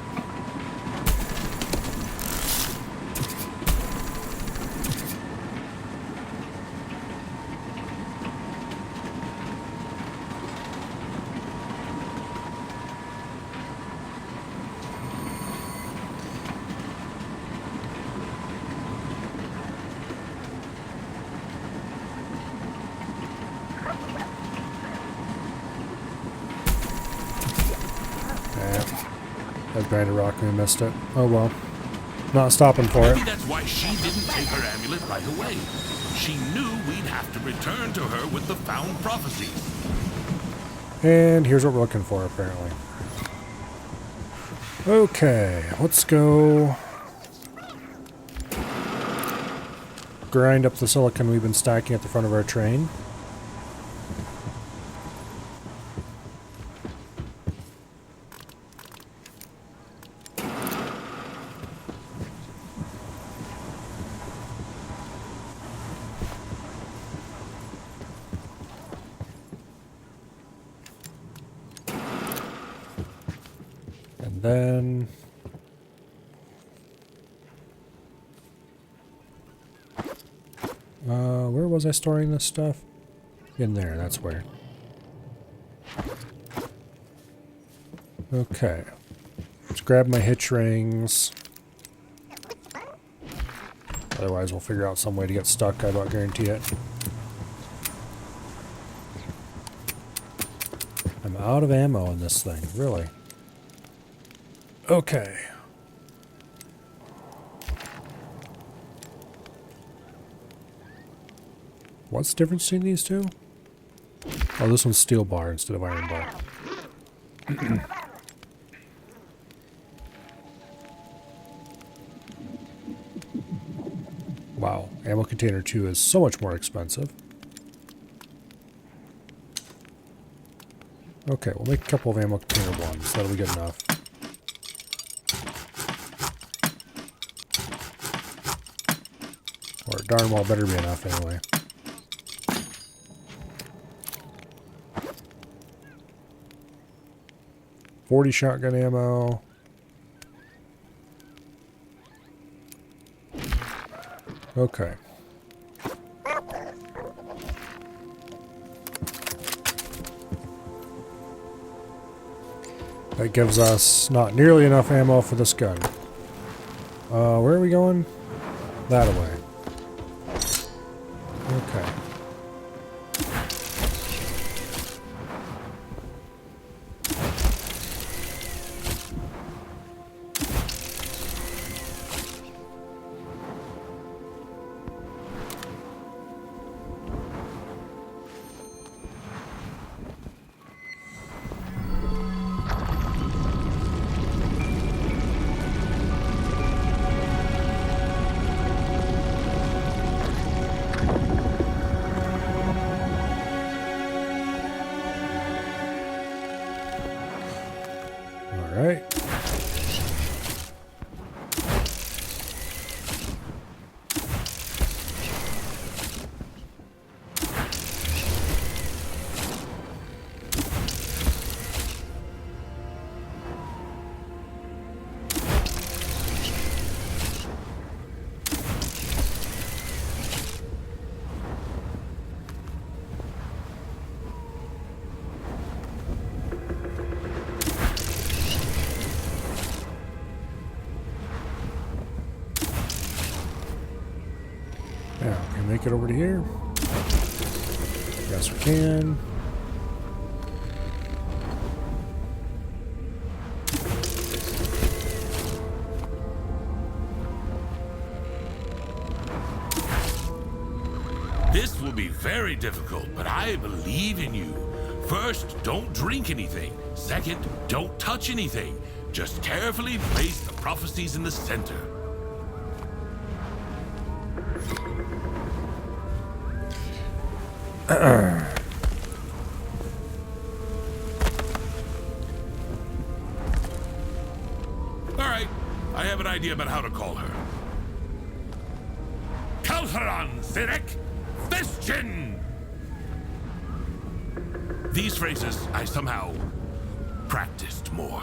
That grinder rock, we missed it. Oh well. Not stopping for it. Maybe that's why she didn't take her amulet right away. She knew we'd have to return to her with the found prophecies. And here's what we're looking for, apparently. Okay, let's go grind up the silicon we've been stacking at the front of our train. And then where was I storing this stuff? In there, that's where. Okay. Let's grab my hitch rings. Otherwise we'll figure out some way to get stuck, I about guarantee it. out of ammo in this thing, really. Okay. What's the difference between these two? Oh, this one's steel bar instead of iron bar. Wow, ammo container 2 is so much more expensive. Okay, we'll make a couple of ammo container 1s. That'll be good enough. Or darn well better be enough anyway. .40 shotgun ammo. Okay. That gives us not nearly enough ammo for this gun. Where are we going? That way. Okay. Alright. Now, can we make it over to here? Yes, we can. This will be very difficult, but I believe in you. First, don't drink anything. Second, don't touch anything. Just carefully place the prophecies in the center. Alright, I have an idea about how to call her. Kalharan Sirek Vestchen! These phrases I somehow practiced more.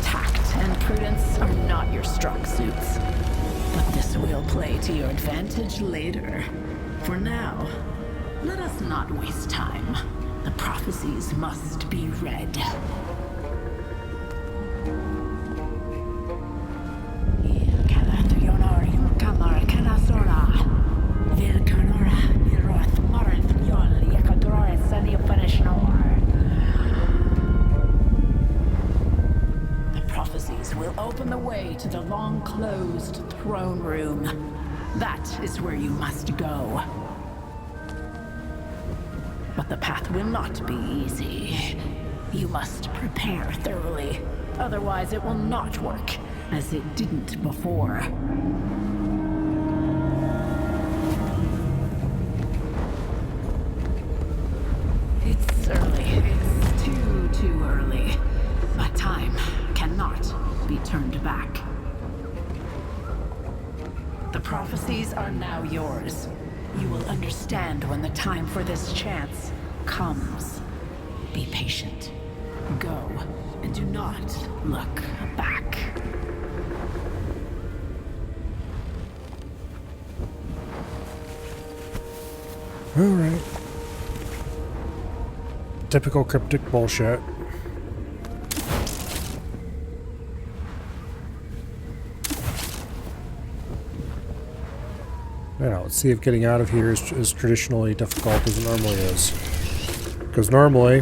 Tact and prudence are not your strong suits. But this will play to your advantage later. For now, let us not waste time. The prophecies must be read. The prophecies will open the way to the long-closed throne room. That is where you must go. But the path will not be easy. You must prepare thoroughly. Otherwise, it will not work, as it didn't before. It's early. It's too early. But time cannot be turned back. The prophecies are now yours. You will understand when the time for this chance comes. Be patient. Go, and do not look back. Alright. Typical cryptic bullshit. Now, let's see if getting out of here is as traditionally difficult as it normally is. Because normally,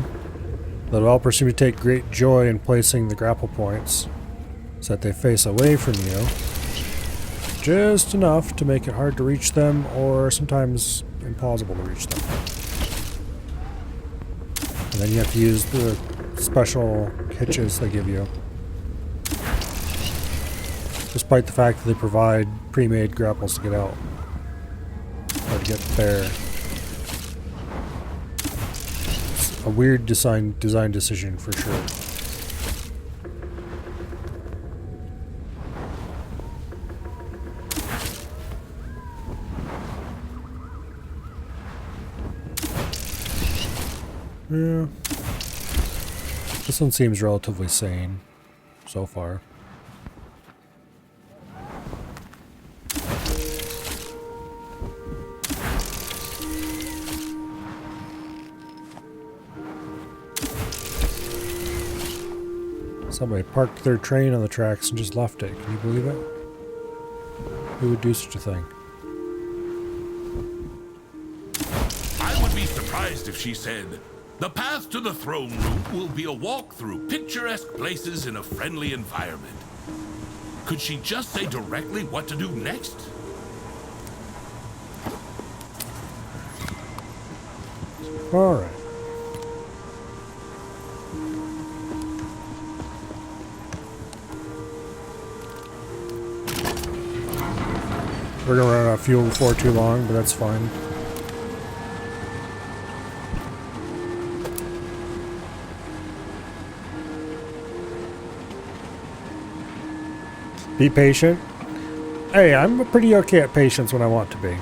the developers seem to take great joy in placing the grapple points so that they face away from you. Just enough to make it hard to reach them, or sometimes impossible to reach them. And then you have to use the special hitches they give you. Despite the fact that they provide pre-made grapples to get out. Or to get there. It's a weird design decision for sure. Yeah. This one seems relatively sane so far. Somebody parked their train on the tracks and just left it. Can you believe it? Who would do such a thing? I would be surprised if she said, "The path to the throne room will be a walk through picturesque places in a friendly environment." Could she just say directly what to do next? Alright. We're gonna run out of fuel before too long, but that's fine. Be patient. Hey, I'm pretty okay at patience when I want to be.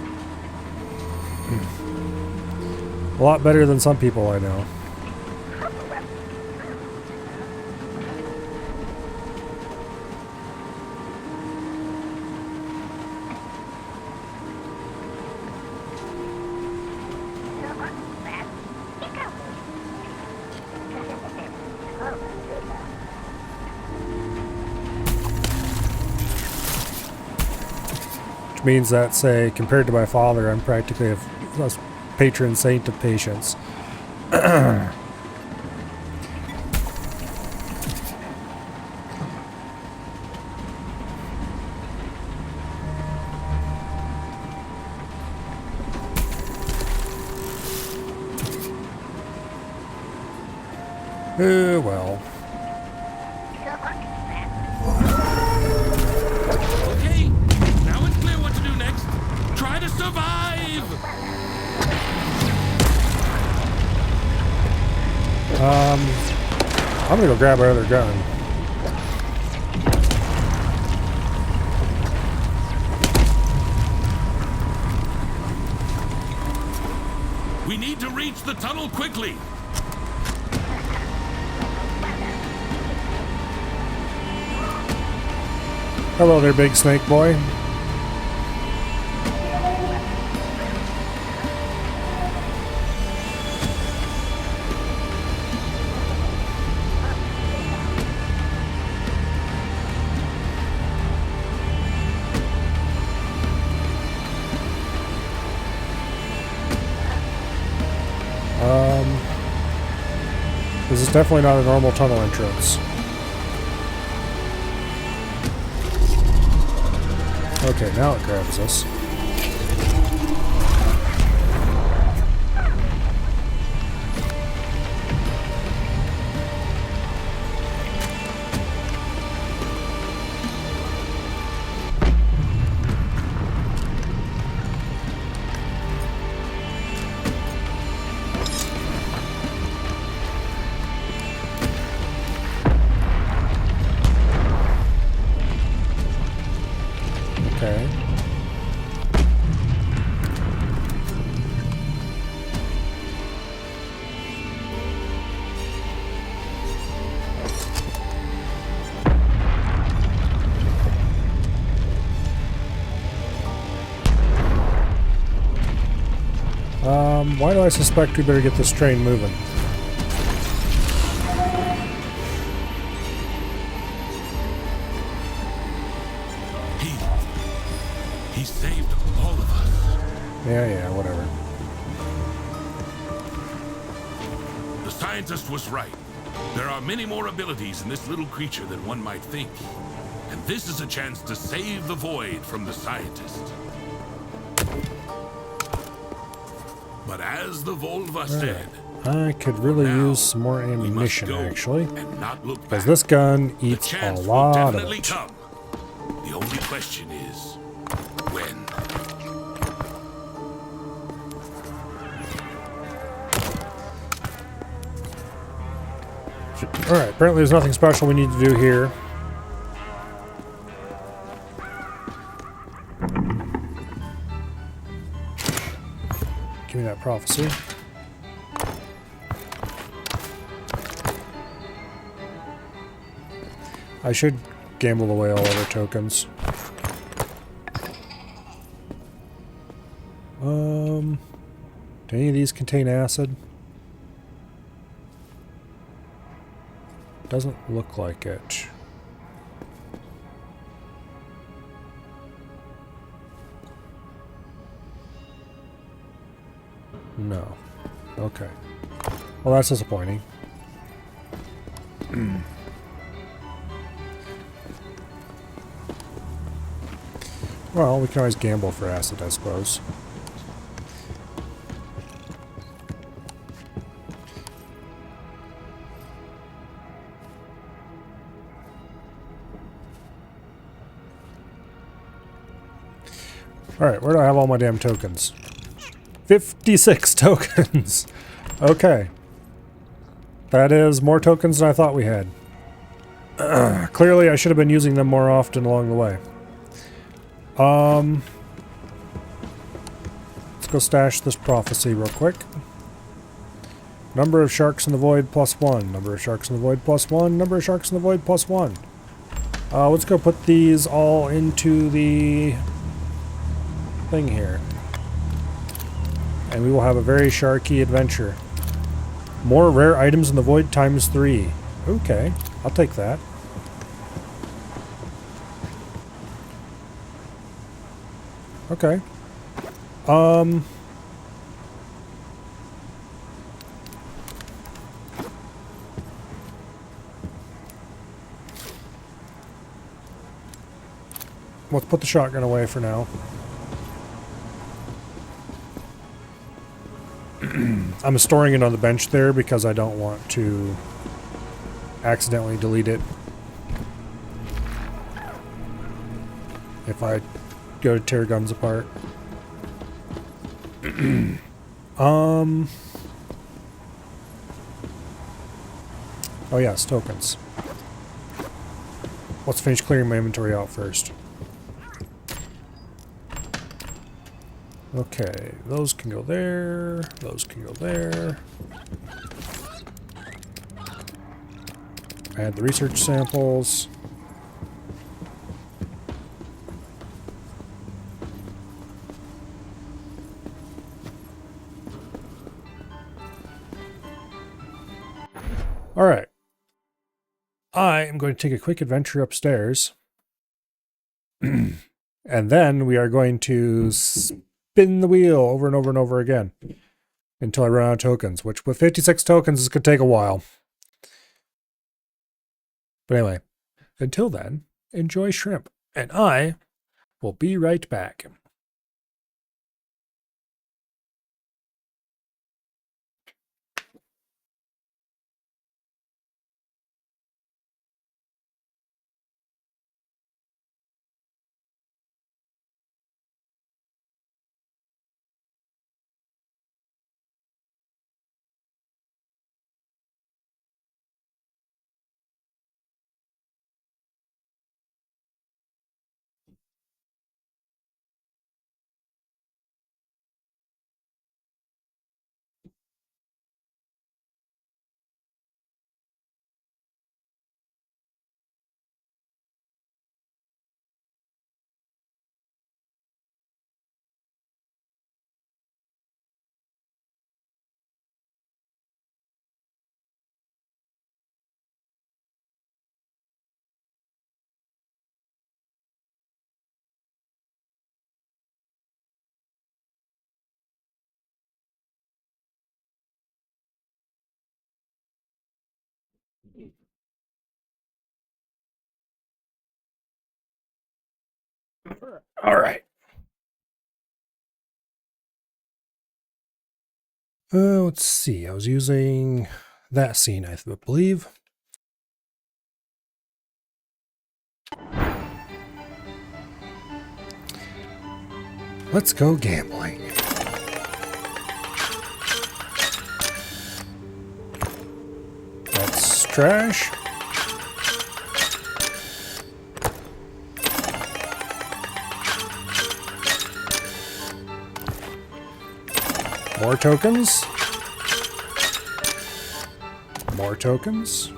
A lot better than some people I know. Which means that, say, compared to my father, I'm practically a patron saint of patience. Well. Okay, now it's clear what to do next. Try to survive! I'm gonna go grab our other gun. We need to reach the tunnel quickly. Hello there, big snake boy. This is definitely not a normal tunnel entrance. Okay, now it grabs us. Okay. Why do I suspect we better get this train moving? He saved all of us. Yeah, whatever. The scientist was right. There are many more abilities in this little creature than one might think. And this is a chance to save the Void from the scientist. But as the Volva said, I could really now, use some more we must ammunition, go actually. and not look Because back. this gun The eats a chance will lot of definitely it. come. The only question is, when? Alright, apparently there's nothing special we need to do here. Give me that prophecy. I should gamble away all other tokens. Do any of these contain acid? Doesn't look like it. No. Okay. Well, that's disappointing. Well, we can always gamble for acid, I suppose. Alright, where do I have all my damn tokens? 56 tokens! Okay. That is more tokens than I thought we had. Clearly, I should have been using them more often along the way. Let's go stash this prophecy real quick. Number of sharks in the void +1. Number of sharks in the void +1. Number of sharks in the void +1. Let's go put these all into the thing here. And we will have a very sharky adventure. More rare items in the void ×3. Okay, I'll take that. Okay. Let's put the shotgun away for now. I'm storing it on the bench there because I don't want to accidentally delete it if I go to tear guns apart. Oh yes, tokens. Let's finish clearing my inventory out first. Okay, those can go there, those can go there. Add the research samples. Alright. I am going to take a quick adventure upstairs. And then we are going to spin the wheel over and over and over again until I run out of tokens, which with 56 tokens is going to take a while. But anyway, until then, enjoy shrimp, and I will be right back. All right. Let's see. I was using that scene, I believe. Let's go gambling. That's trash. More tokens. More tokens.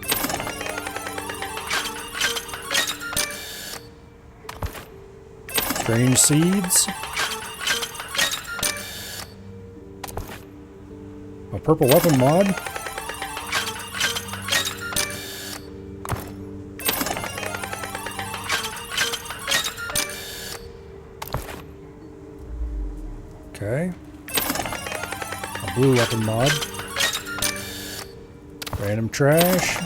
Strange seeds. A purple weapon mod. Okay. A blue weapon mod. Random trash.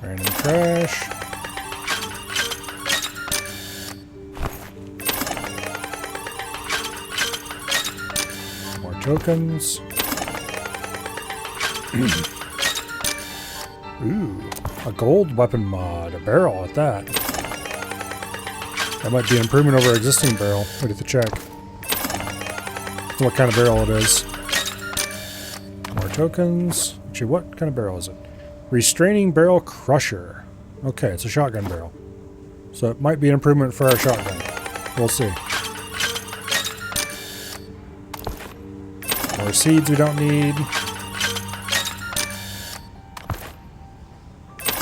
Random trash. More tokens. Ooh, a gold weapon mod, a barrel at that. That might be an improvement over existing barrel. We have to check. What kind of barrel it is. More tokens. Actually, what kind of barrel is it? Restraining barrel crusher. Okay, it's a shotgun barrel. So it might be an improvement for our shotgun. We'll see. More seeds we don't need.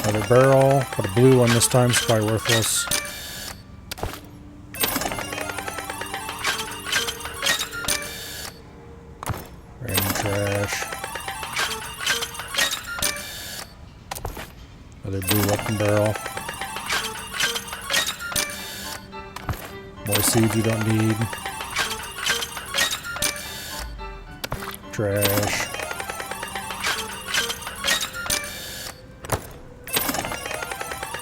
Another barrel, but a blue one this time, is probably worthless. Random trash. Another blue weapon barrel. More seeds we don't need. Trash.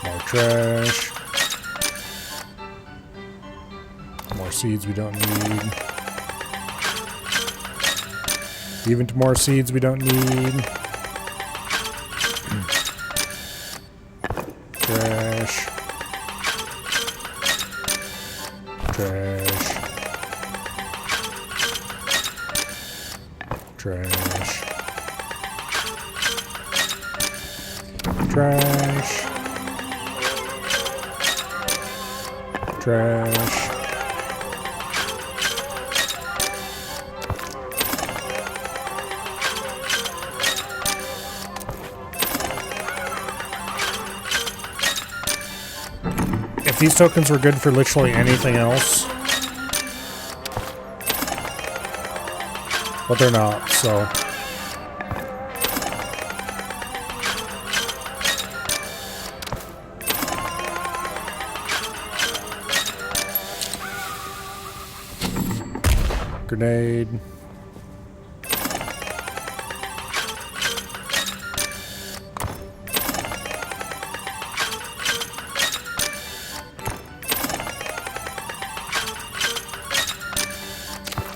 More trash. More seeds we don't need. Even to more seeds we don't need. Trash. Trash. Trash. Trash. Trash. If these tokens were good for literally anything else, but they're not, so. Grenade.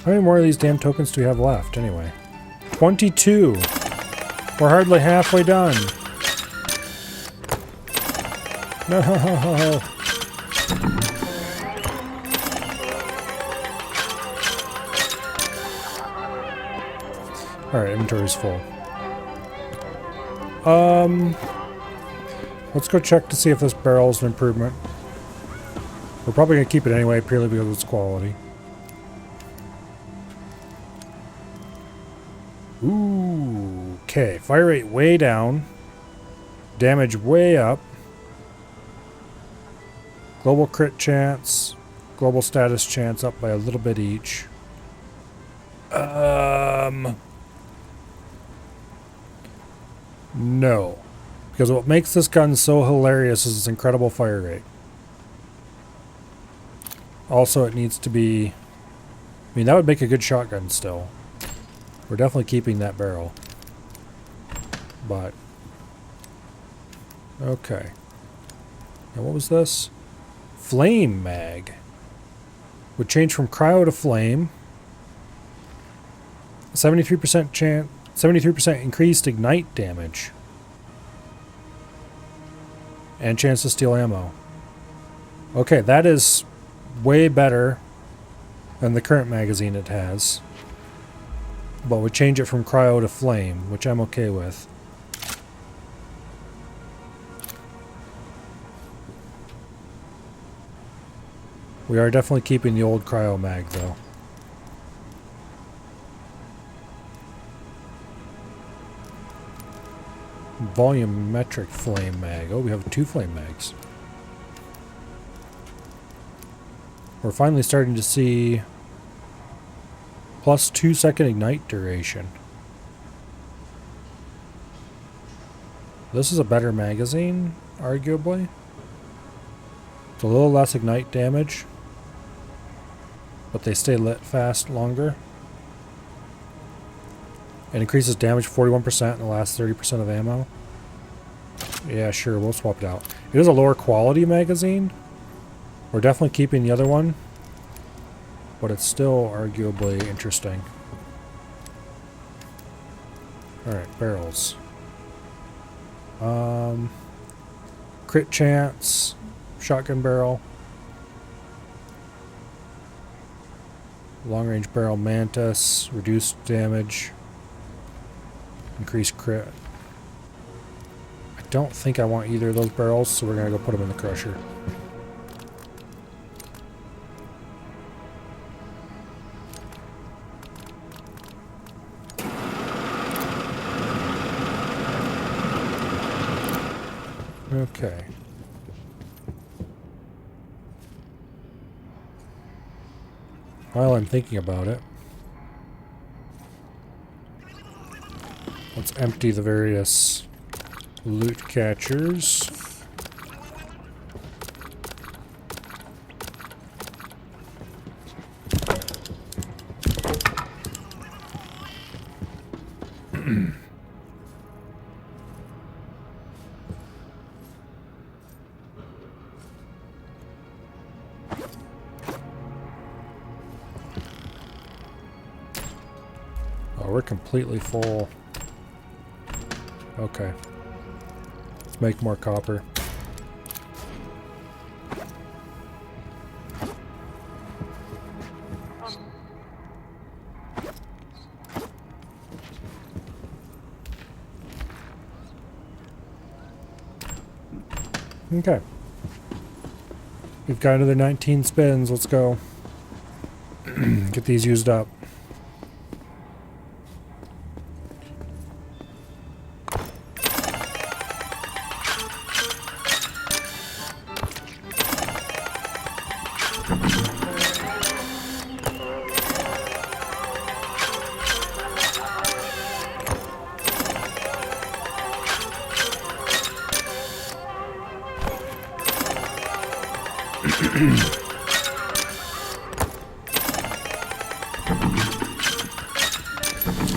How many more of these damn tokens do we have left, anyway? 22! We're hardly halfway done. No! Alright, inventory's full. Let's go check to see if this barrel's an improvement. We're probably going to keep it anyway, purely because of its quality. Ooh, okay. Fire rate way down. Damage way up. Global crit chance. Global status chance up by a little bit each. No. Because what makes this gun so hilarious is its incredible fire rate. Also, it needs to be I mean, that would make a good shotgun still. We're definitely keeping that barrel. But... okay. Now what was this? Flame mag. Would change from cryo to flame. 73% chance... 73% increased ignite damage. And chance to steal ammo. Okay, that is way better than the current magazine it has. But would change it from cryo to flame, which I'm okay with. We are definitely keeping the old cryo mag, though. Volumetric flame mag. Oh, we have 2 flame mags. We're finally starting to see plus 2-second ignite duration. This is a better magazine, arguably. It's a little less ignite damage, but they stay lit fast longer. It increases damage 41% in the last 30% of ammo. Yeah, sure, we'll swap it out. It is a lower quality magazine. We're definitely keeping the other one, but it's still arguably interesting. Alright, barrels. Crit chance, shotgun barrel, long range barrel mantis, reduced damage, increased crit. I don't think I want either of those barrels, so we're gonna go put them in the crusher. Okay. While I'm thinking about it, let's empty the various loot catchers. Oh, we're completely full. Okay. Let's make more copper. Okay. We've got another 19 spins. Let's go. Get these used up.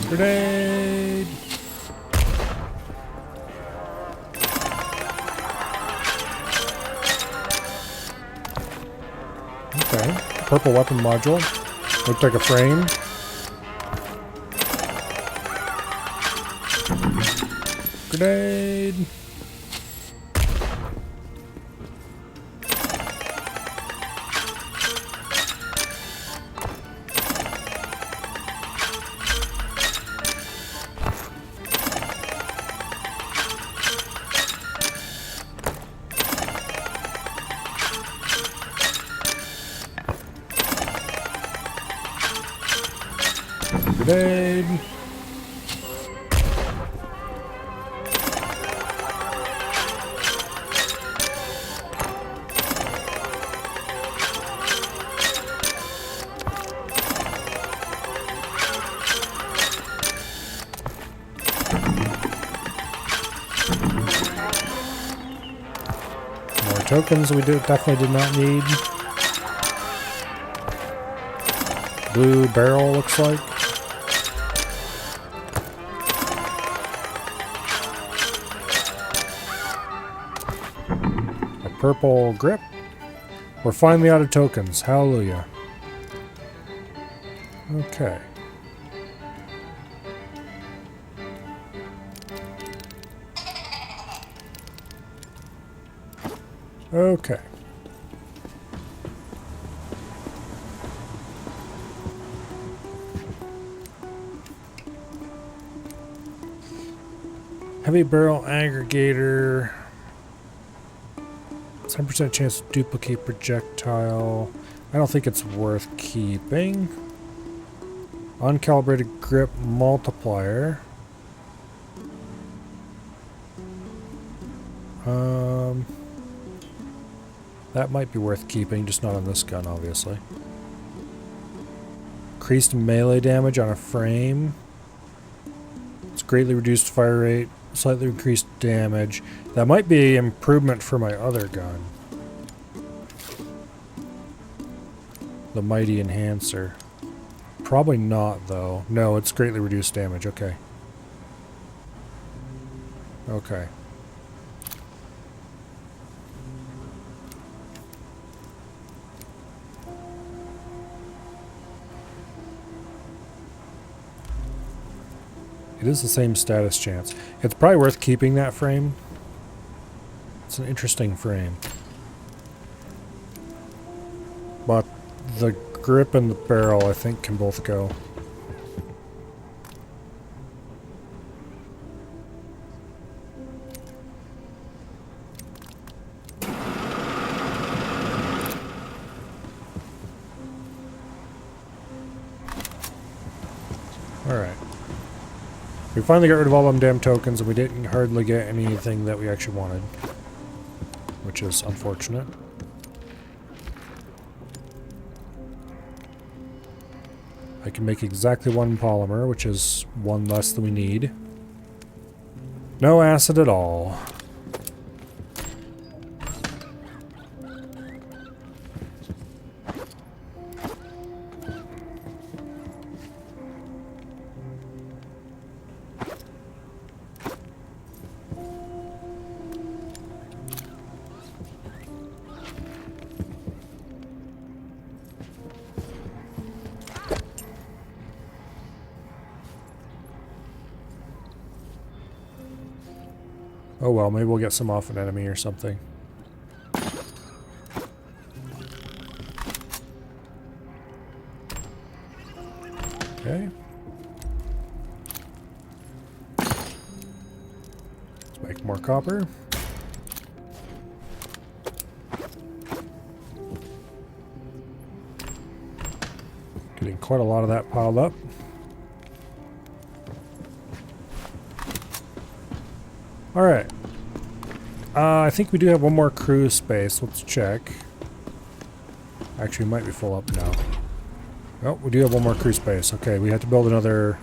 Grenade! Okay. Purple weapon module. Looked like a frame. Grenade! Grenade. More tokens we definitely did not need. blue barrel looks like. A purple grip. We're finally out of tokens. Hallelujah. Okay. Okay. Heavy barrel aggregator. 10% chance to duplicate projectile. I don't think it's worth keeping. Uncalibrated grip multiplier. That might be worth keeping, just not on this gun, obviously. Increased melee damage on a frame. It's greatly reduced fire rate, slightly increased damage. That might be an improvement for my other gun. The Mighty Enhancer. Probably not, though. No, it's greatly reduced damage. Okay. Okay. It is the same status chance. It's probably worth keeping that frame. It's an interesting frame. But the grip and the barrel, I think, can both go. Alright. We finally got rid of all them damn tokens, and we didn't hardly get anything that we actually wanted. Which is unfortunate. I can make exactly one polymer, which is one less than we need. No acid at all. Oh well, maybe we'll get some off an enemy or something. Okay. Let's make more copper. Getting quite a lot of that piled up. Alright. I think we do have one more crew space. Let's check. Actually, we might be full up now. Oh, we do have one more crew space. Okay, we have to build another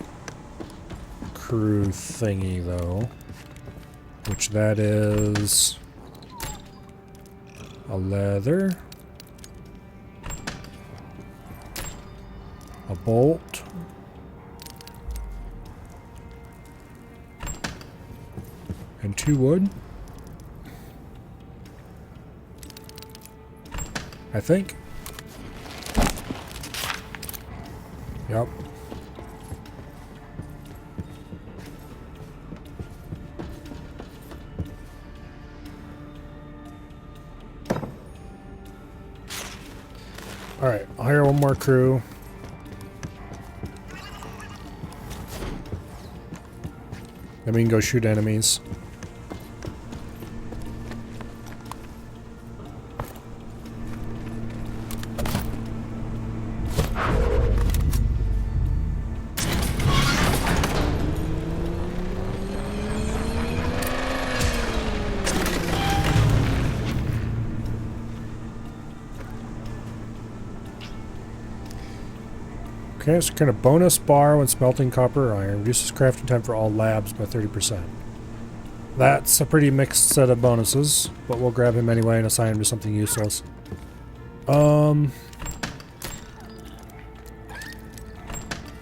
crew thingy, though. Which that is... a leather. A bolt. And 2 wood. I think. Yep. Alright, I'll hire one more crew. Then we can go shoot enemies. Okay, so kind of bonus bar when smelting copper or iron. Reduces crafting time for all labs by 30%. That's a pretty mixed set of bonuses, but we'll grab him anyway and assign him to something useless.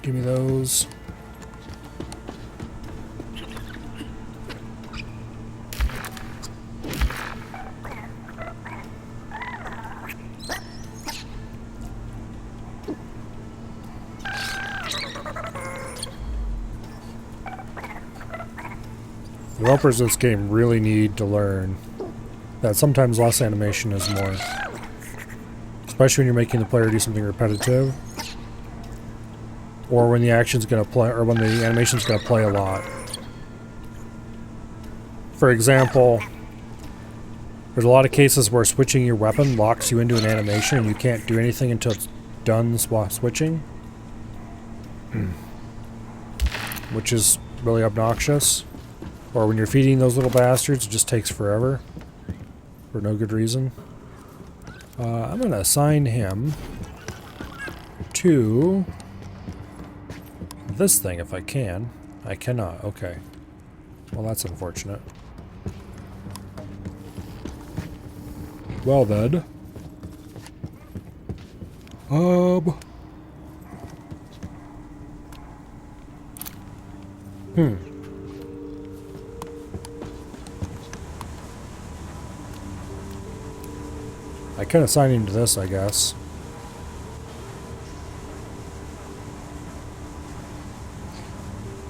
Give me those. Developers of this game really need to learn that sometimes less animation is more. Especially when you're making the player do something repetitive. Or when the action's gonna play, or when the animation's gonna play a lot. For example, there's a lot of cases where switching your weapon locks you into an animation and you can't do anything until it's done while switching. Which is really obnoxious. Or when you're feeding those little bastards, it just takes forever. For no good reason. I'm going to assign him to this thing if I can. I cannot. Okay. Well, that's unfortunate. Well then. I can assign him to this, I guess.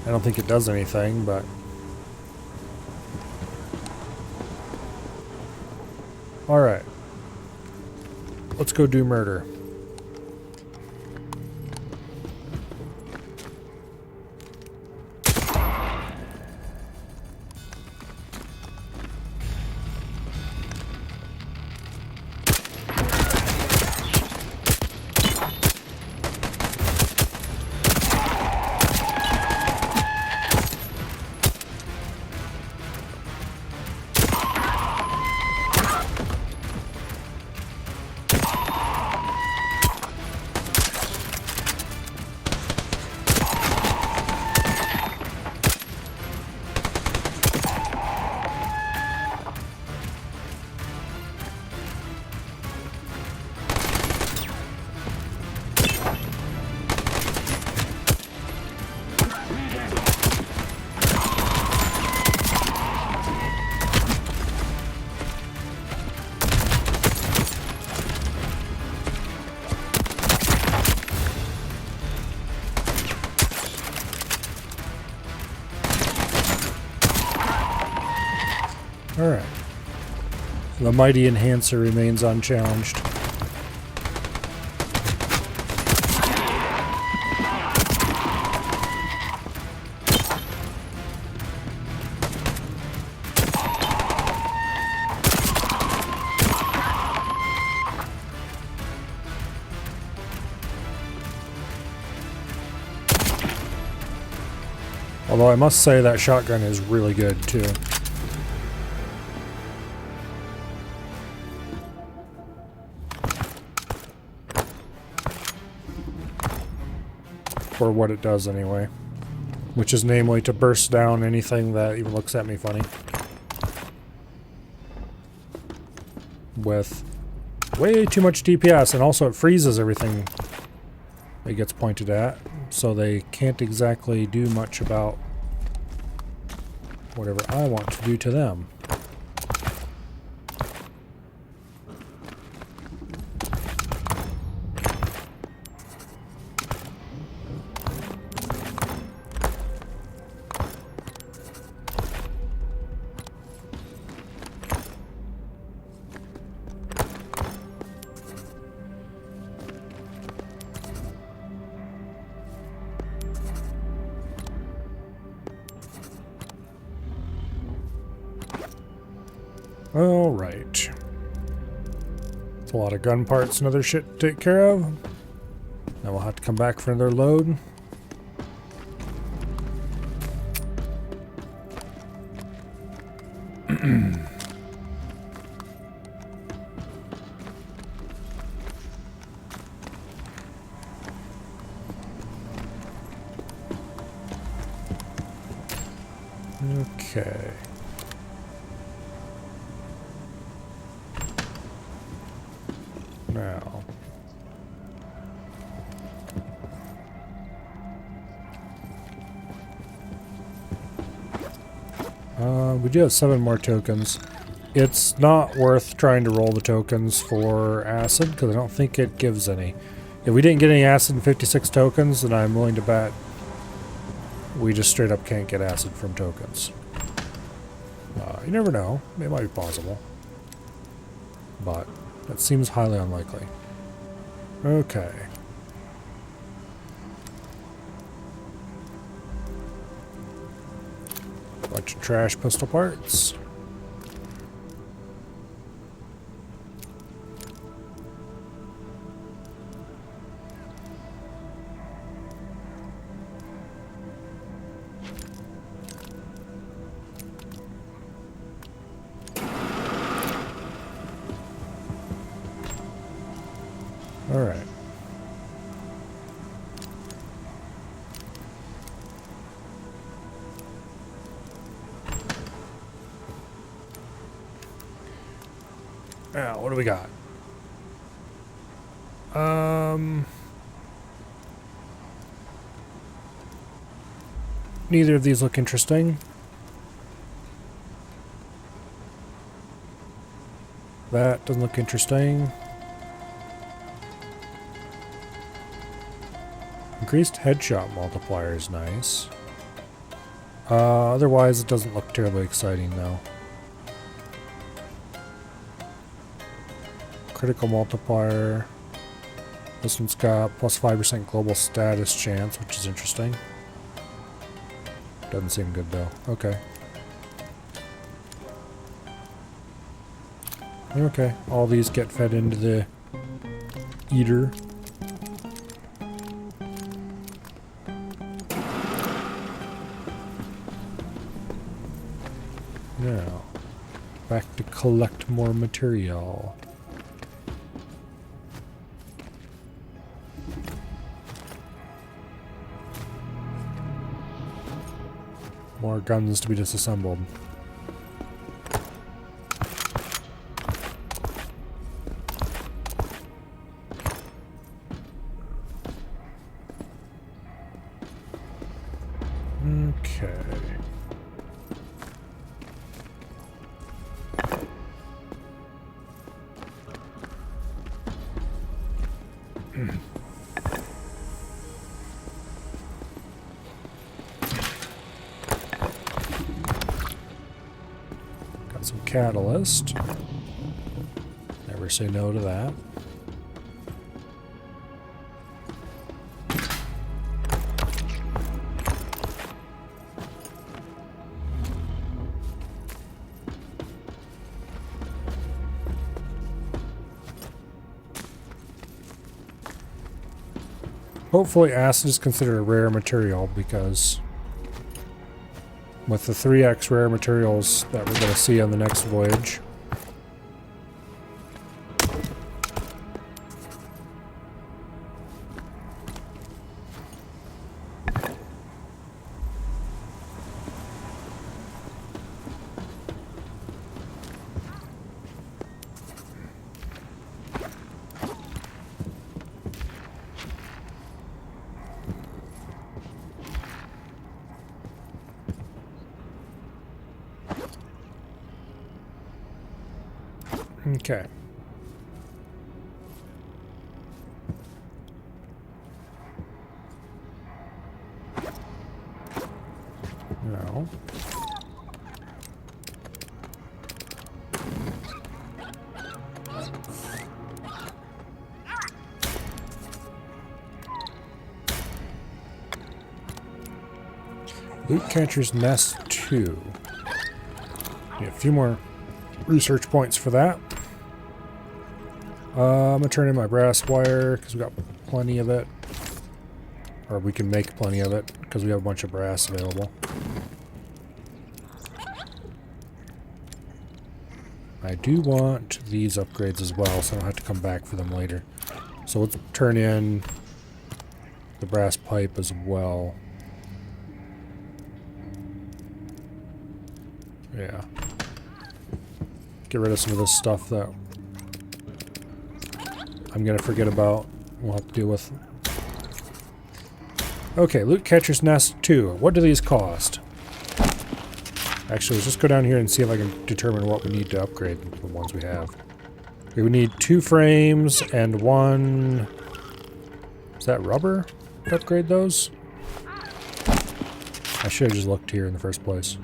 I don't think it does anything, but... Alright. Let's go do murder. Alright. The mighty enhancer remains unchallenged. Although I must say that shotgun is really good too. For what it does anyway. Which is namely to burst down anything that even looks at me funny. With way too much DPS, and also it freezes everything it gets pointed at. So they can't exactly do much about whatever I want to do to them. Alright. It's a lot of gun parts and other shit to take care of. Now we'll have to come back for another load. Okay. Now. We do have 7 more tokens. It's not worth trying to roll the tokens for acid because I don't think it gives any. If we didn't get any acid in 56 tokens, then I'm willing to bet we just straight up can't get acid from tokens. You never know. It might be possible. But that seems highly unlikely. Okay. Bunch of trash pistol parts. All right. Now, what do we got? Neither of these look interesting. That doesn't look interesting. Increased headshot multiplier is nice. Otherwise, it doesn't look terribly exciting, though. Critical multiplier. This one's got plus 5% global status chance, which is interesting. Doesn't seem good, though. Okay. Okay, all these get fed into the eater. Now, back to collect more material. More guns to be disassembled. Okay. Got some catalyst. Never say no to that. Hopefully acid is considered a rare material because with the 3x rare materials that we're going to see on the next voyage. Okay. No. Loot Catcher's Nest 2. Need a few more research points for that. I'm gonna turn in my brass wire because we got plenty of it. Or we can make plenty of it because we have a bunch of brass available. I do want these upgrades as well, so I don't have to come back for them later. So let's turn in the brass pipe as well. Yeah. Get rid of some of this stuff that I'm gonna forget about. We'll have to deal with. Okay, Loot Catcher's Nest 2. What do these cost? Actually, let's just go down here and see if I can determine what we need to upgrade the ones we have. We would need 2 frames and 1... Is that rubber to upgrade those? I should have just looked here in the first place.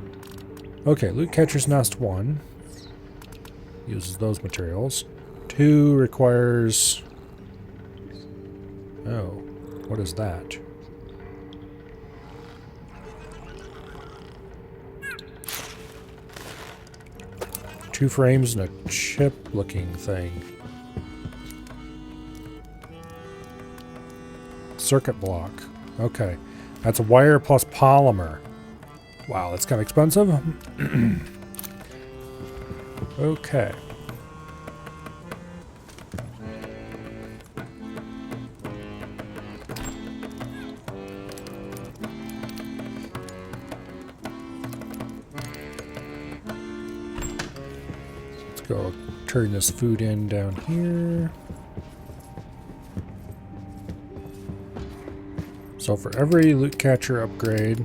Okay, Loot Catcher's Nest 1 uses those materials. 2 requires... Oh, what is that? Two frames and a chip-looking thing. Circuit block. Okay. That's a wire plus polymer. Wow, that's kind of expensive. Okay. Let's go turn this food in down here. So for every loot catcher upgrade,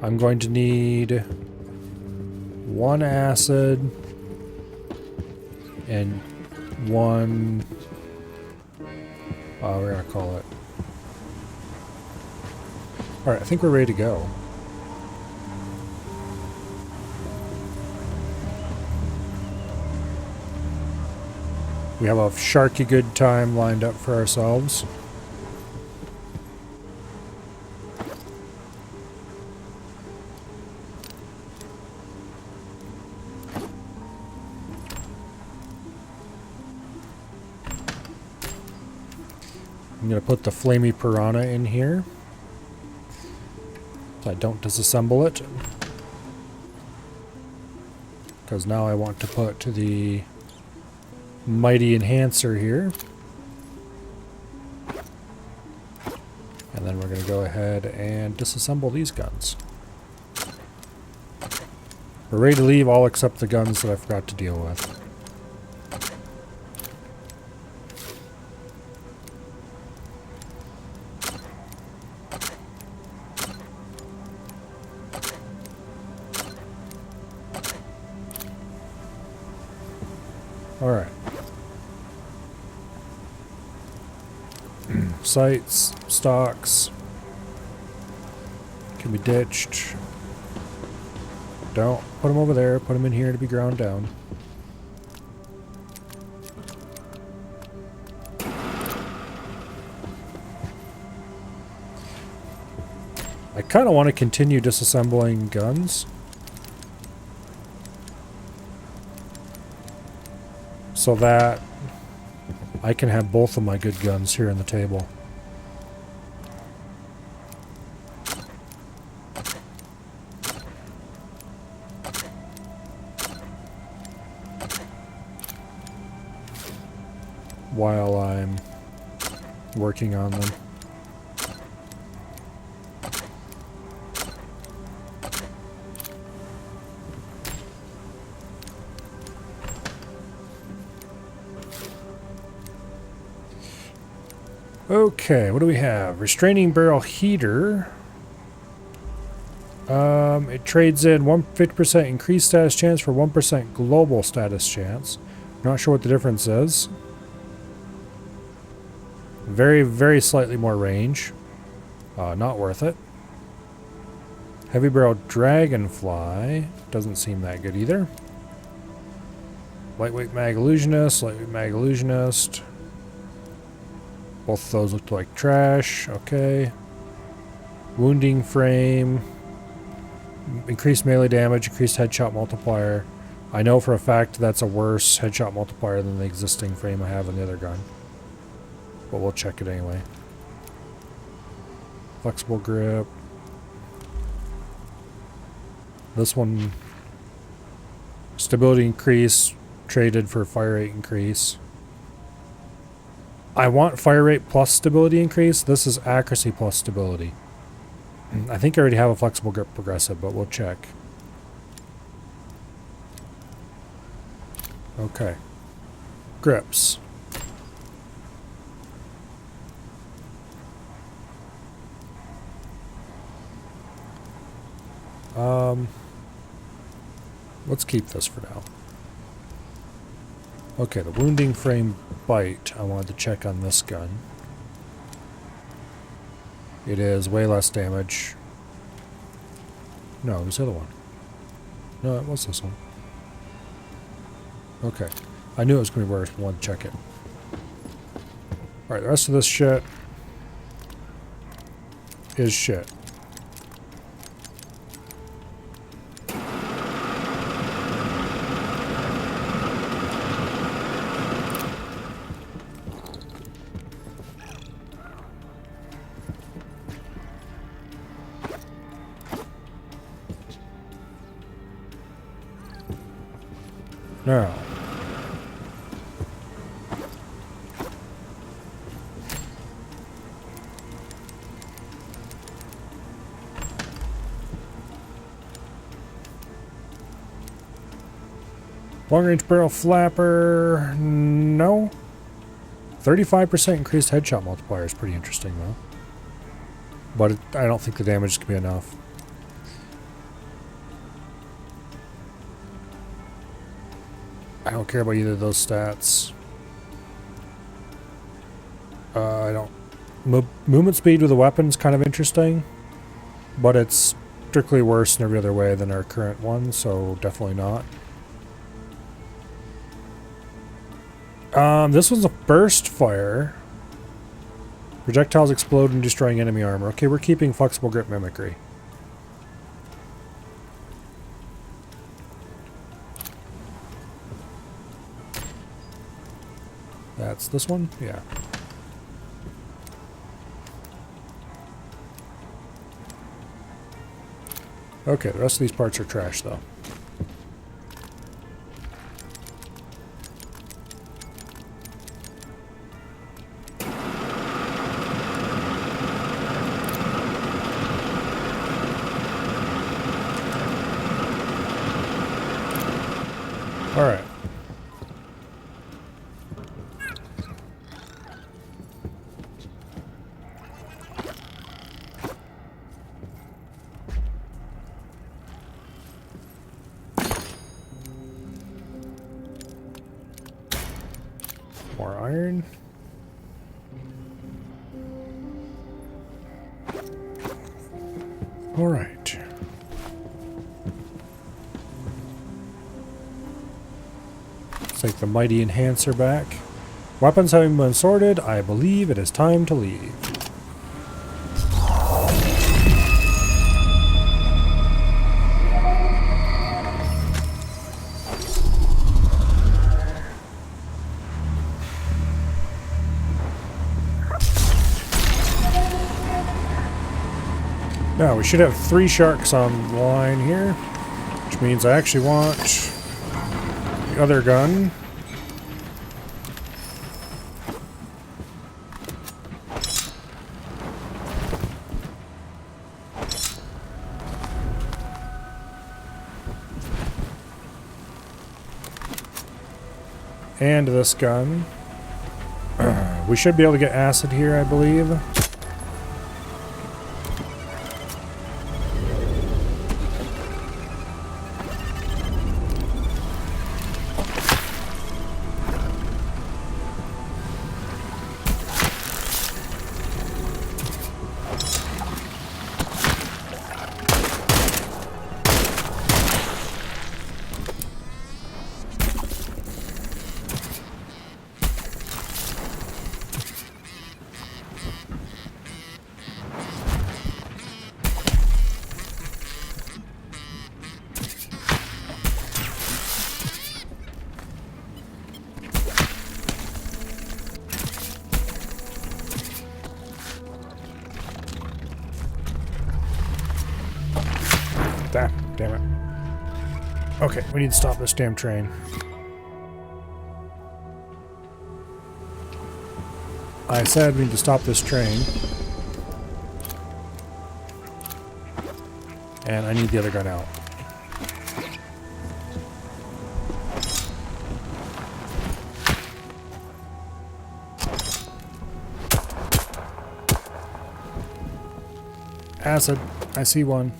I'm going to need 1 acid and 1, we're gonna call it. Alright, I think we're ready to go. We have a sharky good time lined up for ourselves. I'm going to put the flamey piranha in here so I don't disassemble it, because now I want to put the mighty enhancer here, and then we're going to go ahead and disassemble these guns. We're ready to leave, all except the guns that I forgot to deal with. Alright. Sights, stocks can be ditched. Don't put them over there, put them in here to be ground down. I kind of want to continue disassembling guns, so that I can have both of my good guns here on the table. While I'm working on them. Okay, what do we have? Restraining barrel heater. It trades in 150% increased status chance for 1% global status chance. Not sure what the difference is. Very, very slightly more range. Not worth it. Heavy barrel dragonfly. Doesn't seem that good either. Lightweight mag illusionist. Lightweight mag illusionist. Both of those look like trash. Okay. Wounding frame. Increased melee damage. Increased headshot multiplier. I know for a fact that's a worse headshot multiplier than the existing frame I have on the other gun. But we'll check it anyway. Flexible grip. This one. Stability increase. Traded for fire rate increase. I want fire rate plus stability increase. This is accuracy plus stability. I think I already have a flexible grip progressive, but we'll check. Okay. Grips. Let's keep this for now. Okay, the wounding frame bite. I wanted to check on this gun. It is way less damage. No, it was the other one. No, it was this one. Okay. I knew it was going to be worse, but I wanted to check it. Alright, the rest of this shit is shit. Now, long-range barrel flapper, no. 35% increased headshot multiplier is pretty interesting, though. But I don't think the damage is going to be enough. I don't care about either of those stats. I don't... movement speed with a weapon is kind of interesting, but it's strictly worse in every other way than our current one, so definitely not. This one's a burst fire. Projectiles explode and destroying enemy armor. Okay, we're keeping flexible grip mimicry. That's this one? Yeah. Okay, the rest of these parts are trash, though. All right. More iron. All right. Take the mighty enhancer back. Weapons having been sorted, I believe it is time to leave. Now we should have 3 sharks on the line here, which means I actually want the other gun. And this gun. We should be able to get acid here, I believe. Damn it. Okay, we need to stop this damn train. I said we need to stop this train. And I need the other gun out. Acid. I see one.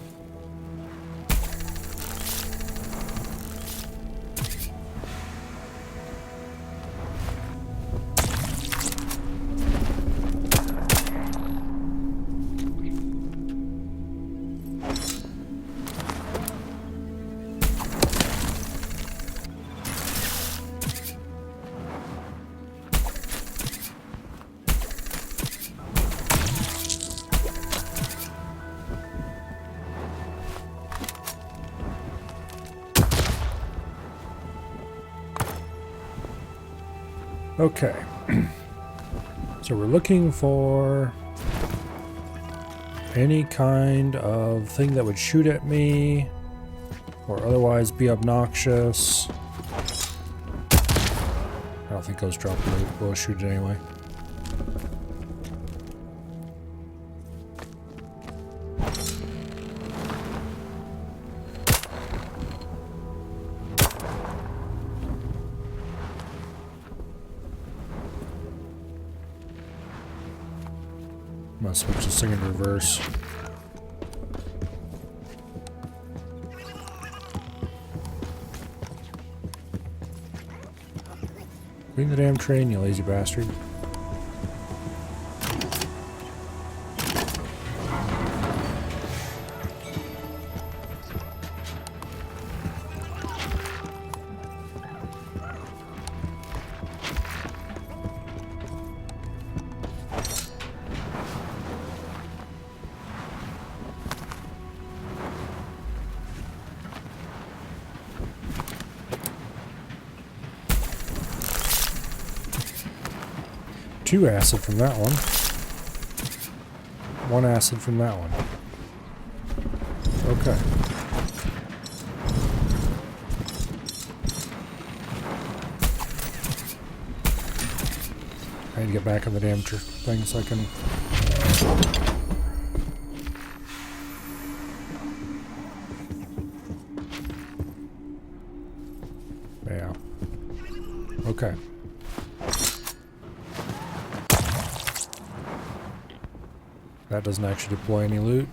Okay. So we're looking for any kind of thing that would shoot at me or otherwise be obnoxious. I don't think those drop loot. We'll shoot it anyway. I'm gonna switch this thing in reverse. Bring the damn train, you lazy bastard. Two acid from that one. One acid from that one. Okay. I need to get back on the damn thing so I can... Yeah. Okay. That doesn't actually deploy any loot.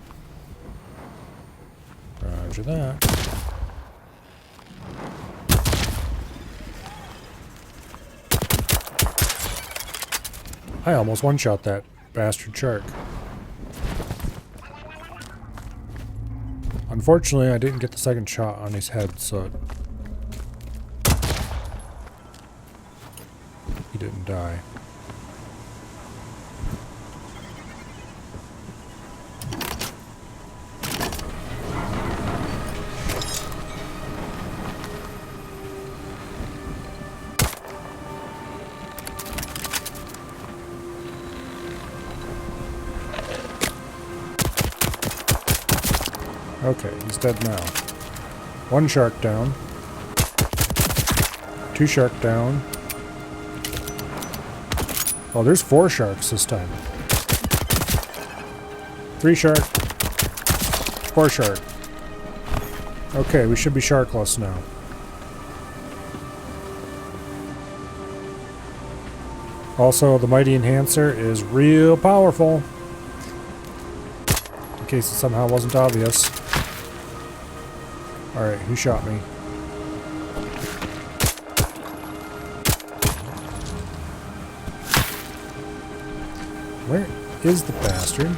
Roger that. I almost one-shot that bastard shark. Unfortunately, I didn't get the second shot on his head, so he didn't die. Okay, he's dead now. One shark down. Two shark down. Oh, there's 4 sharks this time. 3 shark. 4 shark. Okay, we should be sharkless now. Also, the Mighty Enhancer is real powerful. In case it somehow wasn't obvious. Alright, who shot me? Where is the bastard?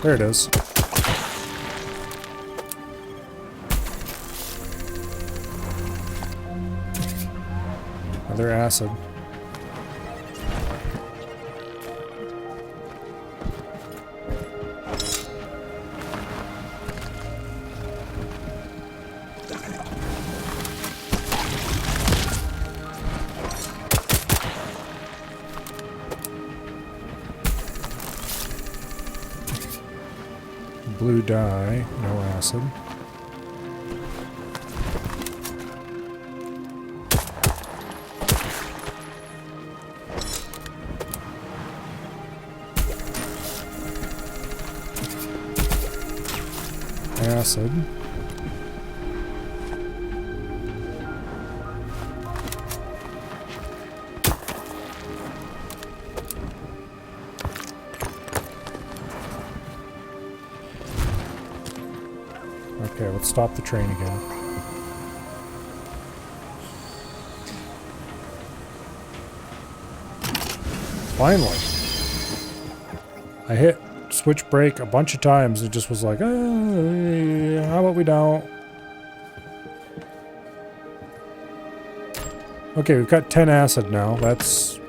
There it is. Another acid. Blue dye, no acid. Acid. Okay, let's stop the train again. Finally! I hit switch brake a bunch of times. It just was like, how about we don't? Okay, we've got 10 acid now. That's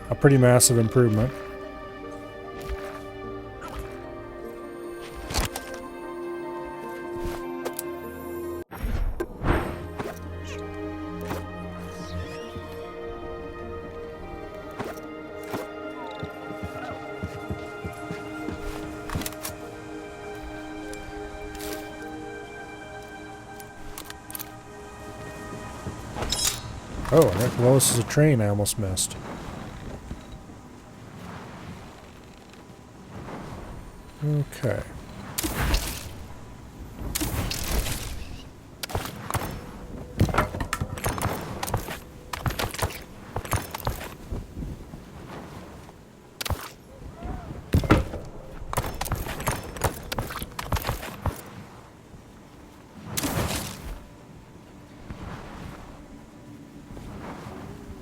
a pretty massive improvement. Oh, and right below us is a train I almost missed. Okay.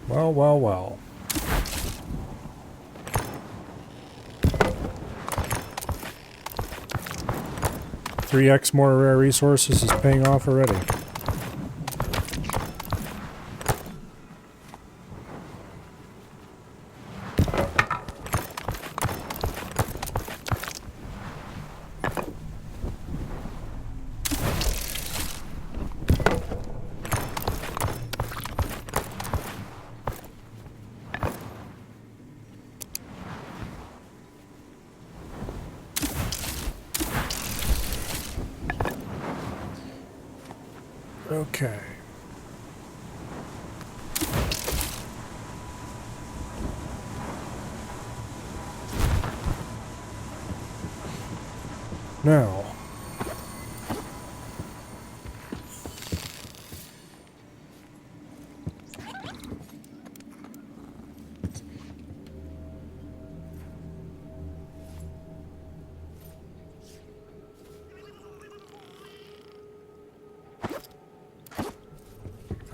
Well, well, well. Three X more rare resources is paying off already. Okay. Now.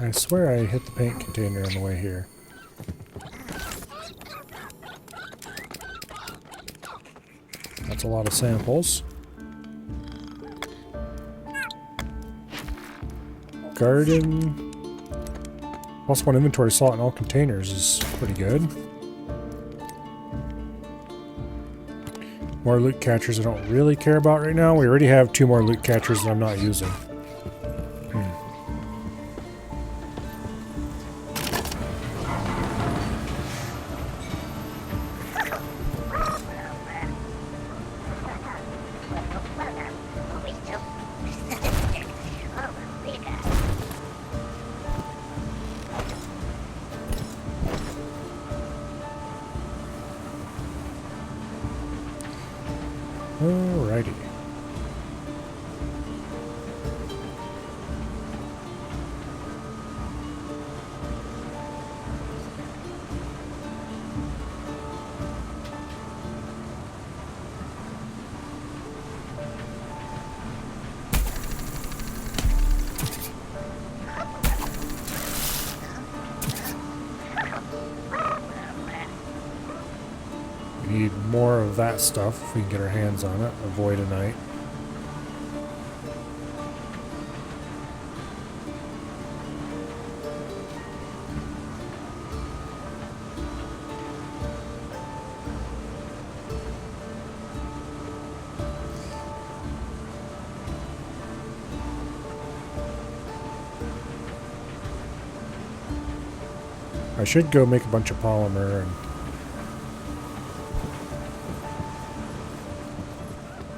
I swear I hit the paint container on the way here. That's a lot of samples. Garden. Plus one inventory slot in all containers is pretty good. More loot catchers I don't really care about right now. We already have 2 more loot catchers that I'm not using. Alrighty. We need more of that stuff if we can get our hands on it. Avoid a night. I should go make a bunch of polymer and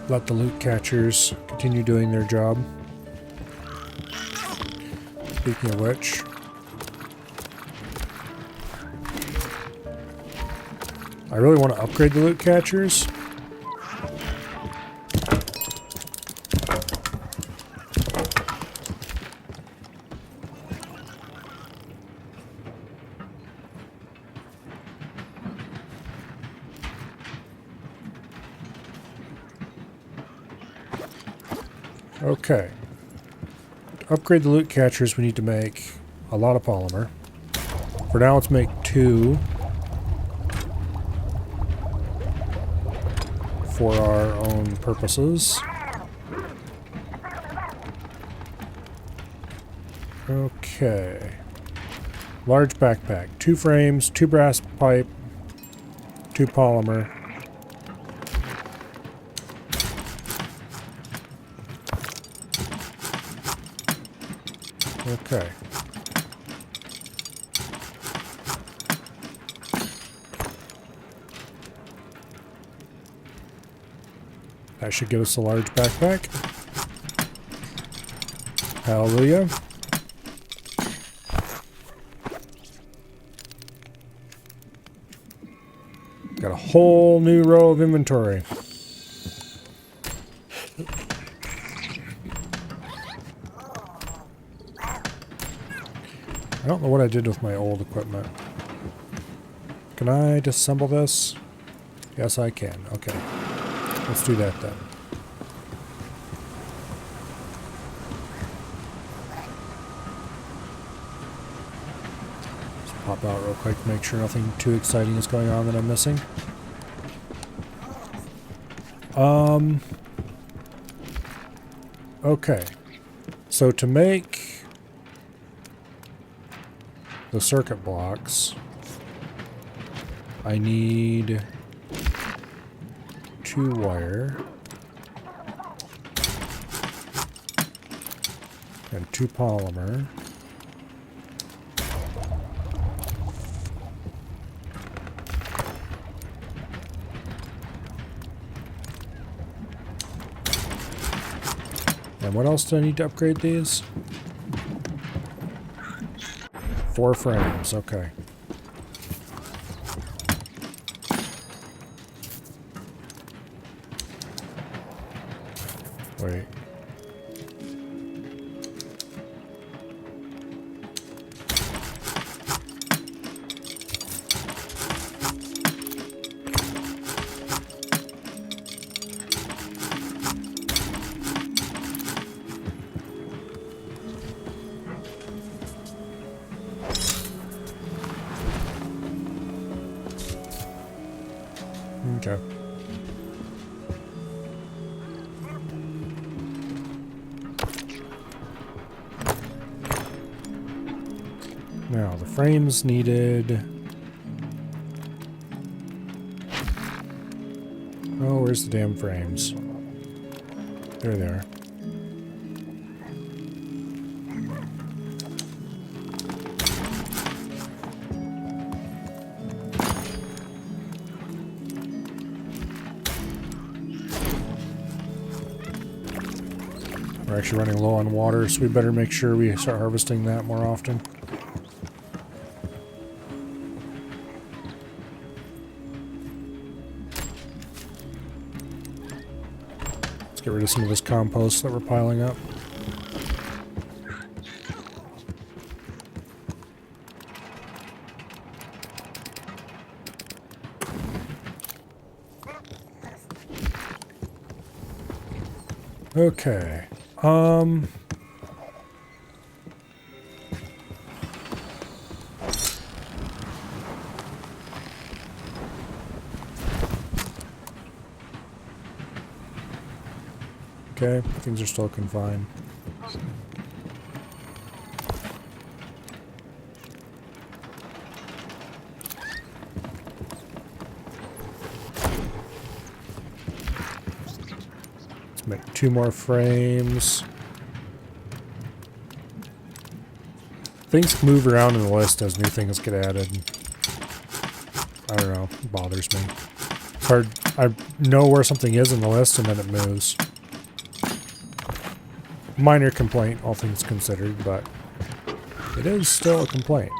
let the loot catchers continue doing their job. Speaking of which, I really want to upgrade the loot catchers. Okay. To upgrade the loot catchers, we need to make a lot of polymer. For now, let's make 2 for our own purposes. Okay. Large backpack. 2 frames, 2 brass pipe, 2 polymer. Okay. That should give us a large backpack. Hallelujah. whole new row of inventory. I don't know what I did with my old equipment. Can I disassemble this? Yes, I can. Okay. Let's do that then. Just pop out real quick to make sure nothing too exciting is going on that I'm missing. Okay. So to make the circuit blocks, I need 2 wire and 2 polymer. And what else do I need to upgrade these? 4 frames, okay. Wait. Okay. Now, the frames needed... Oh, where's the damn frames? There they are. We're actually running low on water, so we better make sure we start harvesting that more often. Let's get rid of some of this compost that we're piling up. Okay. Okay, things are still confined. Let's make 2 more frames. Things move around in the list as new things get added. I don't know, it bothers me. It's hard, I know where something is in the list and then it moves. Minor complaint, all things considered, but it is still a complaint.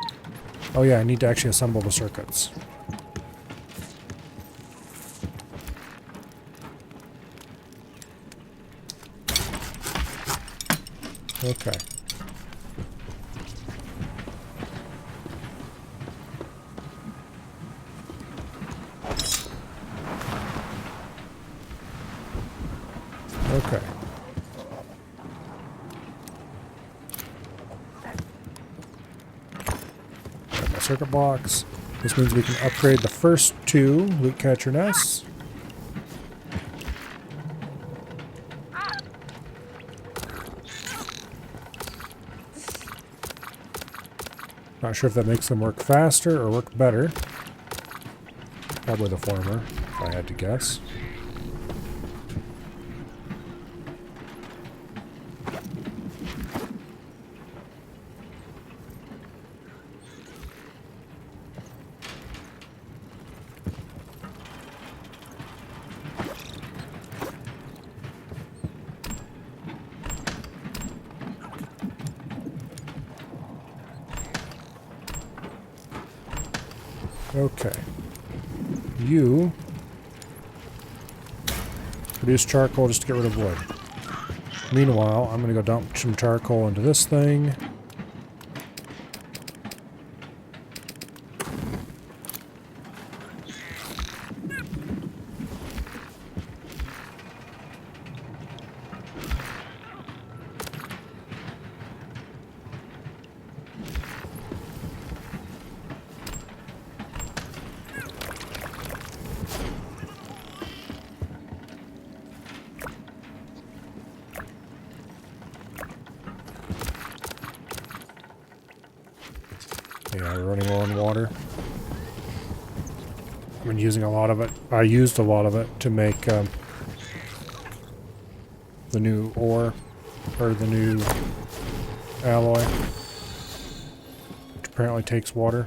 Oh yeah, I need to actually assemble the circuits. Okay. Okay. Got my circuit blocks. This means we can upgrade the first 2 loot catcher nests. Not sure if that makes them work faster or work better. Probably the former, if I had to guess. Okay. You Produce charcoal just to get rid of wood. Meanwhile, I'm going to go dump some charcoal into this thing. Yeah, we're running low on water. I've been using a lot of it. I used a lot of it to make the new ore, or the new alloy, which apparently takes water.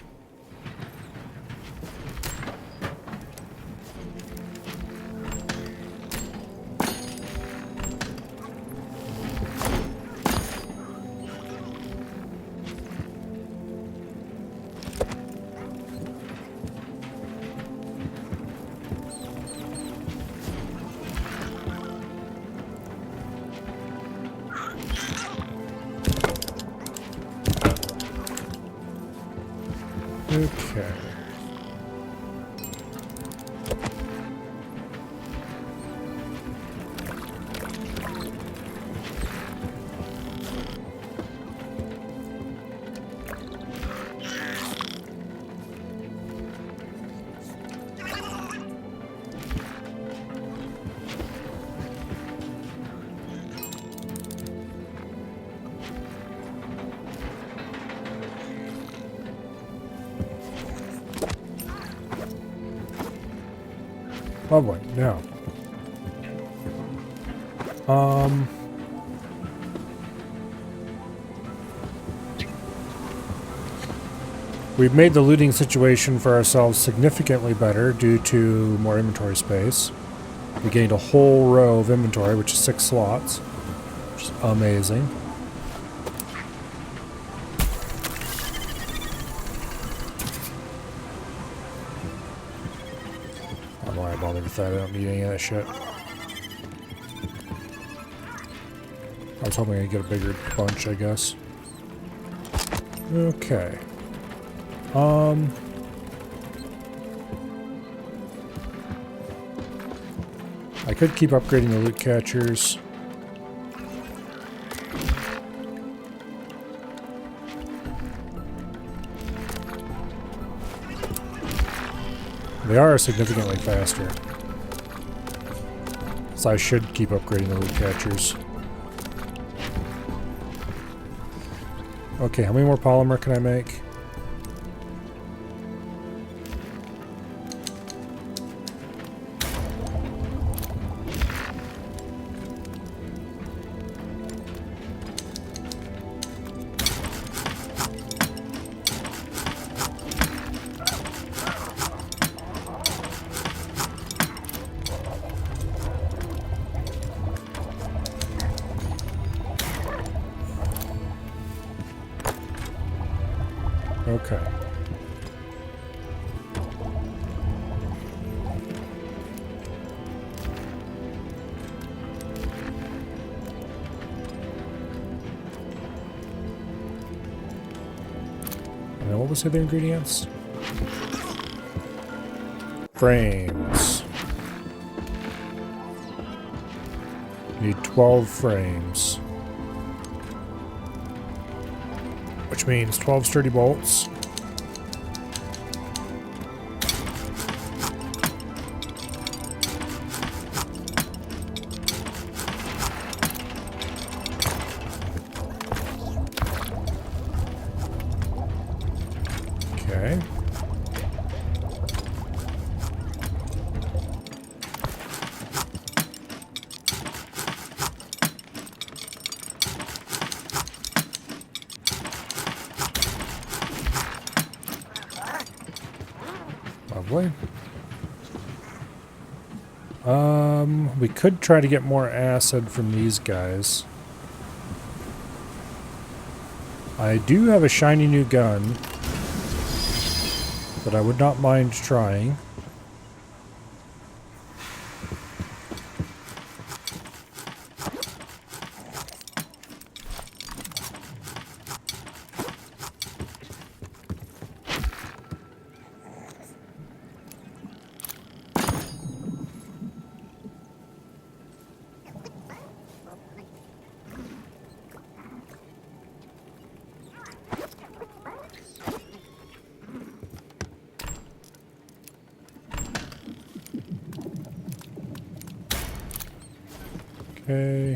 Okay. Lovely. Now, we've made the looting situation for ourselves significantly better due to more inventory space. We gained a whole row of inventory, which is 6 slots, which is amazing. I don't know why I bothered with that. I don't need any of that shit. I was hoping I'd get a bigger bunch, I guess. Okay. I could keep upgrading the loot catchers. They are significantly faster. So I should keep upgrading the loot catchers. Okay, how many more polymer can I make? Okay. And then what was the other ingredients? Frames. Need 12 frames. Which means 12 sturdy bolts. Okay. Lovely. We could try to get more acid from these guys. I do have a shiny new gun that I would not mind trying. Okay.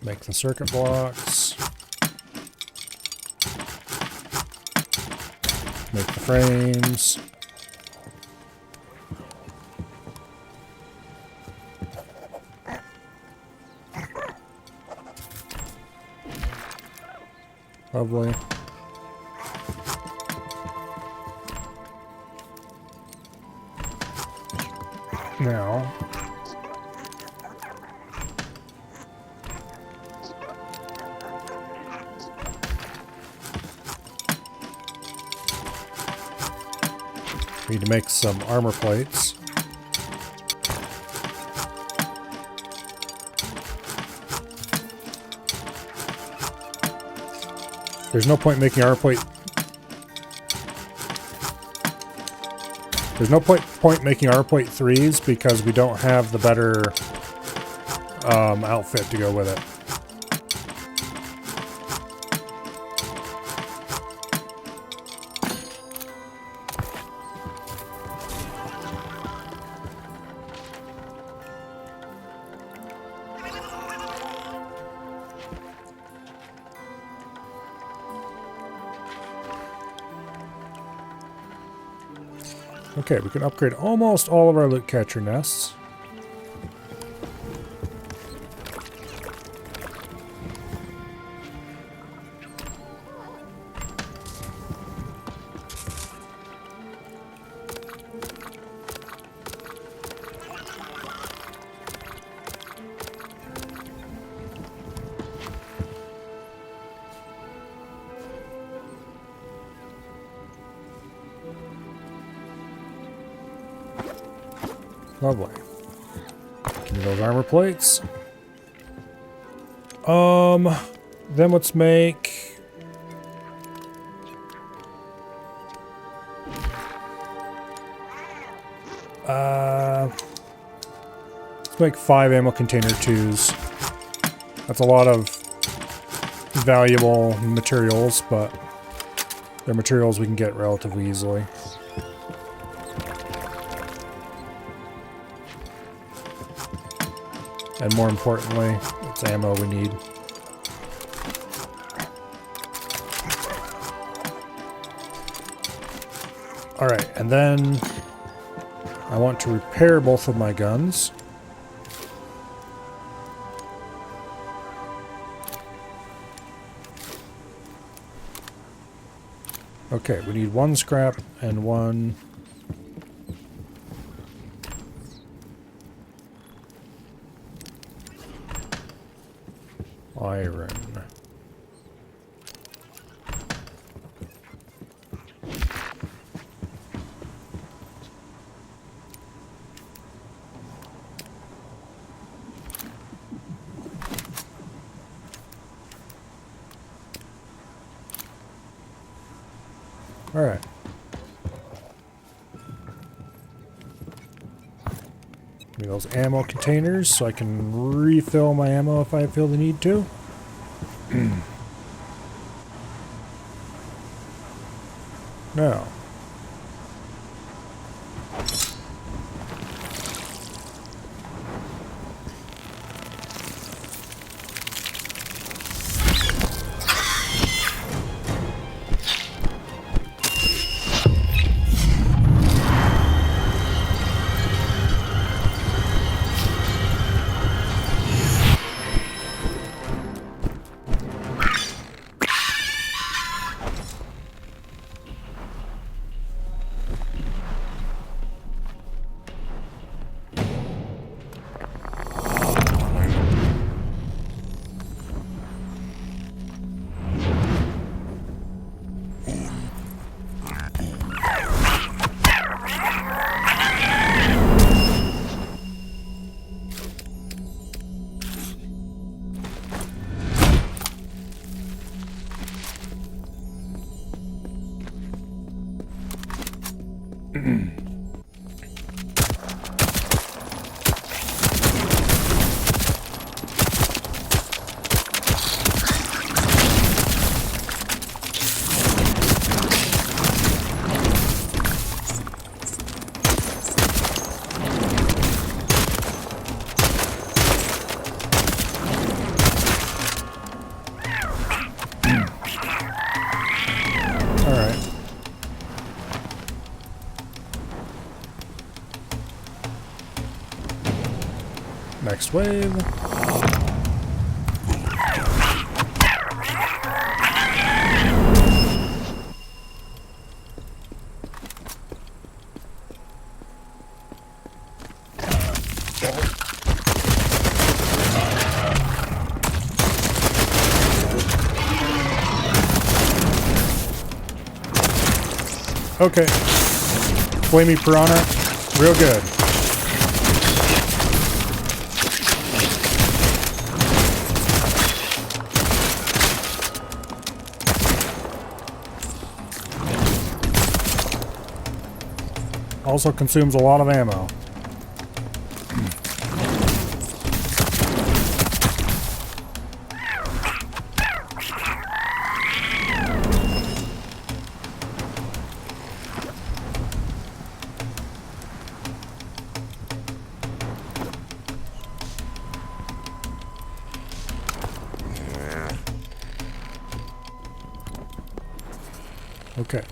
Make the circuit blocks. Make the frames. Lovely. Now, we need to make some armor plates. There's no point making armor plate. There's no point making armor plate 3s because we don't have the better outfit to go with it. Okay, we can upgrade almost all of our loot catcher nests. Lovely. Give me those armor plates. Then let's make... let's make 5 ammo container 2s. That's a lot of valuable materials, but they're materials we can get relatively easily. And more importantly, it's ammo we need. Alright, and then I want to repair both of my guns. Okay, we need 1 scrap and 1... iron. All right. Give me those ammo containers so I can refill my ammo if I feel the need to. Now, Next wave. Okay. Flamey Piranha. Real good. Also consumes a lot of ammo. Okay.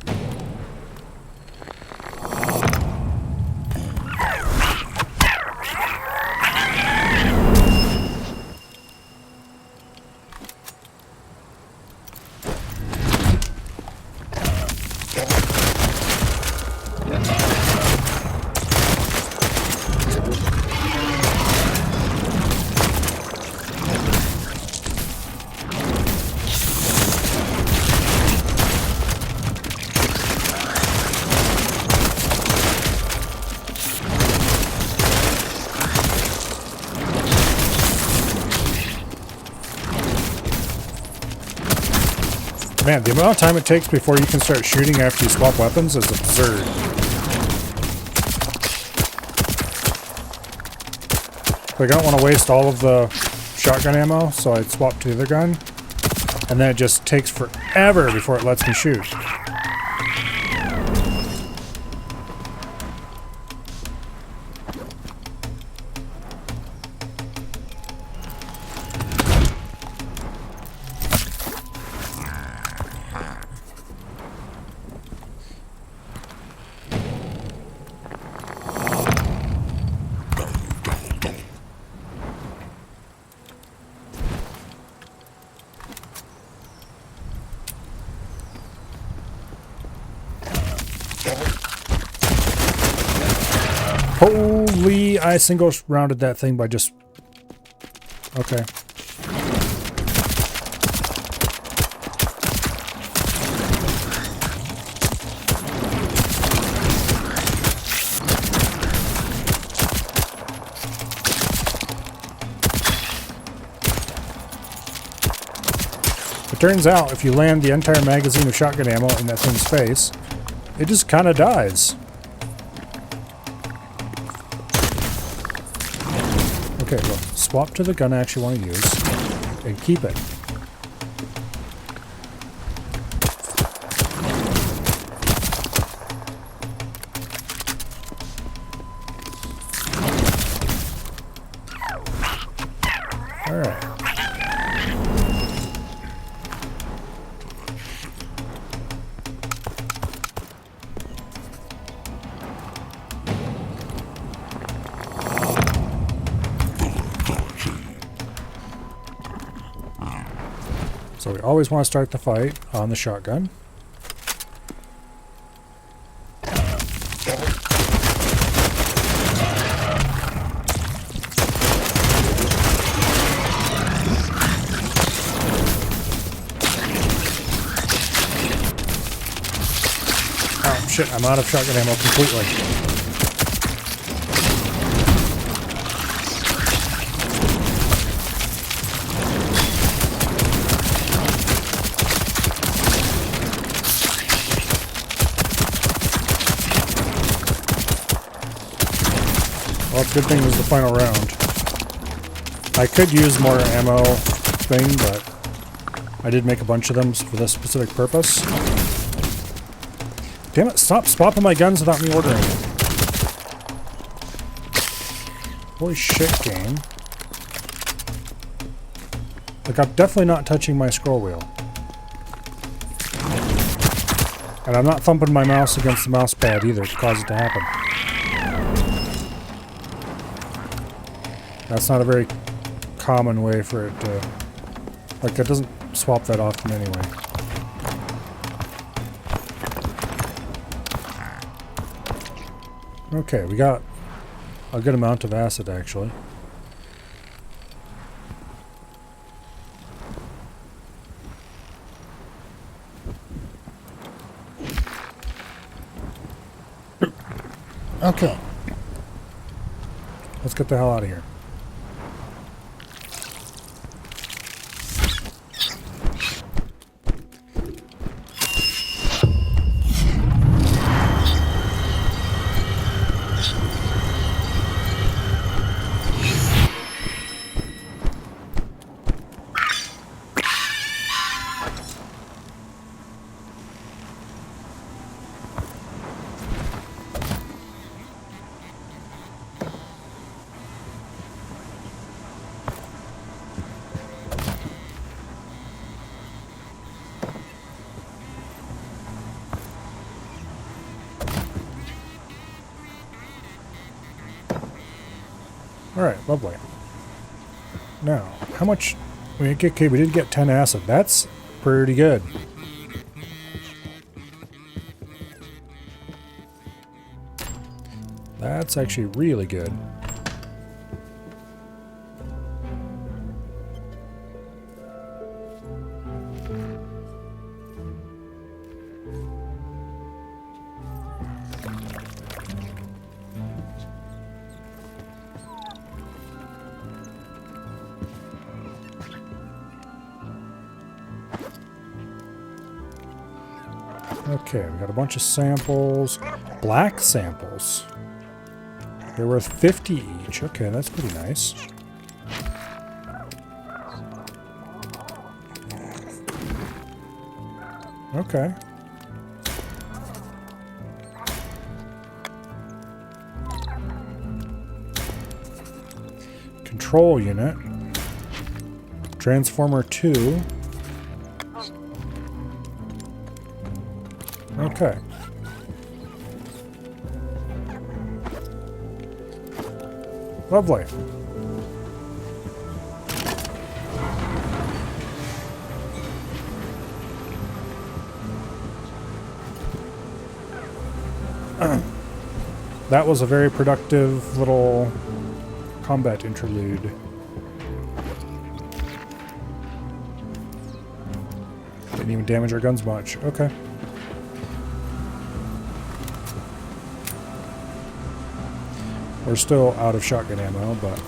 Man, the amount of time it takes before you can start shooting after you swap weapons is absurd. But I don't want to waste all of the shotgun ammo, so I swap to the other gun. And then it just takes forever before it lets me shoot. Holy, I single rounded that thing by just... Okay. It turns out if you land the entire magazine of shotgun ammo in that thing's face, it just kind of dies. Okay, look, swap to the gun I actually want to use, and keep it. Alright. So we always want to start the fight on the shotgun. Oh shit, I'm out of shotgun ammo completely. Well, good thing it was the final round. I could use more ammo thing, but I did make a bunch of them for this specific purpose. Damn it, stop swapping my guns without me ordering it. Holy shit, game. Like, I'm definitely not touching my scroll wheel. And I'm not thumping my mouse against the mouse pad either to cause it to happen. That's not a very common way for it to... Like, it doesn't swap that often anyway. Okay, we got a good amount of acid, actually. Okay. Let's get the hell out of here. Alright, lovely. Now, how much... Okay, we did get 10 acid. That's pretty good. That's actually really good. Okay, we got a bunch of samples. Black samples. They're worth 50 each. Okay, that's pretty nice. Okay. Control unit. Transformer 2. Okay. Lovely. That was a very productive little combat interlude. Didn't even damage our guns much. Okay. We're still out of shotgun ammo, but...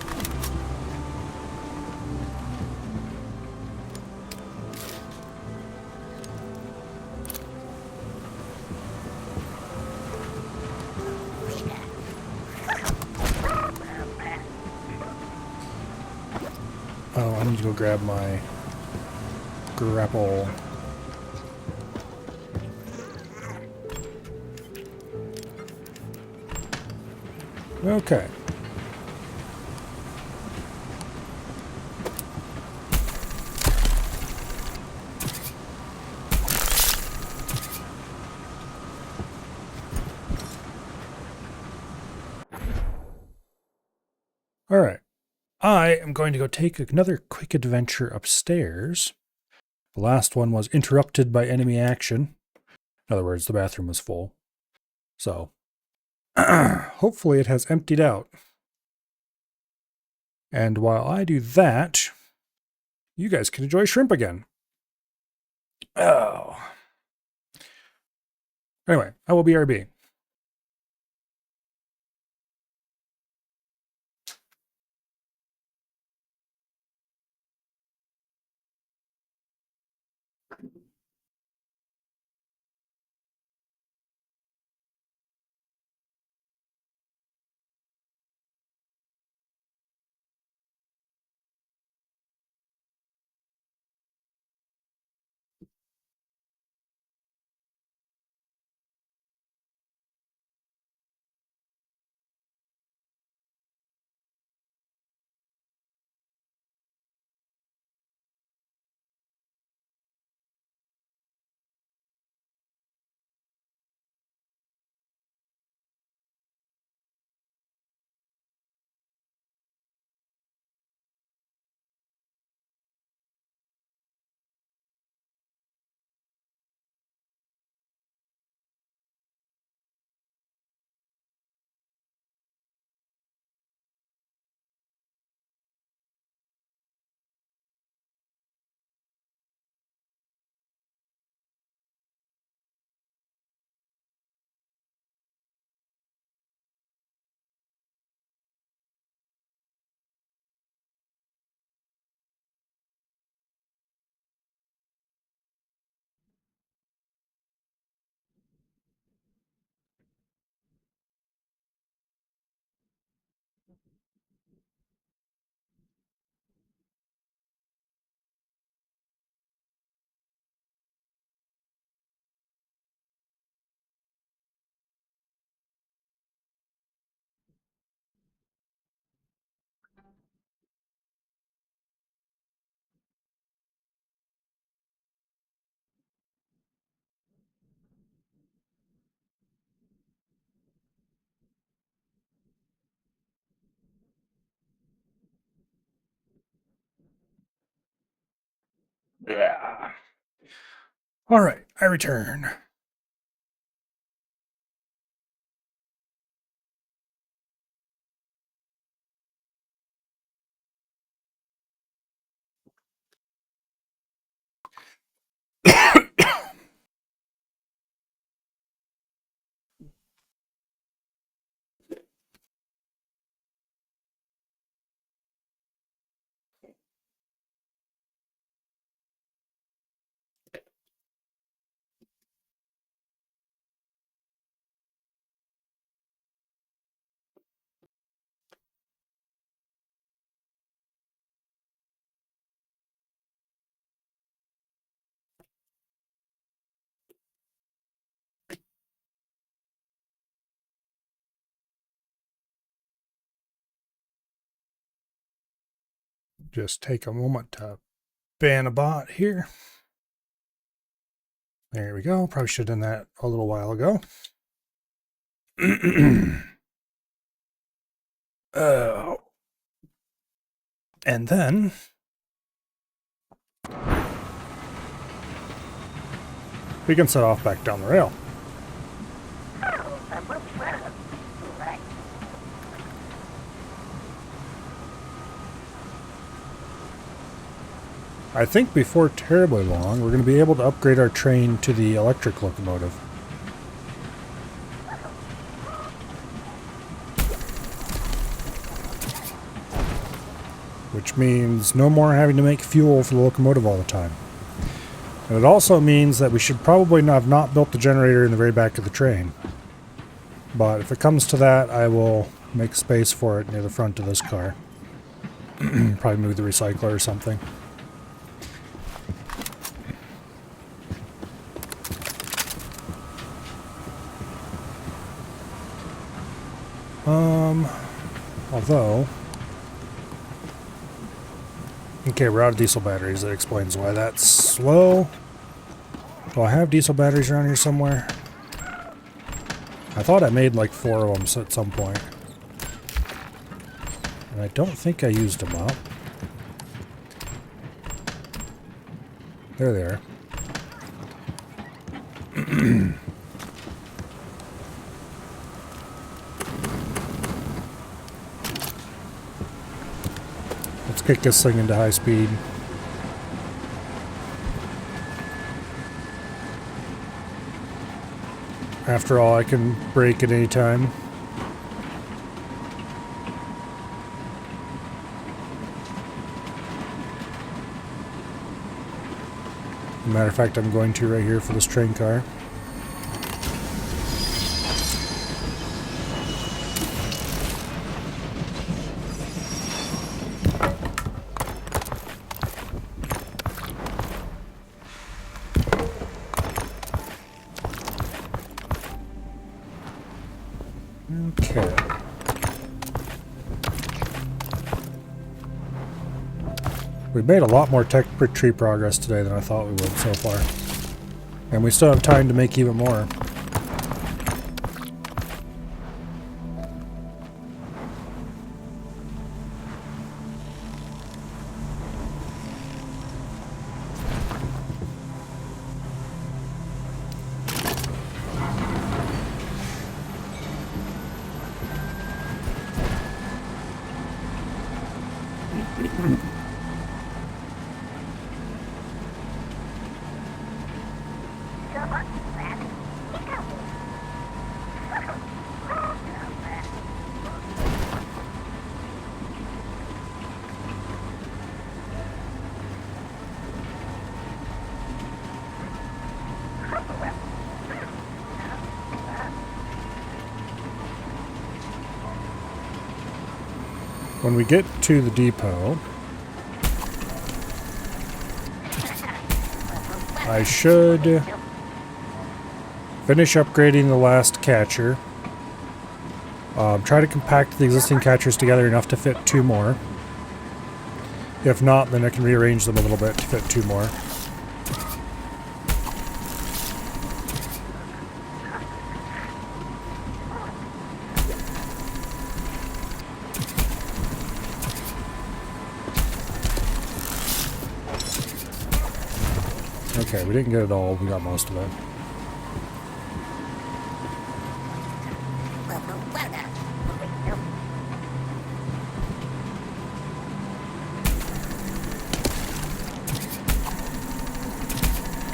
Oh, I need to go grab my grapple. Okay. All right. I am going to go take another quick adventure upstairs. The last one was interrupted by enemy action. In other words, the bathroom was full. So, hopefully it has emptied out. And while I do that, you guys can enjoy shrimp again. Oh. Anyway, I will BRB. Yeah. All right, I return. Just take a moment to ban a bot here. There we go. Probably should have done that a little while ago. And then we can set off back down the rail. I think before terribly long, we're going to be able to upgrade our train to the electric locomotive. Which means no more having to make fuel for the locomotive all the time. And it also means that we should probably have not built the generator in the very back of the train. But if it comes to that, I will make space for it near the front of this car. Probably move the recycler or something. Although... Okay, we're out of diesel batteries. That explains why that's slow. Do I have diesel batteries around here somewhere? I thought I made like 4 of them at some point. And I don't think I used them up. There they are. Let's kick this thing into high speed. After all, I can brake at any time. Matter of fact, I'm going to right here for this train car. Okay. We've made a lot more tech tree progress today than I thought we would so far. And we still have time to make even more. When we get to the depot, I should finish upgrading the last catcher. Try to compact the existing catchers together enough to fit 2 more. If not, then I can rearrange them a little bit to fit 2 more. Okay, we didn't get it all. We got most of it.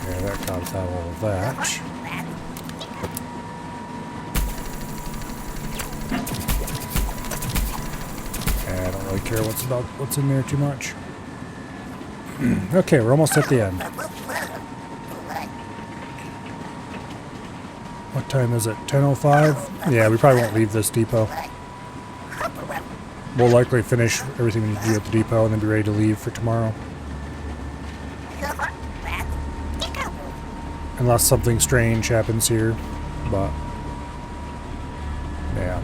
Okay, that got us out all of that. I don't really care what's in there too much. Okay, we're almost at the end. What time is it? 10:05? Yeah, we probably won't leave this depot. We'll likely finish everything we need to do at the depot and then be ready to leave for tomorrow. Unless something strange happens here, but yeah.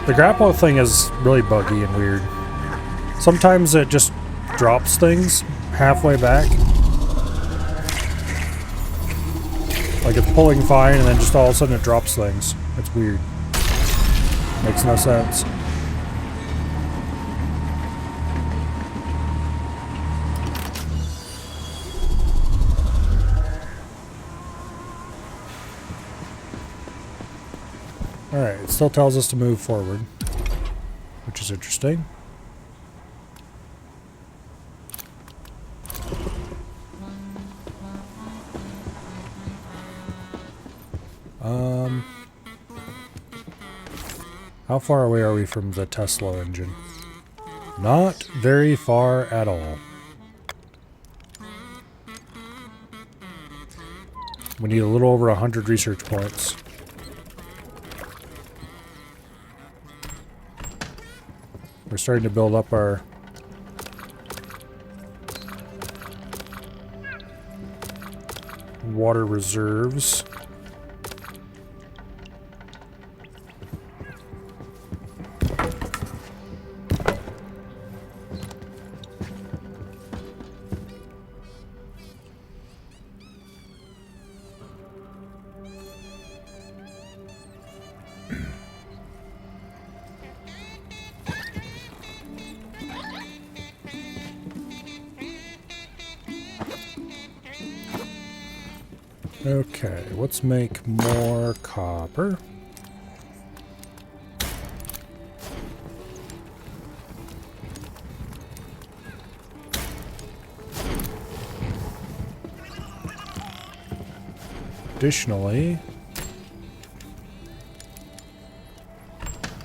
The grapple thing is really buggy and weird. Sometimes it just drops things halfway back. Like it's pulling fine and then just all of a sudden it drops things. It's weird. Makes no sense. Alright, it still tells us to move forward, which is interesting. How far away are we from the Tesla engine? Not very far at all. We need a little over 100 research points. We're starting to build up our water reserves. Okay, let's make more copper. Additionally,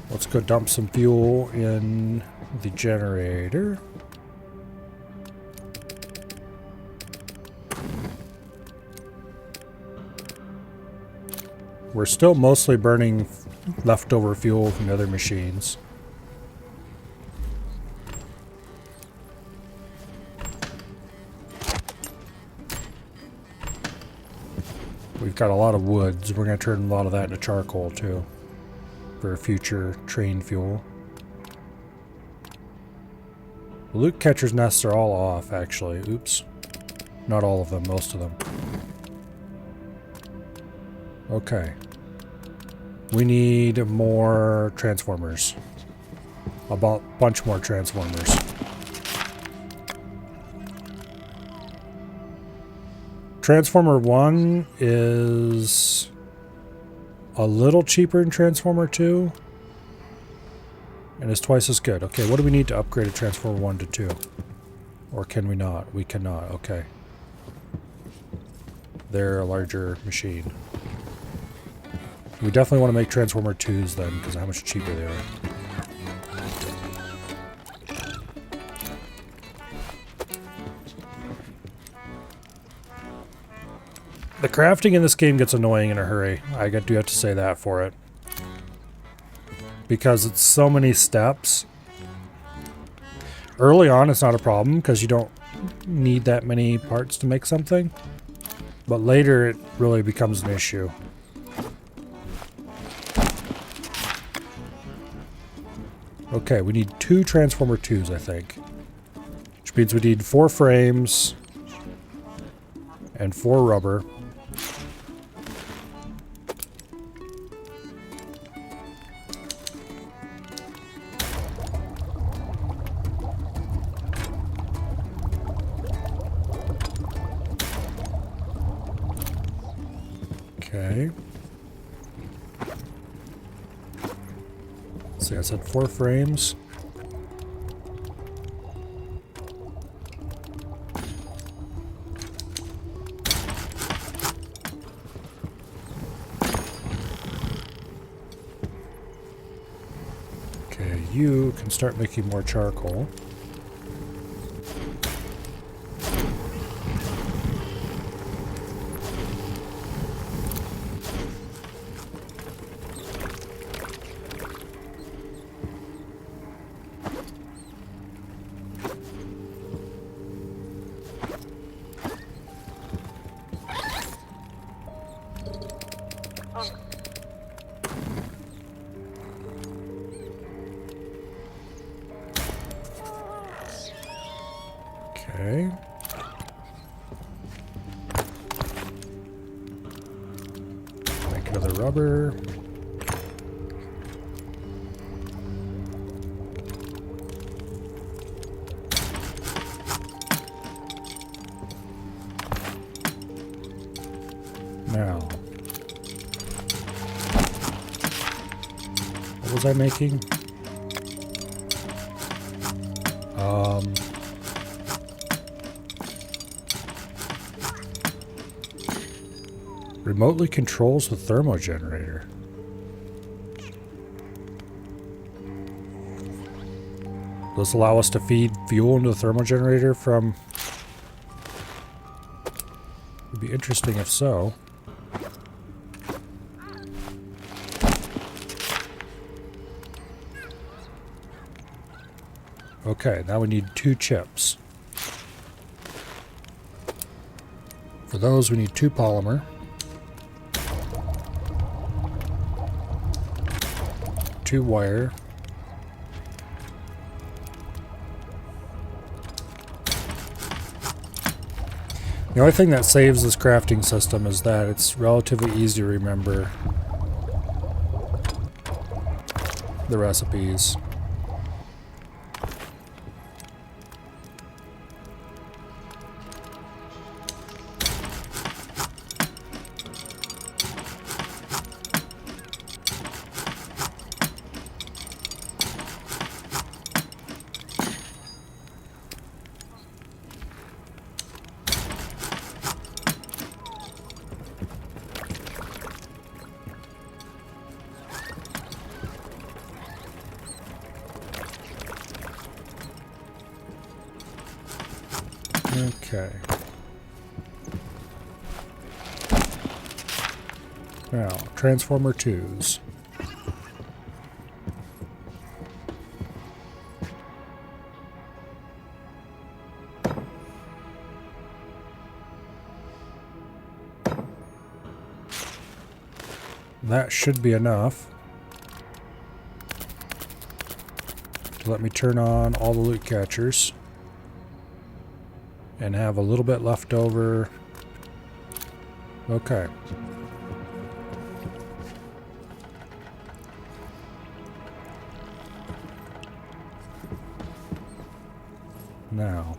let's go dump some fuel in the generator. We're still mostly burning leftover fuel from the other machines. We've got a lot of woods. We're going to turn a lot of that into charcoal too for future train fuel. The loot catcher's nests are all off actually. Oops. Not all of them, most of them. Okay. We need more transformers. A bunch more transformers. Transformer 1 is a little cheaper than Transformer 2. And is twice as good. Okay, what do we need to upgrade a Transformer 1 to 2? Or can we not? We cannot. Okay. They're a larger machine. We definitely want to make Transformer 2s then, because of how much cheaper they are. The crafting in this game gets annoying in a hurry. I do have to say that for it. Because it's so many steps. Early on it's not a problem, because you don't need that many parts to make something. But later it really becomes an issue. Okay, we need 2 Transformer 2s, I think. Which means we need 4 frames and 4 rubber. Okay. See, I said 4 frames. Okay, you can start making more charcoal. Okay. Make another rubber. Now, what was I making? Remotely controls the thermo generator. Does this allow us to feed fuel into the thermo generator from... Would be interesting if so. Okay, now we need 2 chips. For those, we need 2 polymer. 2 wire. The only thing that saves this crafting system is that it's relatively easy to remember the recipes. Okay. Now, Transformer 2s. That should be enough. Let me turn on all the loot catchers. And have a little bit left over. Okay. Now.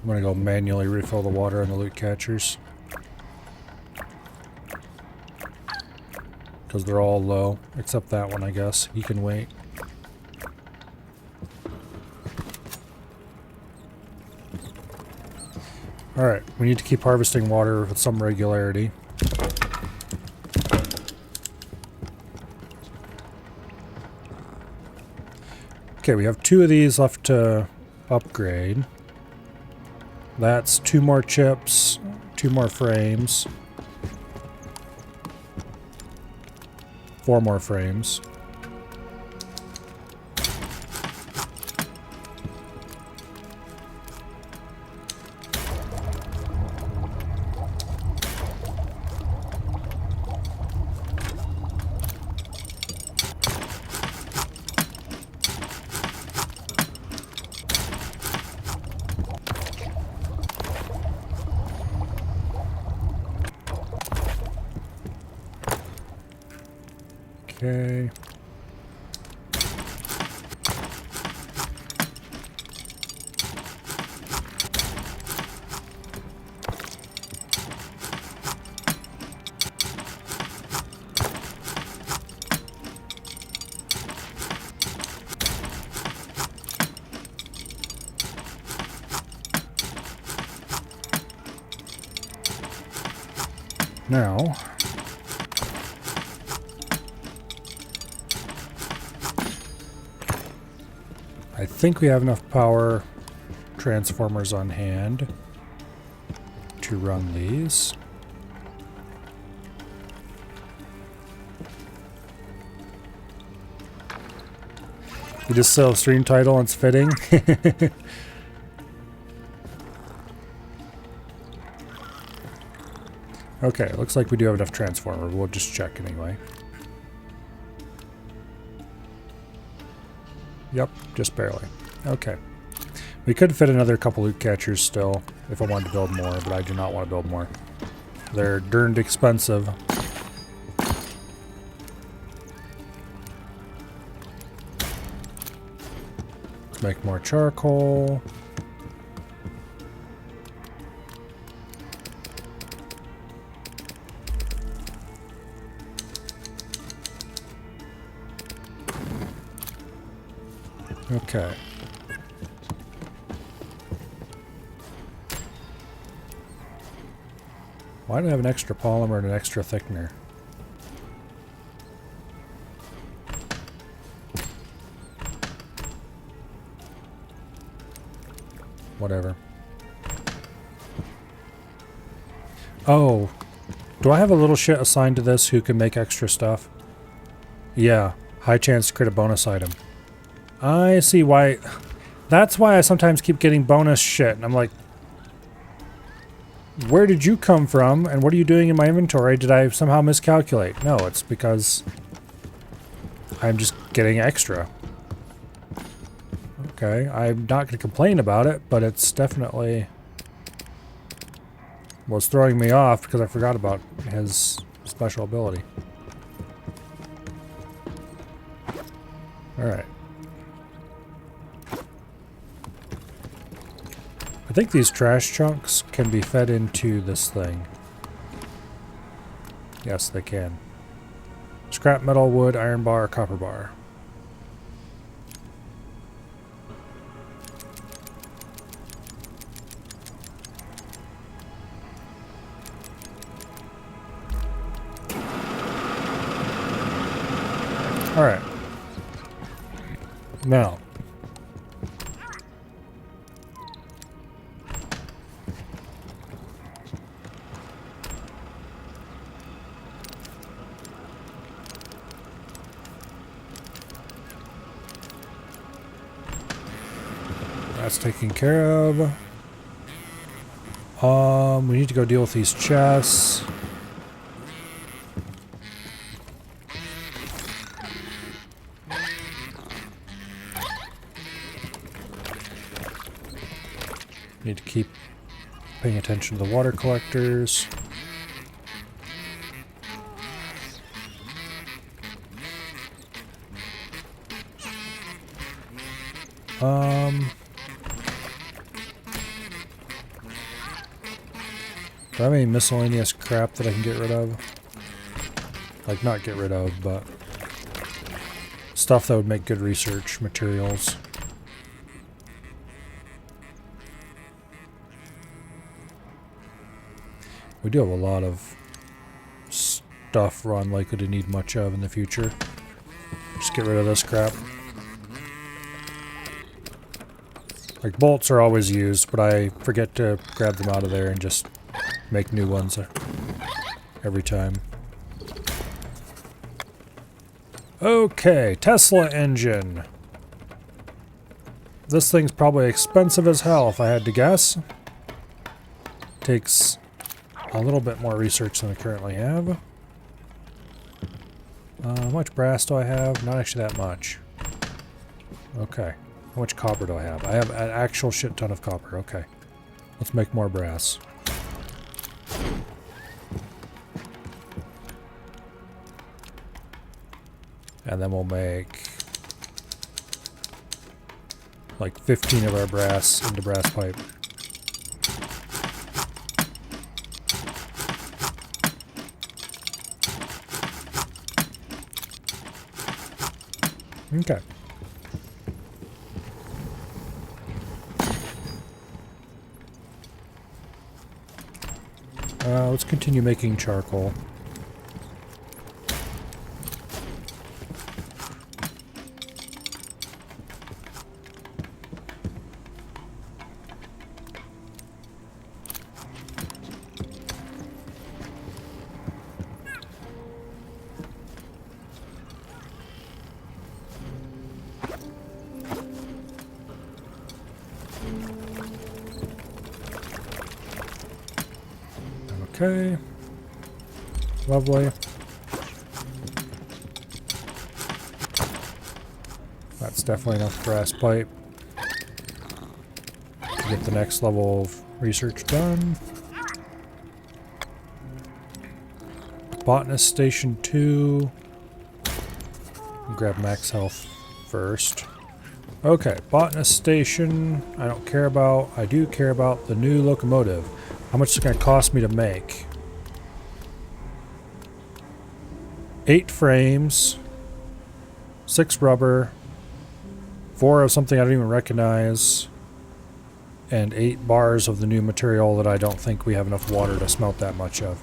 I'm going to go manually refill the water on the loot catchers. Because they're all low, except that one, I guess. He can wait. Alright, we need to keep harvesting water with some regularity. Okay, we have 2 of these left to upgrade. That's 2 more chips, 2 more frames. 4 more frames. Okay. Now, I think we have enough power transformers on hand to run these. You just saw a stream title and it's fitting. Okay, looks like we do have enough transformer. We'll just check anyway. Yep, just barely. Okay. We could fit another couple loot catchers still if I wanted to build more, but I do not want to build more. They're darned expensive. Let's make more charcoal. Okay. Why do I have an extra polymer and an extra thickener? Whatever. Oh. Do I have a little shit assigned to this who can make extra stuff? Yeah. High chance to create a bonus item. I see why. That's why I sometimes keep getting bonus shit. And I'm like, where did you come from? And what are you doing in my inventory? Did I somehow miscalculate? No, it's because I'm just getting extra. Okay, I'm not going to complain about it, but it's definitely was throwing me off because I forgot about his special ability. Alright. I think these trash chunks can be fed into this thing. Yes, they can. Scrap metal, wood, iron bar, copper bar. Alright. Now. That's taken care of. We need to go deal with these chests. Need to keep paying attention to the water collectors. Do I have any miscellaneous crap that I can get rid of? Like, not get rid of, but stuff that would make good research materials. We do have a lot of stuff we're unlikely to need much of in the future. Just get rid of this crap. Like, bolts are always used, but I forget to grab them out of there and just make new ones every time. Okay, Tesla engine. This thing's probably expensive as hell if I had to guess. Takes a little bit more research than I currently have. How much brass do I have? Not actually that much. Okay. How much copper do I have? I have an actual shit ton of copper. Okay. Let's make more brass. And then we'll make like 15 of our brass into brass pipe. Okay. Let's continue making charcoal. Okay. Lovely. That's definitely enough brass pipe to get the next level of research done. Botanist Station 2. Grab max health first. Okay, Botanist Station, I don't care about. I do care about the new locomotive. How much is it going to cost me to make? 8 frames, 6 rubber, 4 of something I don't even recognize, and 8 bars of the new material that I don't think we have enough water to smelt that much of.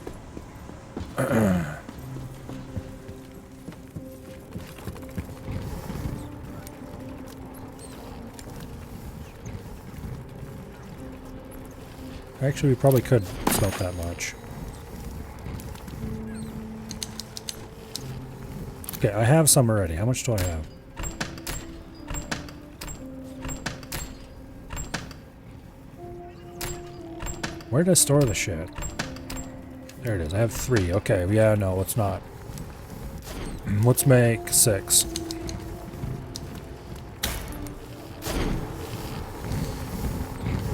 Actually, we probably could smelt that much. Okay, I have some already. How much do I have? Where did I store the shit? There it is. I have 3. Okay, yeah, no, let's not. Let's make 6.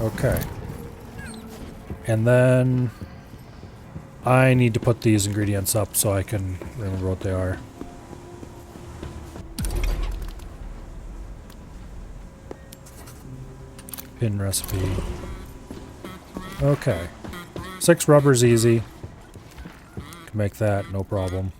Okay. And then I need to put these ingredients up so I can remember what they are. Pin recipe. Okay. 6 rubber's easy. Can make that, no problem.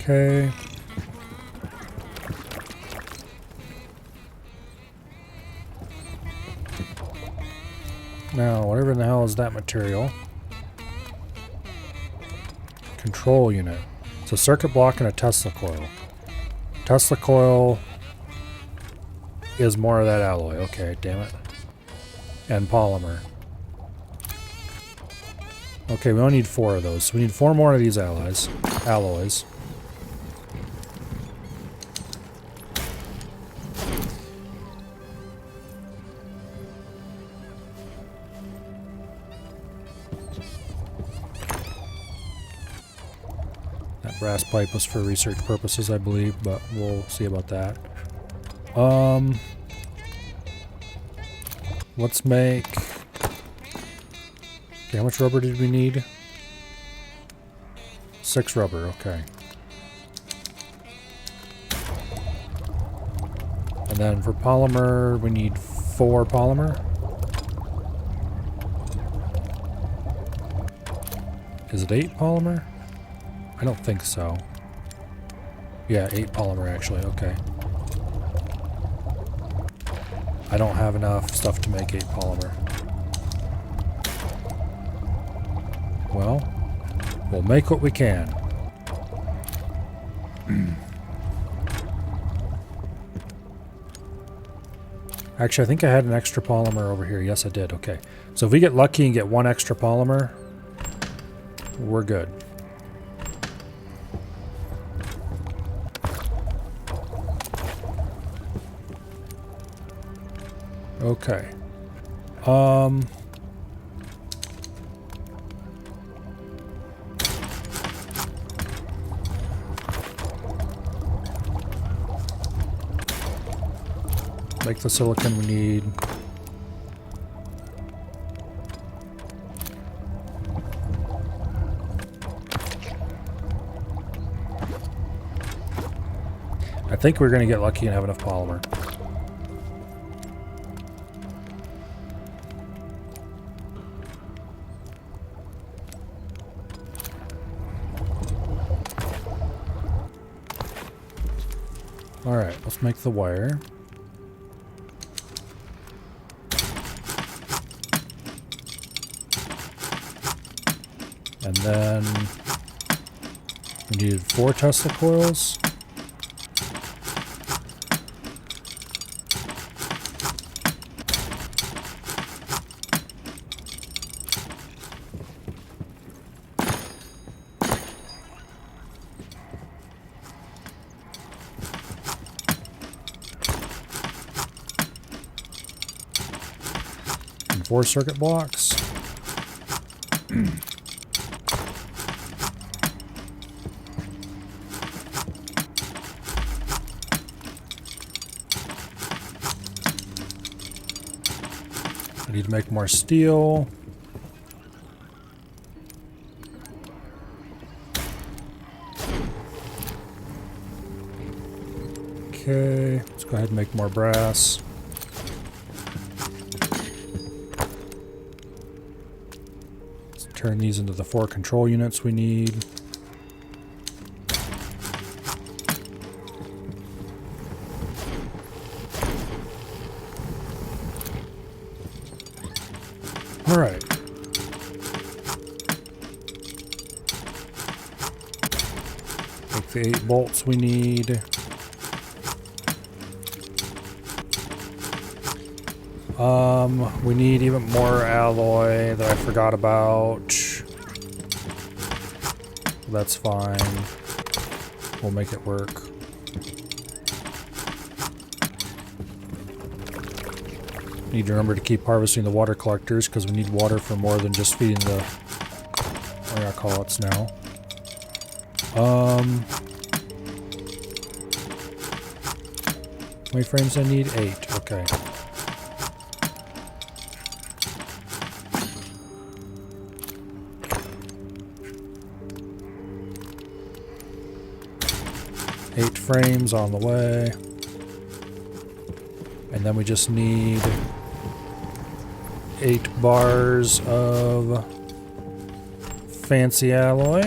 Okay. Now, whatever in the hell is that material? Control unit. It's a circuit block and a Tesla coil. Tesla coil is more of that alloy. Okay, damn it. And polymer. Okay, we only need 4 of those. So we need 4 more of these alloys. That brass pipe was for research purposes, I believe, but we'll see about that. Let's make... Okay, how much rubber did we need? 6 rubber, okay. And then for polymer, we need 4 polymer. Is it 8 polymer? I don't think so. Yeah, 8 polymer actually, okay. I don't have enough stuff to make 8 polymer. Well, we'll make what we can. Actually, I think I had an extra polymer over here. Yes, I did. Okay. So if we get lucky and get 1 extra polymer, we're good. Okay. Make the silicon we need. I think we're going to get lucky and have enough polymer. Alright, let's make the wire. And then we need 4 Tesla coils. And 4 circuit blocks. I need to make more steel. Okay, let's go ahead and make more brass. Let's turn these into the 4 control units we need. All right. Take the 8 bolts we need. We need even more alloy that I forgot about. That's fine. We'll make it work. Need to remember to keep harvesting the water collectors because we need water for more than just feeding the what do I call it now. How many frames I need? 8. Okay. Eight frames on the way. And then we just need 8 bars of fancy alloy.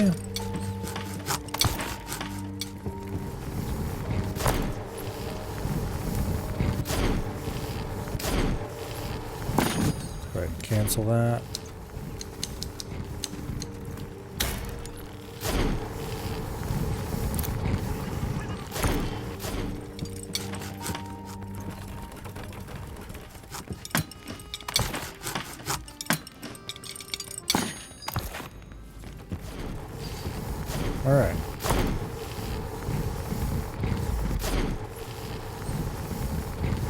Go ahead and cancel that. Alright.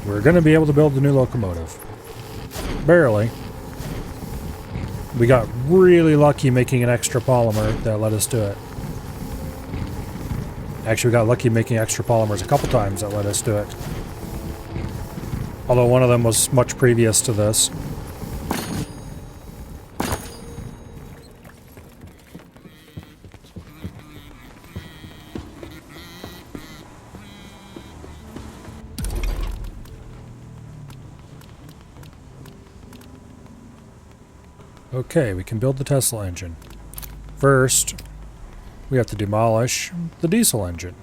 We're going to be able to build the new locomotive. Barely. We got really lucky making an extra polymer that let us do it. Actually, we got lucky making extra polymers a couple times that let us do it. Although one of them was much previous to this. Okay, we can build the Tesla engine. First, we have to demolish the diesel engine.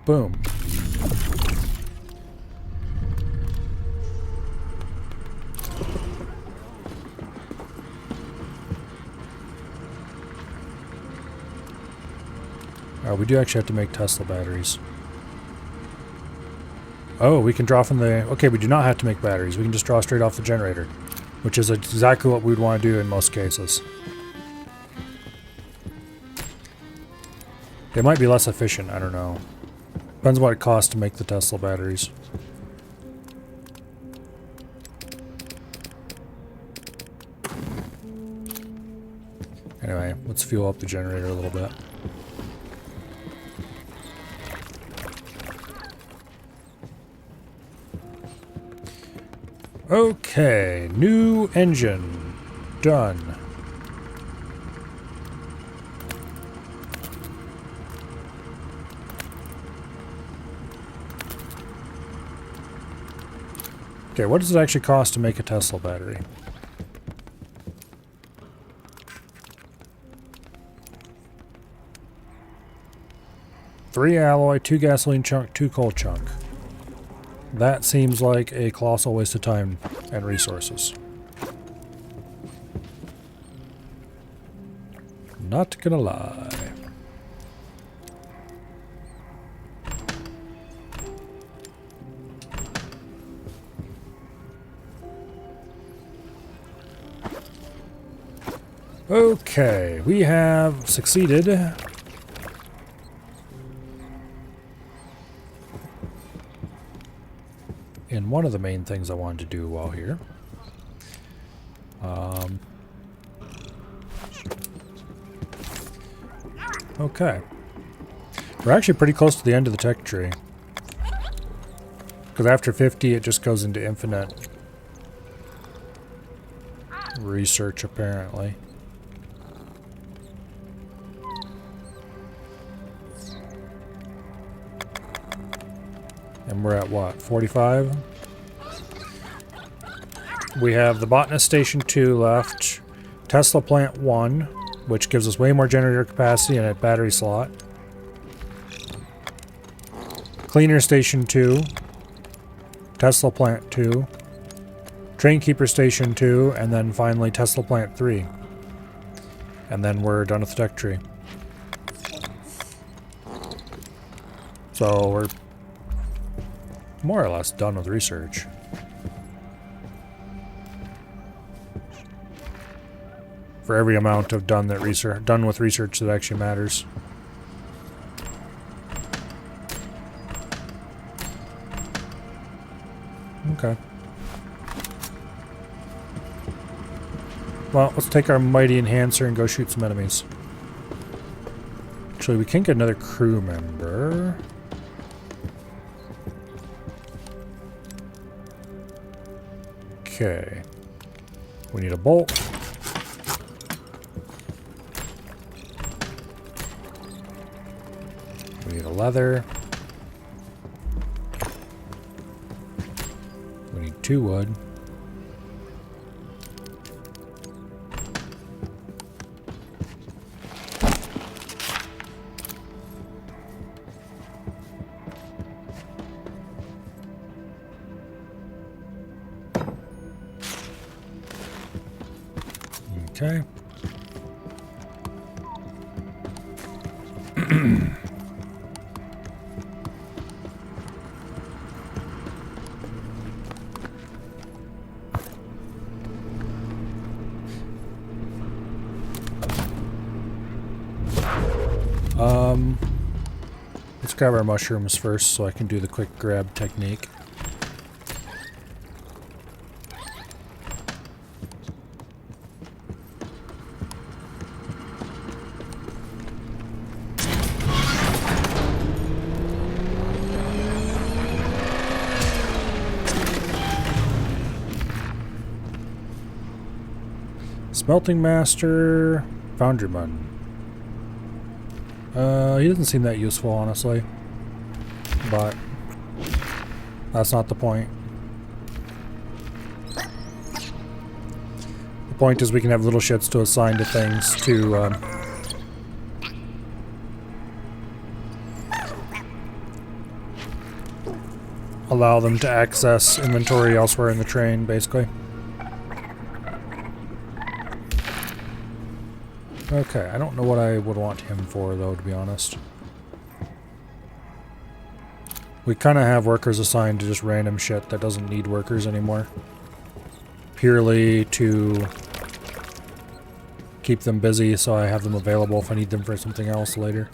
Boom. We do actually have to make Tesla batteries. Oh, we can draw from the... Okay, we do not have to make batteries. We can just draw straight off the generator, which is exactly what we'd want to do in most cases. They might be less efficient, I don't know. Depends what it costs to make the Tesla batteries. Anyway, let's fuel up the generator a little bit. Okay, new engine. Done. Okay, what does it actually cost to make a Tesla battery? Three alloy, 2 gasoline chunk, 2 coal chunk. That seems like a colossal waste of time and resources. Not gonna lie. Okay, we have succeeded in one of the main things I wanted to do while here. Okay. We're actually pretty close to the end of the tech tree. Because after 50 it just goes into infinite research apparently. And we're at what, 45? We have the Botanist Station 2 left, Tesla Plant 1, which gives us way more generator capacity and a battery slot. Cleaner Station 2, Tesla Plant 2, Trainkeeper Station 2, and then finally Tesla Plant 3. And then we're done with the tech tree. So we're more or less done with research. For every amount of done with research that actually matters. Okay. Well, let's take our mighty enhancer and go shoot some enemies. Actually, we can get another crew member. Okay. We need a bolt. We need a leather. We need 2 wood. Okay. Let's grab our mushrooms first so I can do the quick grab technique. Smelting Master, Foundryman. He doesn't seem that useful, honestly. But that's not the point. The point is we can have little shits to assign to things to allow them to access inventory elsewhere in the train, basically. Okay, I don't know what I would want him for, though, to be honest. We kind of have workers assigned to just random shit that doesn't need workers anymore. Purely to keep them busy, so I have them available if I need them for something else later.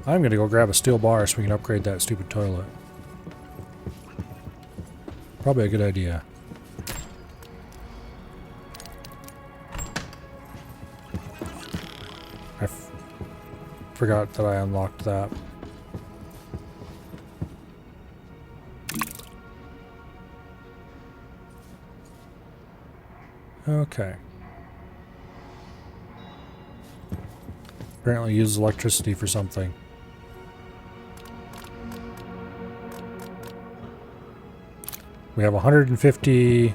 I'm gonna go grab a steel bar so we can upgrade that stupid toilet. Probably a good idea. I forgot that I unlocked that. Okay. Apparently uses electricity for something. We have 150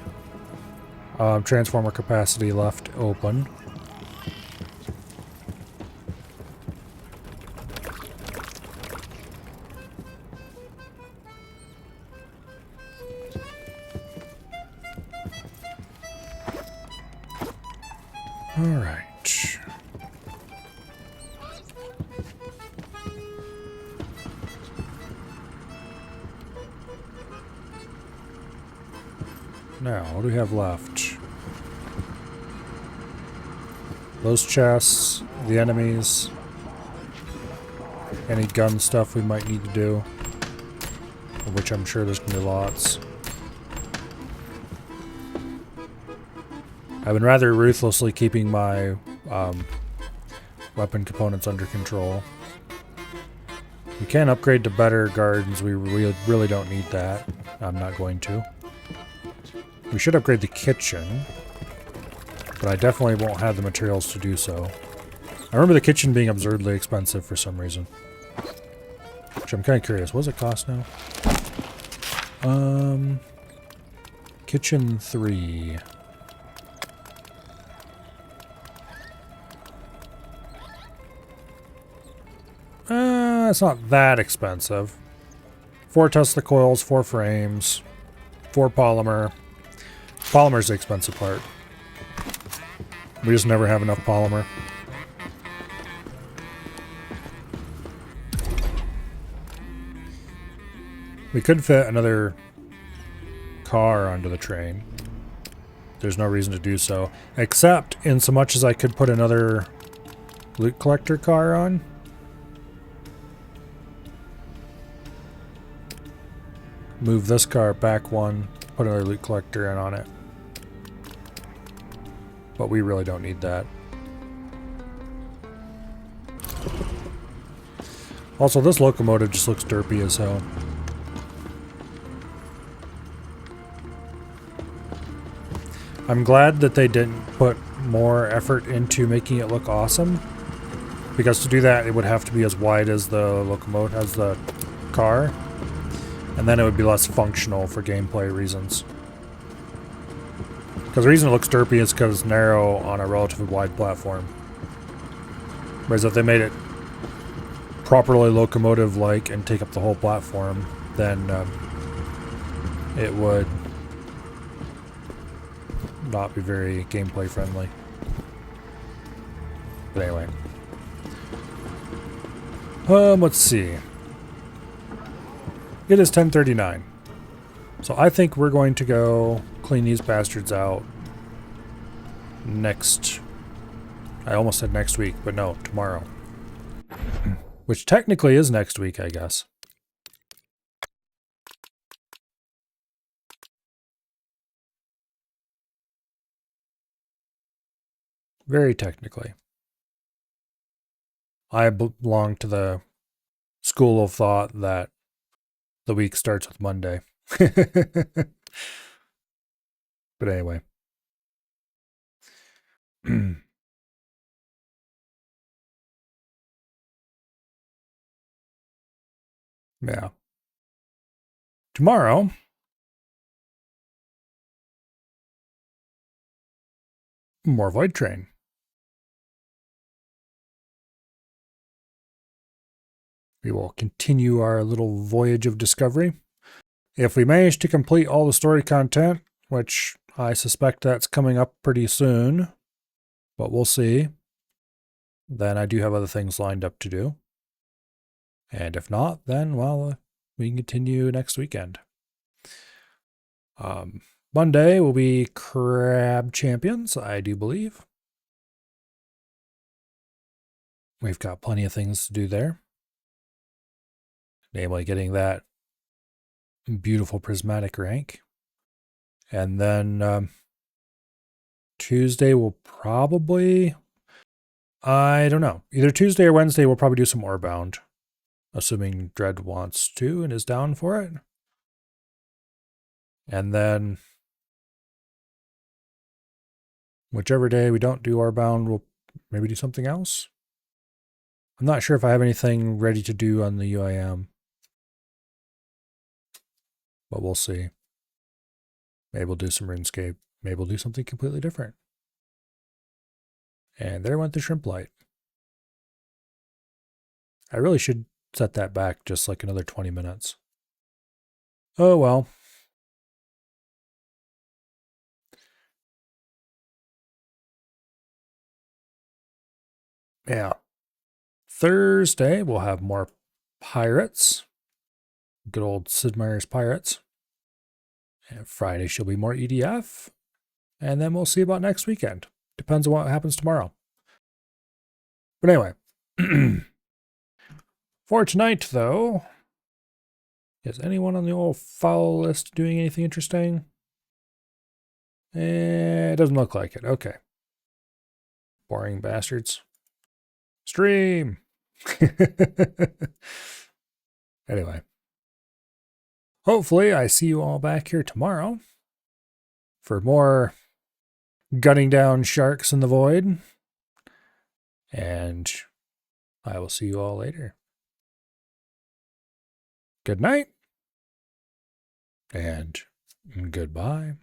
transformer capacity left open. All right. Now, what do we have left? Those chests, the enemies, any gun stuff we might need to do, of which I'm sure there's going to be lots. I've been rather ruthlessly keeping my weapon components under control. We can upgrade to better gardens. We really don't need that. I'm not going to. We should upgrade the kitchen, but I definitely won't have the materials to do so. I remember the kitchen being absurdly expensive for some reason. Which I'm kind of curious. What does it cost now? Kitchen 3. It's not that expensive. 4 Tesla coils, 4 frames, 4 polymer. Polymer's the expensive part. We just never have enough polymer. We could fit another car onto the train. There's no reason to do so. Except in so much as I could put another loot collector car on. Move this car back one, put another loot collector in on it. But we really don't need that. Also, this locomotive just looks derpy as hell. I'm glad that they didn't put more effort into making it look awesome. Because to do that, it would have to be as wide as the locomotive, as the car. And then it would be less functional for gameplay reasons. Because the reason it looks derpy is because it's narrow on a relatively wide platform. Whereas if they made it properly locomotive-like and take up the whole platform, then it would not be very gameplay friendly. But anyway. Let's see. It is 10:39. So I think we're going to go clean these bastards out next... I almost said next week, but no, tomorrow. Which technically is next week, I guess. Very technically. I belong to the school of thought that the week starts with Monday. But anyway. Yeah. Tomorrow, more Voidtrain. We will continue our little voyage of discovery. If we manage to complete all the story content, which I suspect that's coming up pretty soon, but we'll see, then I do have other things lined up to do. And if not, then, well, we can continue next weekend. Monday will be Crab Champions, I do believe. we've got plenty of things to do there. Namely, getting that beautiful prismatic rank. And then Tuesday will probably, I don't know, either Tuesday or Wednesday we'll probably do some Orebound, assuming Dread wants to and is down for it. And then whichever day we don't do Orebound, we'll maybe do something else. I'm not sure if I have anything ready to do on the UIM, but we'll see. Maybe we'll do some RuneScape. Maybe we'll do something completely different. And there went the shrimp light. I really should set that back just like another 20 minutes. Oh well. Yeah. Thursday, we'll have more pirates. Good old Sid Meier's Pirates. And Friday, she'll be more EDF. And then we'll see about next weekend. Depends on what happens tomorrow. But anyway. For tonight, though, is anyone on the old follow list doing anything interesting? It doesn't look like it. Okay. Boring bastards. Stream! Anyway. Hopefully I see you all back here tomorrow for more gunning down sharks in the void. And I will see you all later. Good night and goodbye.